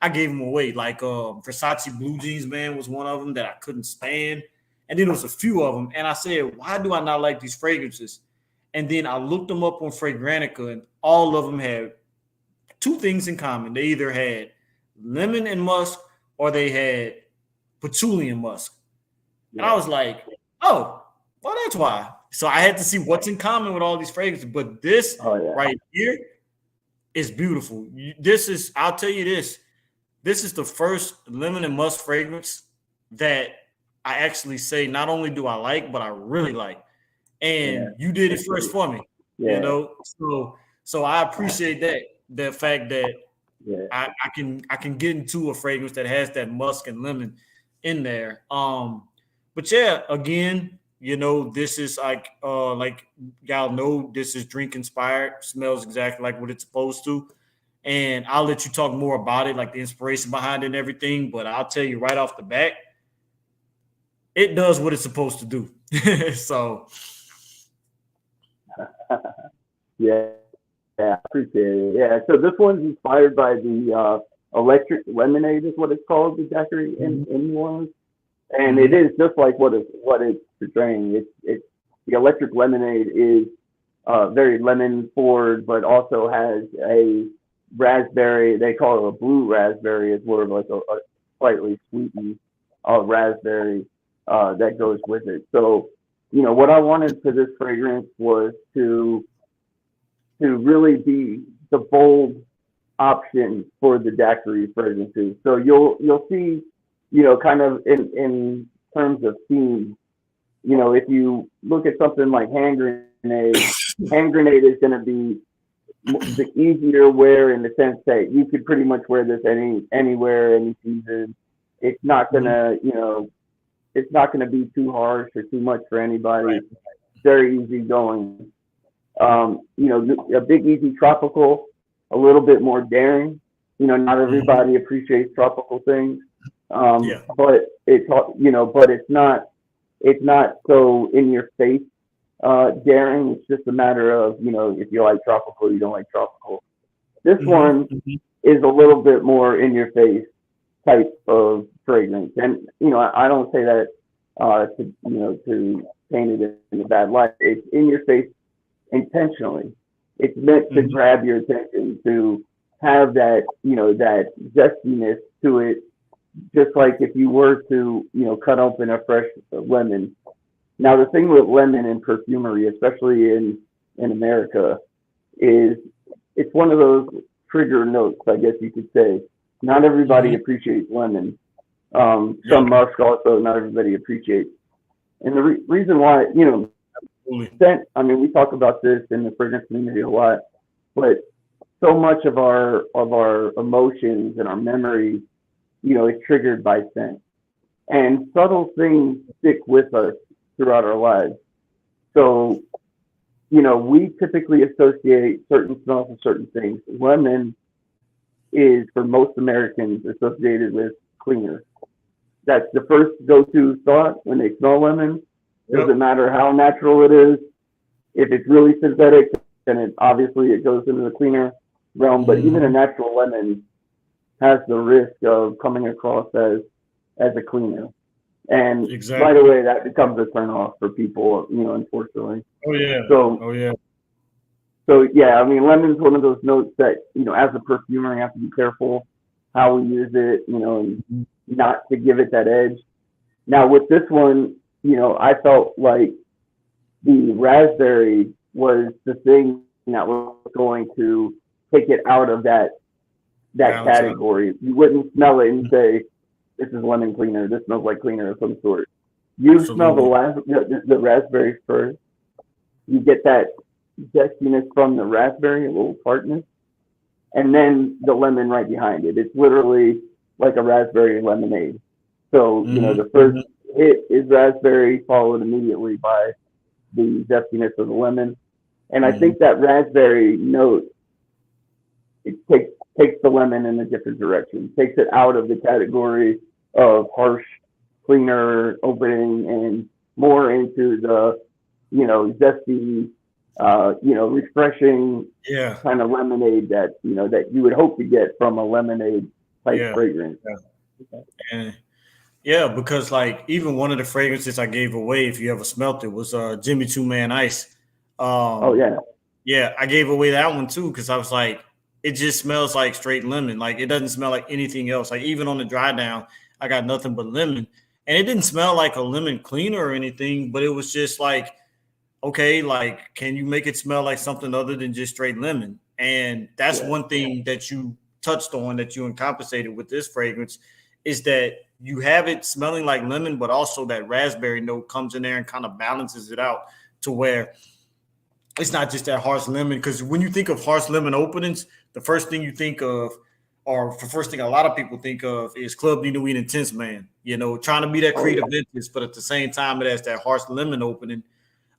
I gave them away. Like Versace Blue Jeans Man was one of them that I couldn't stand. And then there was a few of them. And I said, why do I not like these fragrances? And then I looked them up on Fragrantica, and all of them had two things in common. They either had lemon and musk or they had patchouli and musk. And I was like, oh, well, that's why. So I had to see what's in common with all these fragrances. But this right here is beautiful. I'll tell you this. This is the first lemon and musk fragrance that I actually say not only do I like, but I really like. and you did it first for me. You know, so I appreciate the fact that I can get into a fragrance that has that musk and lemon in there. But yeah, again, you know, this is like y'all know, this is drink inspired, smells exactly like what it's supposed to. And I'll let you talk more about it, like the inspiration behind it and everything. But I'll tell you right off the bat, it does what it's supposed to do. So yeah, I appreciate it. Yeah, so this one's inspired by the electric lemonade is what it's called, the daiquiri in New Orleans. And it is just like what it's portraying. It's the electric lemonade is very lemon forward, but also has a raspberry. They call it a blue raspberry. It's more of like a slightly sweetened raspberry that goes with it. So, you know, what I wanted for this fragrance was to really be the bold option for the daiquiri fragrances. So you'll see, you know, kind of in terms of theme, you know, if you look at something like hand grenade is going to be the easier wear in the sense that you could pretty much wear this anywhere, any season. It's not gonna, you know, it's not gonna be too harsh or too much for anybody. It's very easy going. You know, a big easy tropical, a little bit more daring. You know, not everybody appreciates tropical things. But it's, you know, but it's not so in your face daring. It's just a matter of, you know, if you like tropical, you don't like tropical. This one is a little bit more in your face type of fragrance. And, you know, I don't say that to paint it in a bad light. It's in your face intentionally. It's meant to grab your attention, to have that, you know, that zestiness to it. Just like if you were to, you know, cut open a fresh lemon. Now, the thing with lemon and perfumery, especially in America, is it's one of those trigger notes, I guess you could say. Not everybody appreciates lemon. Some musk also, not everybody appreciates. And the reason why, you know, scent, I mean, we talk about this in the fragrance community a lot, but so much of our emotions and our memories, you know, it's triggered by scent. And subtle things stick with us throughout our lives. So, you know, we typically associate certain smells with certain things. Lemon is, for most Americans, associated with cleaner. That's the first go-to thought when they smell lemon. Doesn't matter how natural it is. If it's really synthetic, then it goes into the cleaner realm. But even a natural lemon has the risk of coming across as a cleaner. And right away, that becomes a turnoff for people, you know, unfortunately. So yeah, I mean, lemon's one of those notes that, you know, as a perfumer, you have to be careful how we use it, you know, and not to give it that edge. Now with this one, you know, I felt like the raspberry was the thing that was going to take it out of that category. You wouldn't smell it and say, this is lemon cleaner. This smells like cleaner of some sort. You smell the raspberry first. You get that zestiness from the raspberry, a little tartness, and then the lemon right behind it. It's literally like a raspberry lemonade. So, you know, the first hit is raspberry, followed immediately by the zestiness of the lemon. And I think that raspberry note, it takes the lemon in a different direction, takes it out of the category of harsh, cleaner opening and more into the, you know, zesty, you know, refreshing kind of lemonade that, you know, that you would hope to get from a lemonade type fragrance. Because like even one of the fragrances I gave away, if you ever smelt it, was Jimmy 2-Man Ice. I gave away that one too because I was like, it just smells like straight lemon. Like it doesn't smell like anything else. Like even on the dry down, I got nothing but lemon. And it didn't smell like a lemon cleaner or anything, but it was just like, okay, like, can you make it smell like something other than just straight lemon? And that's one thing that you touched on, that you encapsulated with this fragrance, is that you have it smelling like lemon, but also that raspberry note comes in there and kind of balances it out to where it's not just that harsh lemon. Because when you think of harsh lemon openings, the first thing you think of, or the first thing a lot of people think of, is Club Nina Weed Intense Man. You know, trying to be that creative vintage, but at the same time, it has that harsh lemon opening.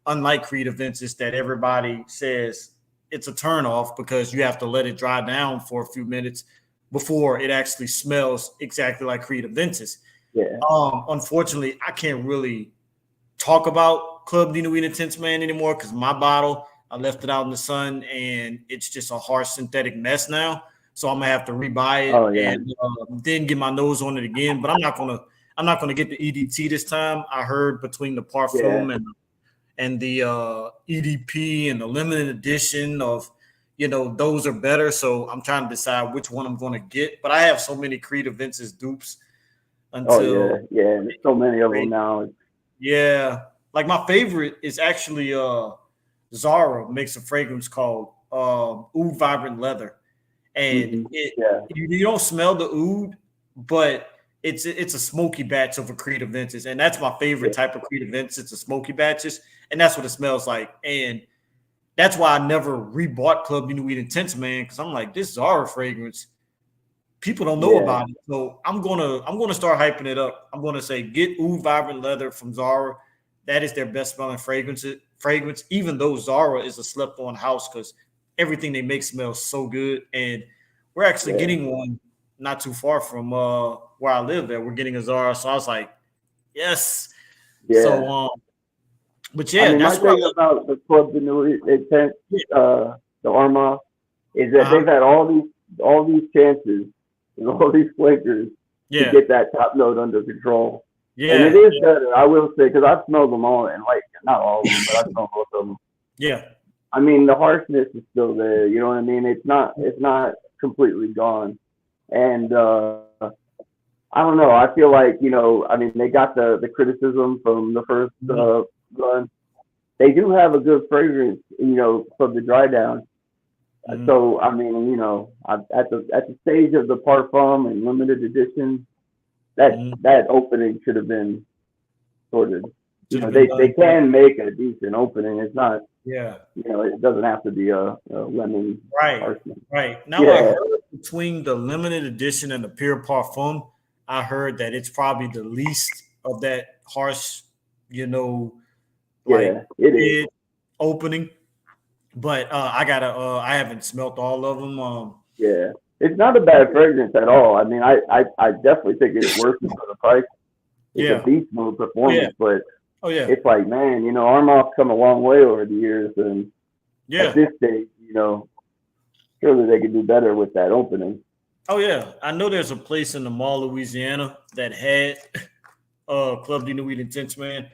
Unlike creative vintage, that everybody says it's a turnoff because you have to let it dry down for a few minutes before it actually smells exactly like creative vintage. Yeah. Unfortunately, I can't really talk about Club Nina Weed Intense Man anymore because my bottle, I left it out in the sun and it's just a harsh synthetic mess now. So I'm gonna have to rebuy it and then get my nose on it again. But I'm not gonna get the EDT this time. I heard between the Parfum and the EDP and the limited edition of, you know, those are better. So I'm trying to decide which one I'm gonna get. But I have so many creative vintage dupes until there's so many of them now. Yeah, like my favorite is actually Zara makes a fragrance called Oud Vibrant Leather. And you don't smell the oud, but it's a smoky batch of a creative vintage, and that's my favorite type of creative vintage. It's a smoky batches, and that's what it smells like. And that's why I never rebought Club Nina Weed Intense Man, because I'm like, this Zara fragrance, people don't know about it. So I'm gonna start hyping it up. I'm gonna say get Oud Vibrant Leather from Zara. That is their best smelling fragrance. Even though Zara is a slept on house because everything they make smells so good, and we're actually getting one not too far from where I live. There, we're getting a Zara, so I was like, yes. Yeah. So, but I mean, my thing about the Club Nina Weed Intense, the Armagh, is that they've had all these chances and all these flankers to get that top note under control. Yeah, and it is better, I will say, because I've smelled them all, and like not all of them, but I've smelled most of them. Yeah. I mean, the harshness is still there. You know what I mean? It's not completely gone. And I don't know. I feel like, you know, I mean, they got the criticism from the first run. They do have a good fragrance, you know, from the dry down. So I mean, you know, at the stage of the Parfum and limited edition, that opening should have been sort of. You know, they can make a decent opening. It's not. Yeah. You know, it doesn't have to be a lemon. Right. Now I heard between the limited edition and the pure Parfum, I heard that it's probably the least of that harsh, you know, like it is opening. But I haven't smelt all of them. It's not a bad fragrance at all. I mean, I definitely think it's worth it for the price. It's a beast mode performance, but it's like, man, you know, Armagh's come a long way over the years, and at this stage, you know, surely they could do better with that opening. Oh yeah, I know there's a place in the Mall, Louisiana, that had Club Nina Weed Intense Man.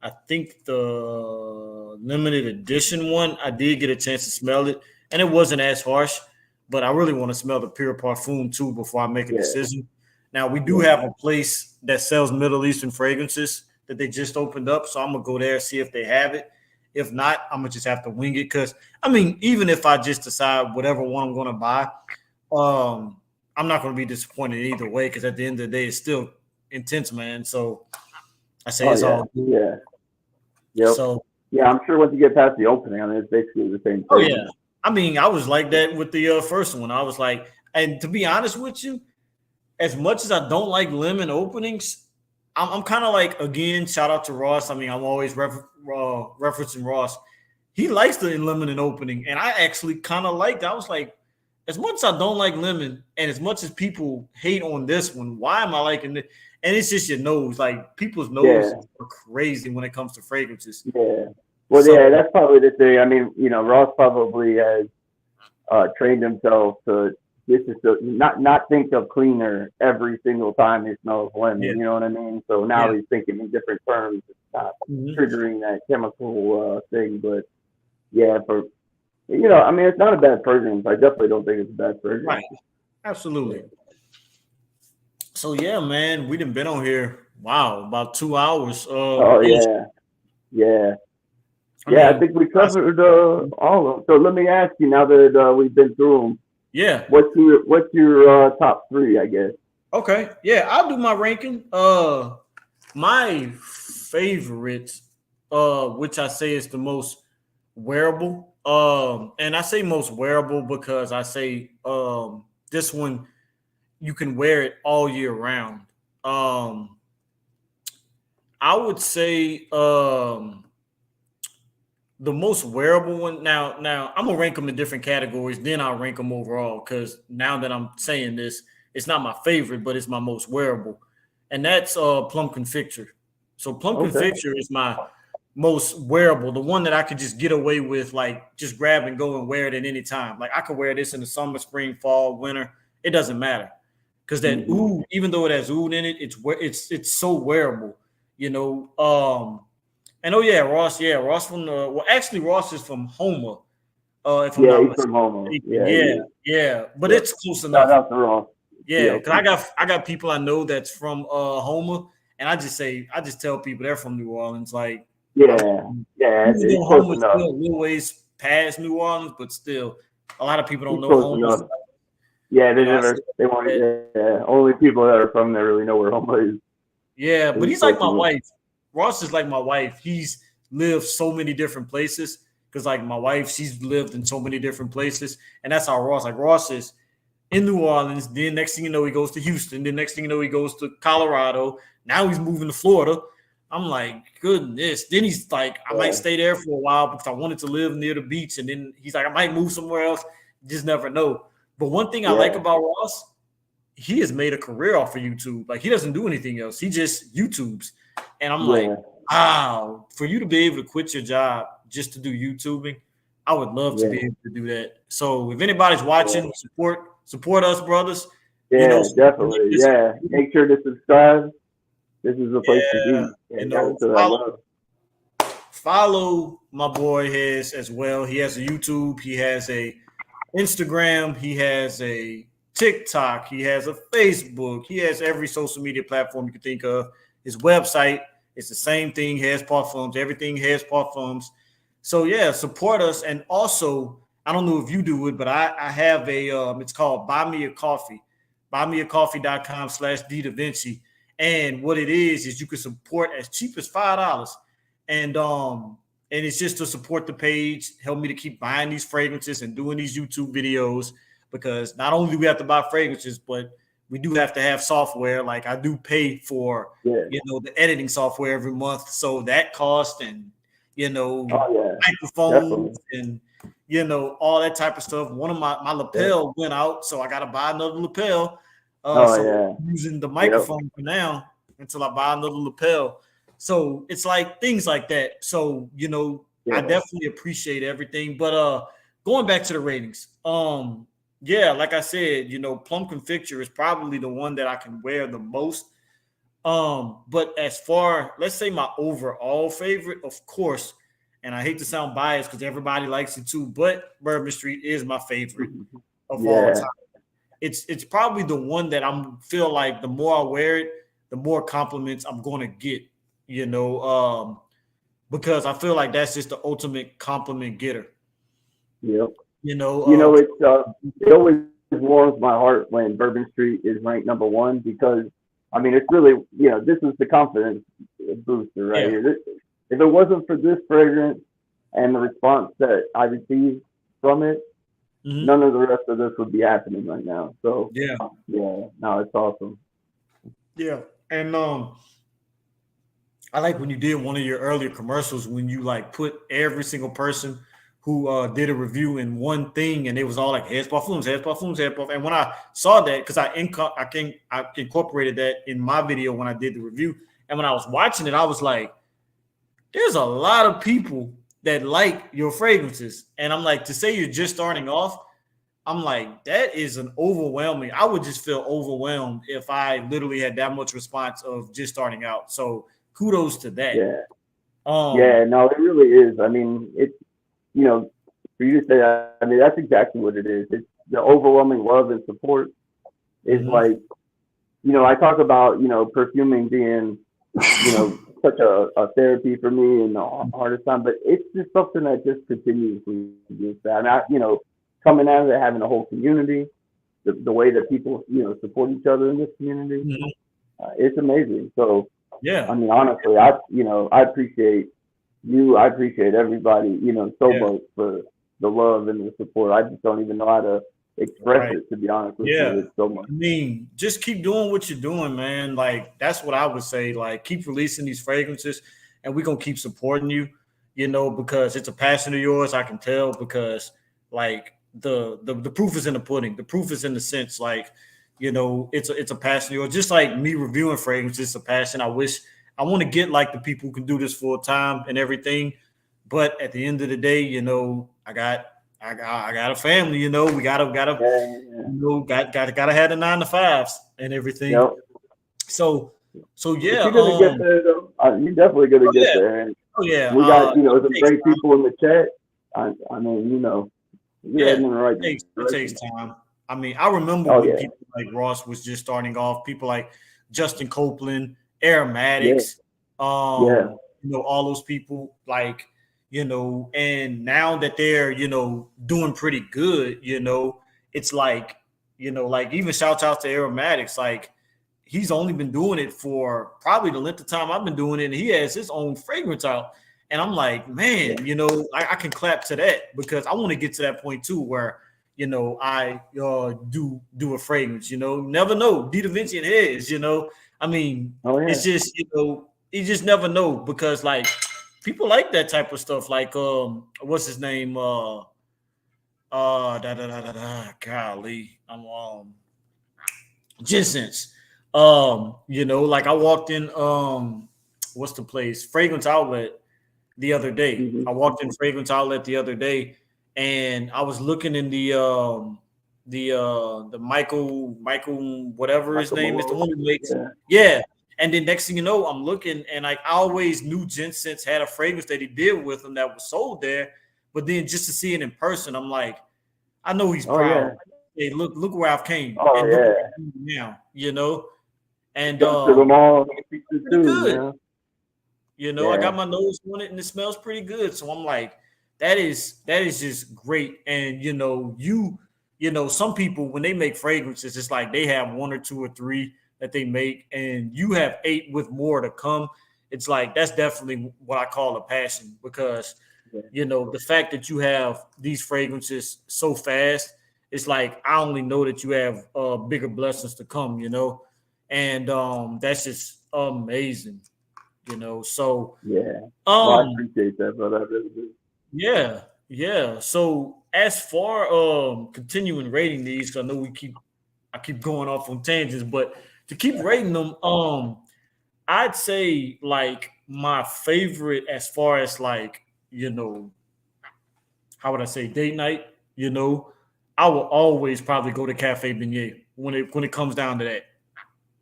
I think the limited edition one, I did get a chance to smell it, and it wasn't as harsh. But I really want to smell the pure Parfum too before I make a decision. Now we do have a place that sells Middle Eastern fragrances that they just opened up, so I'm gonna go there and see if they have it. If not, I'm gonna just have to wing it, because I mean, even if I just decide whatever one I'm gonna buy, I'm not gonna be disappointed either way, because at the end of the day, it's still Intense Man. So I say it's all good. So I'm sure once you get past the opening, I mean, it's basically the same thing. Oh yeah. I mean, I was like that with the first one. I was like, and to be honest with you, as much as I don't like lemon openings, I'm kind of like, again, shout out to Ross. I mean, I'm always referencing Ross. He likes the lemon opening, and I actually kind of liked it. I was like, as much as I don't like lemon, and as much as people hate on this one, why am I liking it? And it's just your nose. Like, people's noses are crazy when it comes to fragrances. Well, that's probably the thing. I mean, you know, Ross probably has trained himself to not think of cleaner every single time he smells lemon. You know what I mean? So now he's thinking in different terms. It's not triggering that chemical thing. But for you know, I mean, it's not a bad fragrance. I definitely don't think it's a bad fragrance. Right. Absolutely. So yeah, man, we done been on here. Wow, about 2 hours. I think we covered all of them. So let me ask you, now that we've been through them, what's your top three, I guess? Okay, I'll do my ranking. My favorite which I say is the most wearable. And I say most wearable because I say this one you can wear it all year round. I would say the most wearable one. Now I'm gonna rank them in different categories. Then I'll rank them overall because now that I'm saying this, it's not my favorite, but it's my most wearable, and that's Plum Confecture. So Plum Confecture is my most wearable, the one that I could just get away with, like just grab and go and wear it at any time. Like I could wear this in the summer, spring, fall, winter. It doesn't matter because that oud, even though it has oud in it, it's so wearable. You know. And oh yeah, Ross. Yeah, Ross from the. Well, actually, Ross is from Homer. If I'm not he's mistaken. from Homer. Yeah. But it's close enough. Shout out to Ross. Yeah, because I got people I know that's from Homer, and I just tell people they're from New Orleans. Like it's close enough. Still a little ways past New Orleans, but still, a lot of people don't know close Homer. Enough. Yeah, they want. Yeah, only people that are from there really know where Homer is. Yeah, but he's like my wife. Ross is like my wife. He's lived so many different places because, like, my wife, she's lived in so many different places, and that's how Ross. Like, Ross is in New Orleans. Then next thing you know, he goes to Houston. Then next thing you know, he goes to Colorado. Now he's moving to Florida. I'm like, goodness. Then he's like, I might stay there for a while because I wanted to live near the beach. And then he's like, I might move somewhere else. Just never know. But one thing I like about Ross, he has made a career off of YouTube. Like, he doesn't do anything else. He just YouTubes. And I'm like, wow, for you to be able to quit your job just to do YouTubing, I would love to be able to do that. So if anybody's watching, support us, brothers. Yeah, definitely. Yeah, make sure to subscribe. This is the place to be. Follow my boy Hez as well. He has a YouTube. He has a Instagram. He has a TikTok. He has a Facebook. He has every social media platform you can think of. His website is the same thing, Hez Parfums, everything Hez Parfums. So yeah, support us. And also, I don't know if you do it, but I have a it's called Buy Me a Coffee, buymeacoffee.com/DaVinci. And what it is you can support as cheap as $5. And it's just to support the page, help me to keep buying these fragrances and doing these YouTube videos, because not only do we have to buy fragrances, but we do have to have software. Like I do pay for, the editing software every month. So that cost and, microphones and, all that type of stuff. One of my lapel went out, so I got to buy another lapel. I'm using the microphone for now until I buy another lapel. So it's like things like that. So, I definitely appreciate everything. But going back to the ratings, like I said, Plum Confecture is probably the one that I can wear the most. But as far, let's say my overall favorite, of course, and I hate to sound biased because everybody likes it too, but Bourbon Street is my favorite of all time. It's probably the one that I feel like the more I wear it, the more compliments I'm going to get, because I feel like that's just the ultimate compliment getter. Yep. It always warms my heart when Bourbon Street is ranked number one, because I mean, it's really, this is the confidence booster right here. If it wasn't for this fragrance and the response that I received from it, none of the rest of this would be happening right now. So no, it's awesome. Yeah, and I like when you did one of your earlier commercials when you like put every single person who did a review in one thing, and it was all like Hez Parfums, Hez Parfums, Hez Parfums. And when I saw that, because I incorporated that in my video when I did the review, and when I was watching it, I was like, there's a lot of people that like your fragrances. And I'm like, to say you're just starting off, I'm like, that is an overwhelming. I would just feel overwhelmed if I literally had that much response of just starting out. So kudos to that. No, it really is. I mean, it's, for you to say that, I mean, that's exactly what it is. It's the overwhelming love and support is like, I talk about, perfuming being, such a therapy for me and the hardest time, but it's just something that just continuously gets that. I mean, coming out of it, having a whole community, the way that people, support each other in this community, it's amazing. So, I mean, honestly, I appreciate I appreciate everybody, so much for the love and the support. I just don't even know how to express it, to be honest with you. It's so much. I mean, just keep doing what you're doing, man. Like, that's what I would say. Like, keep releasing these fragrances, and we're going to keep supporting you, because it's a passion of yours. I can tell, because, like, the proof is in the pudding. The proof is in the sense, like, it's a passion of yours. Just like me reviewing fragrances, it's a passion. I want to get like the people who can do this full time and everything. But at the end of the day, I got a family, we gotta have the 9 to 5s and everything. Yep. So yeah. You're gonna get there though. You're definitely gonna get there. And we got, some great people in the chat. I mean, it takes time. I mean, I remember when people like Ross was just starting off, people like Justin Copeland, Aromatics, all those people, like, and now that they're, doing pretty good, it's like, like, even shout out to Aromatics, like, he's only been doing it for probably the length of time I've been doing it, and he has his own fragrance out. And I'm like, man, I can clap to that, because I want to get to that point too, where, I do a fragrance, never know. D Da Vinci and Hez, I mean, it's just, you just never know, because, like, people like that type of stuff. Like, what's his name? Golly, I'm Jensen's. Like, I walked in what's the place? Fragrance Outlet the other day. Mm-hmm. I walked in Fragrance Outlet the other day, and I was looking in the Michael whatever his name is, the one who makes And then next thing you know, I'm looking, and like, I always knew Jensen's had a fragrance that he did with him that was sold there, but then just to see it in person, I'm like, I know he's proud. Hey, look where I've came. And look where I'm now, and good. I got my nose on it, and it smells pretty good. So I'm like, that is just great. And some people, when they make fragrances, it's like they have 1 or 2 or 3 that they make, and you have 8 with more to come. It's like, that's definitely what I call a passion, because the fact that you have these fragrances so fast, it's like, I only know that you have bigger blessings to come, and that's just amazing, so I appreciate that, brother. I really do. Yeah. So as far continuing rating these, because I know I keep going off on tangents, but to keep rating them, I'd say, like, my favorite, as far as, like, how would I say, date night, I will always probably go to Cafe Beignet when it comes down to that.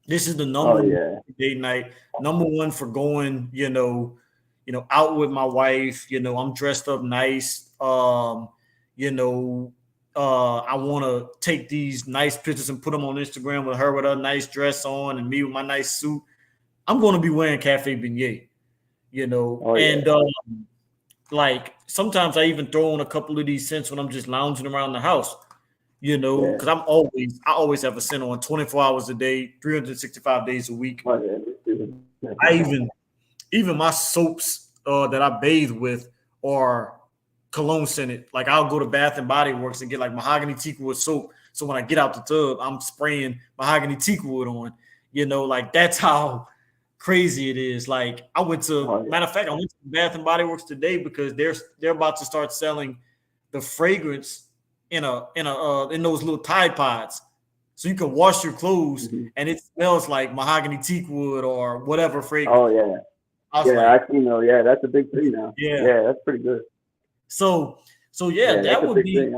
This is the number one date night, number one for going, out with my wife. I'm dressed up nice. I want to take these nice pictures and put them on Instagram with her with her nice dress on, and me with my nice suit. I'm going to be wearing Cafe Beignet, like, sometimes I even throw on a couple of these scents when I'm just lounging around the house, because I always have a scent on 24 hours a day, 365 days a week. I even my soaps that I bathe with are cologne scented. Like, I'll go to Bath and Body Works and get like mahogany teakwood soap. So when I get out the tub, I'm spraying mahogany teakwood on, like, that's how crazy it is. Like, I went to, matter of fact, I went to Bath and Body Works today, because they're about to start selling the fragrance in those little Tide Pods, so you can wash your clothes and it smells like mahogany teakwood or whatever fragrance. I see. That's a big thing now. Yeah, that's pretty good. So that would be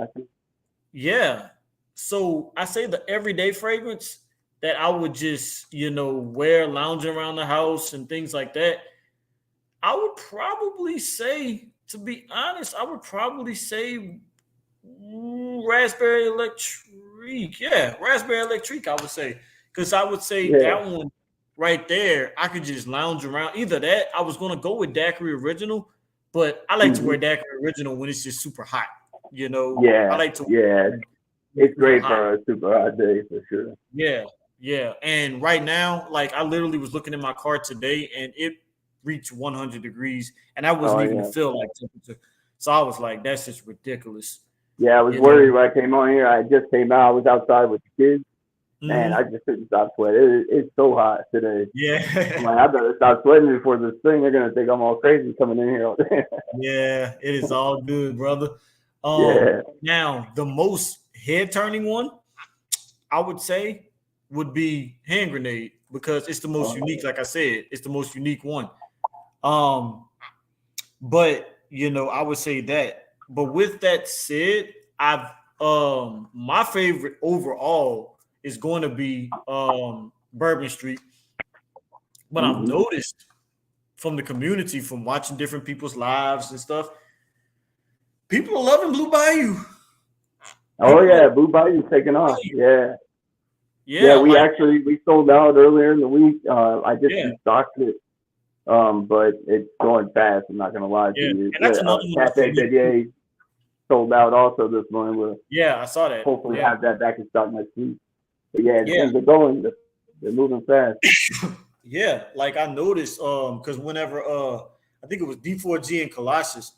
So I say the everyday fragrance that I would just wear lounging around the house and things like that. I would probably say, to be honest, Raspberry Electrique. Yeah, Raspberry Electrique, I would say. Because I would say that one right there, I could just lounge around. Either that, I was going to go with Daiquiri Original, but I like to wear Daiquiri Original when it's just super hot. I like to it's great for a super hot day, for sure. Yeah. And right now, like, I literally was looking in my car today, and reach 100 degrees, and that wasn't even to feel like temperature. So I was like, that's just ridiculous. Yeah, I was worried when I came on here. I just came out. I was outside with the kids, and I just couldn't stop sweating. It's so hot today. Yeah. I'm like, I better stop sweating before this thing. They're going to think I'm all crazy coming in here. Yeah, it is all good, brother. Now, the most head-turning one, I would say, would be hand grenade, because it's the most unique. Like I said, it's the most unique one. But I would say that. But with that said, I've my favorite overall is going to be Bourbon Street. But I've noticed from the community, from watching different people's lives and stuff, people are loving Blue Bayou. Oh yeah, Blue Bayou's taking off. Yeah. We sold out earlier in the week. I just restocked it. But it's going fast. I'm not gonna lie to you. And that's another Cafe Beignet sold out also this morning. I saw that. Hopefully have that back in stock next week. But they're going. They're moving fast. Yeah, like I noticed, because whenever I think it was D4G and Colossus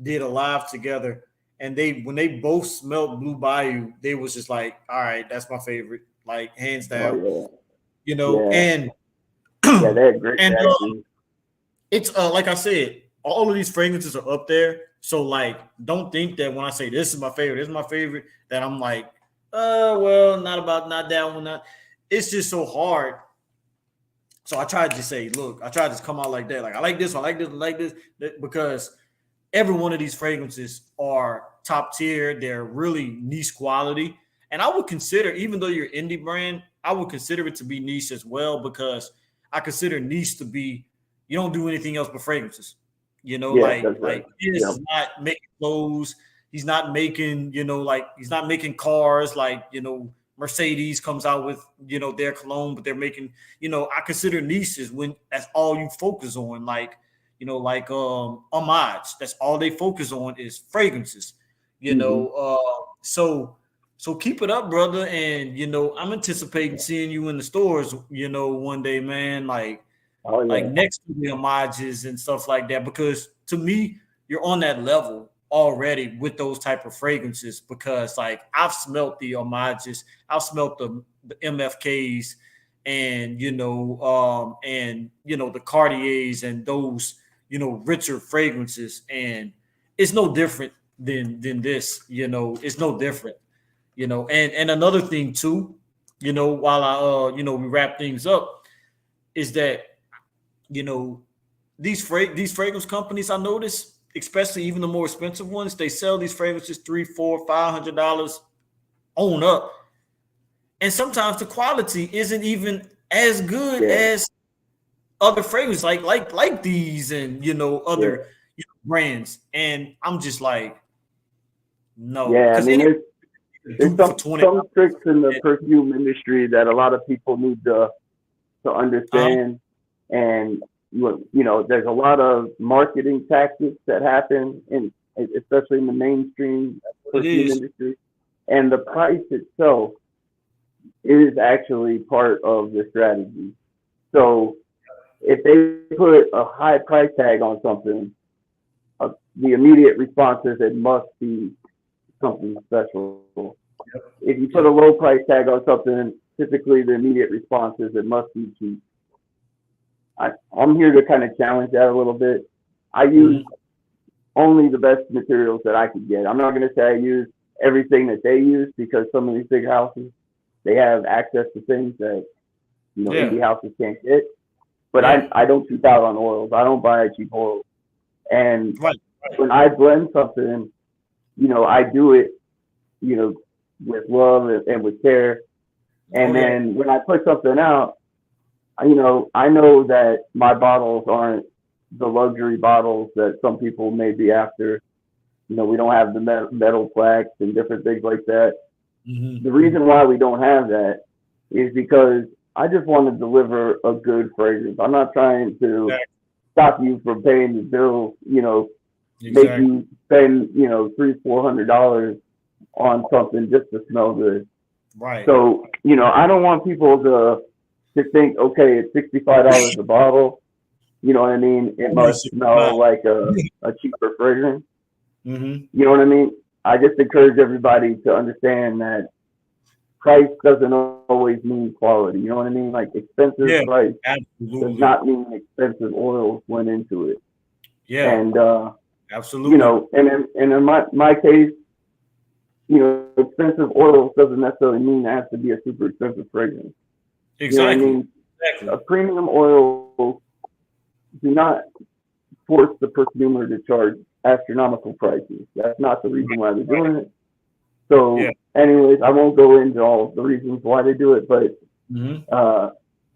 did a live together, and when they both smelled Blue Bayou, they was just like, all right, that's my favorite, like hands down. And they had great it's like I said, all of these fragrances are up there. So like, don't think that when I say this is my favorite, that I'm like, well, not that one. It's just so hard. So I tried to say, look, I tried to come out like that. Like, I like this, I like this, because every one of these fragrances are top tier. They're really niche quality. And I would consider, even though you're indie brand, I would consider it to be niche as well, because I consider niche to be, you don't do anything else but fragrances. He's not making clothes. He's not making, he's not making cars. Like, Mercedes comes out with, their cologne, but they're making, I consider niches when that's all you focus on. Like, Homage, that's all they focus on is fragrances, So keep it up, brother. And, I'm anticipating seeing you in the stores, one day, man, like next to the homages and stuff like that, because to me, you're on that level already with those type of fragrances, because like I've smelt the homages, I've smelt the MFKs and, the Cartiers and those, richer fragrances. And it's no different than this, it's no different, and another thing too, while I, we wrap things up, is that, these fragrance companies, I notice, especially even the more expensive ones, they sell these fragrances $300, $400, $500 on up, and sometimes the quality isn't even as good as other fragrances, like these and other brands. And I'm just like, no. Yeah, I mean, there's some tricks in the perfume industry that a lot of people need to understand. And there's a lot of marketing tactics that happen, especially in the mainstream perfume industry. And the price itself is actually part of the strategy. So if they put a high price tag on something, the immediate response is it must be something special. If you put a low price tag on something, typically the immediate response is it must be cheap. I'm here to kind of challenge that a little bit. I use only the best materials that I could get. I'm not going to say I use everything that they use, because some of these big houses, they have access to things that indie houses can't get. But I don't cheap out on oils. I don't buy cheap oils. And when I blend something, I do it, with love and with care. And then when I put something out, I know that my bottles aren't the luxury bottles that some people may be after. We don't have the metal plaques and different things like that. The reason why we don't have that is because I just want to deliver a good fragrance. I'm not trying to stop you from paying the bills, make you spend, $300-$400 on something just to smell good. Right. So, I don't want people to think, okay, it's $65 a bottle. You know what I mean? It must smell like a cheaper fragrance. Mm-hmm. You know what I mean? I just encourage everybody to understand that price doesn't always mean quality. You know what I mean? Like expensive price does not mean expensive oils went into it. Yeah. And absolutely. You know, and in my case, you know, expensive oils doesn't necessarily mean it has to be a super expensive fragrance. Exactly. You know what I mean? Exactly. A premium oil do not force the perfumer to charge astronomical prices. That's not the reason why they're doing it. So, anyways, I won't go into all the reasons why they do it, but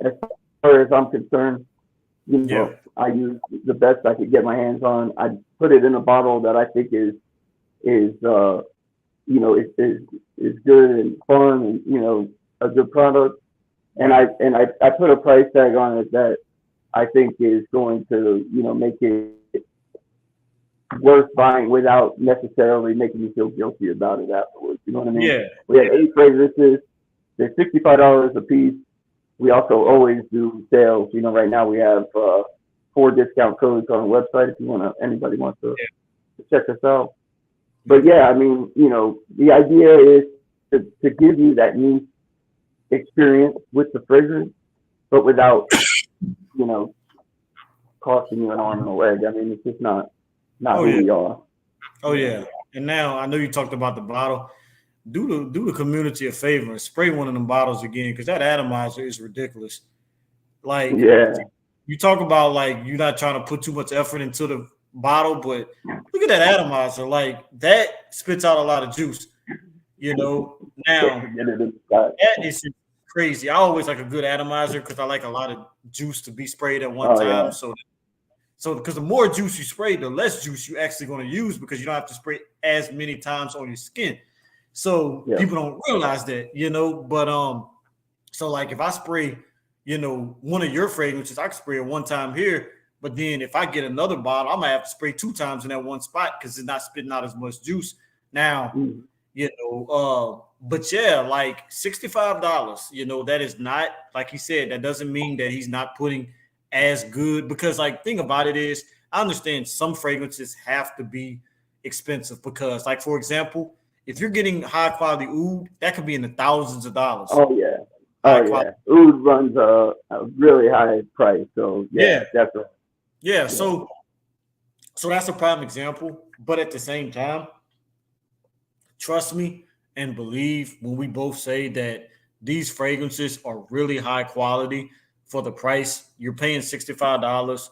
as far as I'm concerned, you know, I use the best I could get my hands on. I put it in a bottle that I think is you know, is good and fun and, you know, a good product. And I put a price tag on it that I think is going to, you know, make it worth buying without necessarily making me feel guilty about it afterwards. You know what I mean? Yeah. We have 8 fragrances. They're $65 a piece. We also always do sales. You know, right now we have 4 discount codes on our website if anybody wants to check us out. But yeah, I mean, you know, the idea is to give you that new experience with the fragrance, but without, you know, costing you an arm and a leg. I mean, it's just not who we are. Oh yeah. And now I know you talked about the bottle. Do the community a favor and spray one of them bottles again, because that atomizer is ridiculous. Like, you talk about like you're not trying to put too much effort into the bottle, but look at that atomizer. Like, that spits out a lot of juice. You know, now that is crazy. I always like a good atomizer because I like a lot of juice to be sprayed at one time. Yeah. So because the more juice you spray, the less juice you're actually going to use, because you don't have to spray as many times on your skin. So people don't realize that, you know. But so like if I spray, you know, one of your fragrances, I can spray it one time here. But then if I get another bottle, I might have to spray 2 times in that one spot because it's not spitting out as much juice. Now, you know, but yeah, like $65, you know, that is not, like he said, that doesn't mean that he's not putting as good, because like thing about it is, I understand some fragrances have to be expensive because, like, for example, if you're getting high quality oud, that could be in the thousands of dollars. Oh yeah. Oud runs a really high price. So definitely. Yeah, so that's a prime example. But at the same time, trust me and believe when we both say that these fragrances are really high quality for the price. You're paying $65,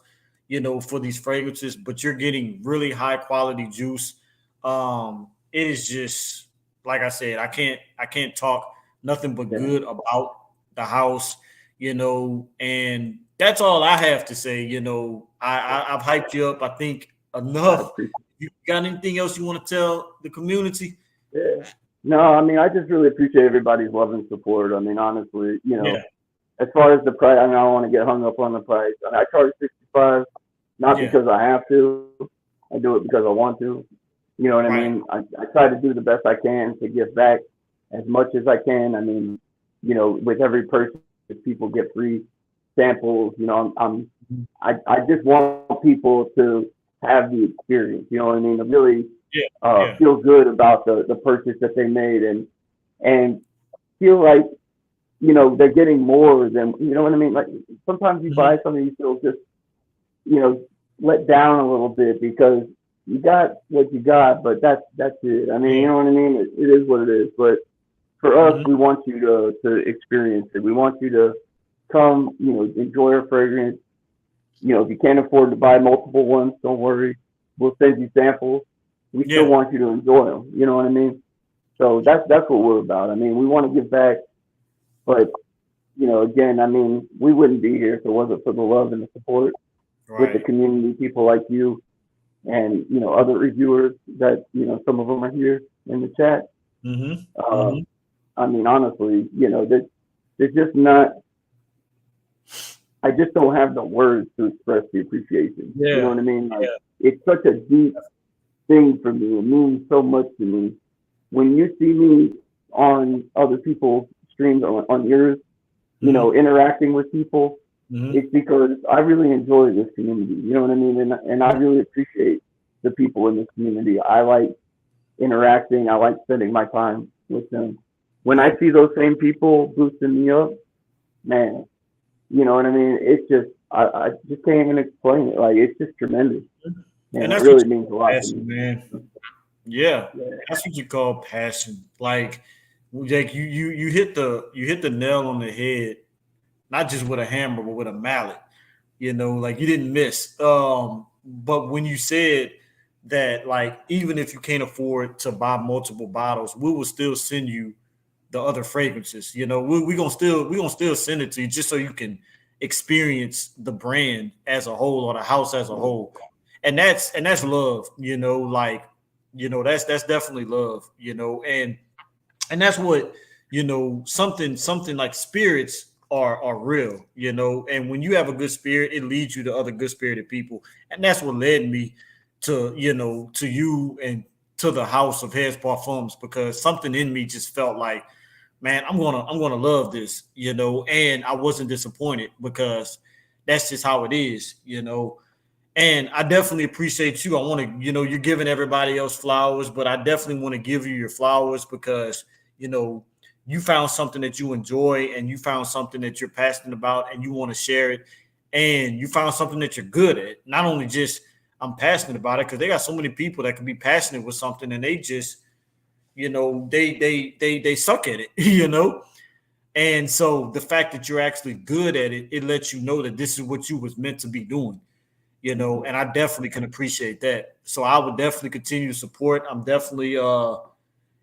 you know, for these fragrances, but you're getting really high quality juice. It is just, like I said, I can't talk nothing but good about the house, you know, and that's all I have to say. You know, I've hyped you up, I think, enough. You got anything else you want to tell the community? Yeah. No, I mean, I just really appreciate everybody's love and support. I mean, honestly, you know, as far as the price, I don't want to get hung up on the price. I mean, I charge $65, not because I have to. I do it because I want to. You know what I mean? I try to do the best I can to give back as much as I can. I mean, you know, with every purchase, people get free samples. You know, I just want people to have the experience. You know what I mean? To really feel good about the purchase that they made and feel like, you know, they're getting more than, you know what I mean? Like sometimes you buy something, you feel just, you know, let down a little bit because you got what you got, but that's it. I mean, you know what I mean? It is what it is. But for us, we want you to experience it. We want you to come, you know, enjoy our fragrance. You know, if you can't afford to buy multiple ones, don't worry. We'll send you samples. We still want you to enjoy them. You know what I mean? So that's what we're about. I mean, we want to give back, but, you know, again, I mean, we wouldn't be here if it wasn't for the love and the support with the community, people like you and, you know, other reviewers that, you know, some of them are here in the chat. I mean, honestly, you know, there's just not, I just don't have the words to express the appreciation. You know what I mean? Like, it's such a deep thing for me. It means so much to me. When you see me on other people's streams, on yours, you know, interacting with people, it's because I really enjoy this community. You know what I mean? And I really appreciate the people in this community. I like interacting. I like spending my time with them. When I see those same people boosting me up, man, you know what I mean? It's just I just can't even explain it. Like it's just tremendous. And it that's really what means a lot to passion, me. man. Yeah, Yeah. that's what you call passion. Like you hit the nail on the head, not just with a hammer, but with a mallet. You know, like you didn't miss. But when you said that, like, even if you can't afford to buy multiple bottles, we will still send you the other fragrances. You know, we gonna still send it to you just so you can experience the brand as a whole or the house as a whole. And that's love, you know, like, you know, that's definitely love, you know, and that's what, you know, something like spirits are real, you know, and when you have a good spirit, it leads you to other good spirited people, and that's what led me to, you know, to you and to the house of Hez Parfums, because something in me just felt like, man, I'm gonna love this, you know, and I wasn't disappointed because that's just how it is, you know. And I definitely appreciate you. I want to, you know, you're giving everybody else flowers, but I definitely want to give you your flowers because, you know, you found something that you enjoy and you found something that you're passionate about and you want to share it. And you found something that you're good at. Not only just I'm passionate about it, because they got so many people that can be passionate with something and they just, you know, they suck at it, you know. And so the fact that you're actually good at it, it lets you know that this is what you was meant to be doing, you know, and I definitely can appreciate that. So I would definitely continue to support. I'm definitely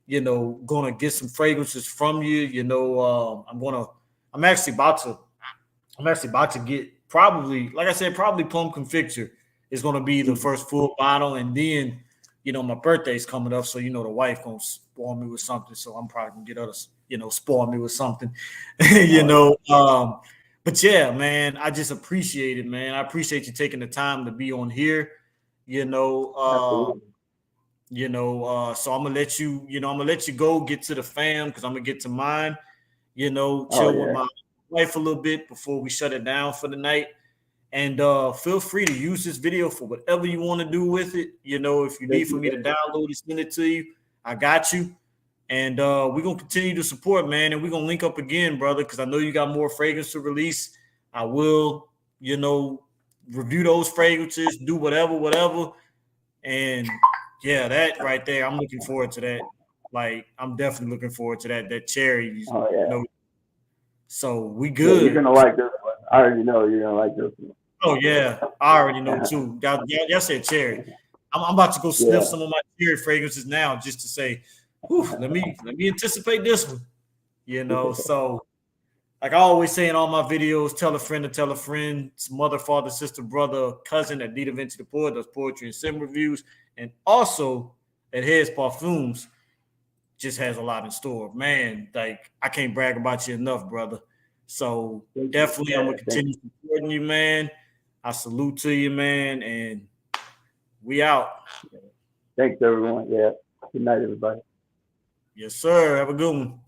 you know, gonna get some fragrances from you. You know, I'm actually about to get, probably, like I said, probably plum conficture is gonna be the first full bottle, and then, you know, my birthday's coming up, so you know the wife gonna spoil me with something. So I'm probably gonna get her to, you know, spoil me with something, you know. But yeah, man, I just appreciate it, man. I appreciate you taking the time to be on here, you know. Absolutely. So I'm gonna let you, you know, I'm gonna let you go get to the fam because I'm gonna get to mine, you know, Oh chill with yeah. my wife a little bit before we shut it down for the night. And feel free to use this video for whatever you want to do with it. You know, if you need Thank for you. me to download it, send it to you, I got you. And we're gonna continue to support, man, and we're gonna link up again, brother, because I know you got more fragrance to release. I will, you know, review those fragrances, do whatever. And yeah, that right there, I'm looking forward to that. Like, I'm definitely looking forward to that. That cherry, you Oh yeah. know. So we Yeah, you're good. gonna like this one. I already know you're gonna like this one. Oh yeah, I already know too. Y'all said cherry. I'm about to go sniff Yeah. some of my cherry fragrances now, just to say, whew, let me anticipate this one. You know, so like I always say in all my videos, tell a friend to tell a friend, mother, father, sister, brother, cousin that need eventually the poet does poetry and sim reviews, and also at Hez Parfums just has a lot in store. Man, like I can't brag about you enough, brother. So Thank you. definitely I'm Yeah, gonna continue supporting you, man. I salute to you, man, and we out. thanks everyone. Yeah. Good night, everybody. Yes, sir. Have a good one.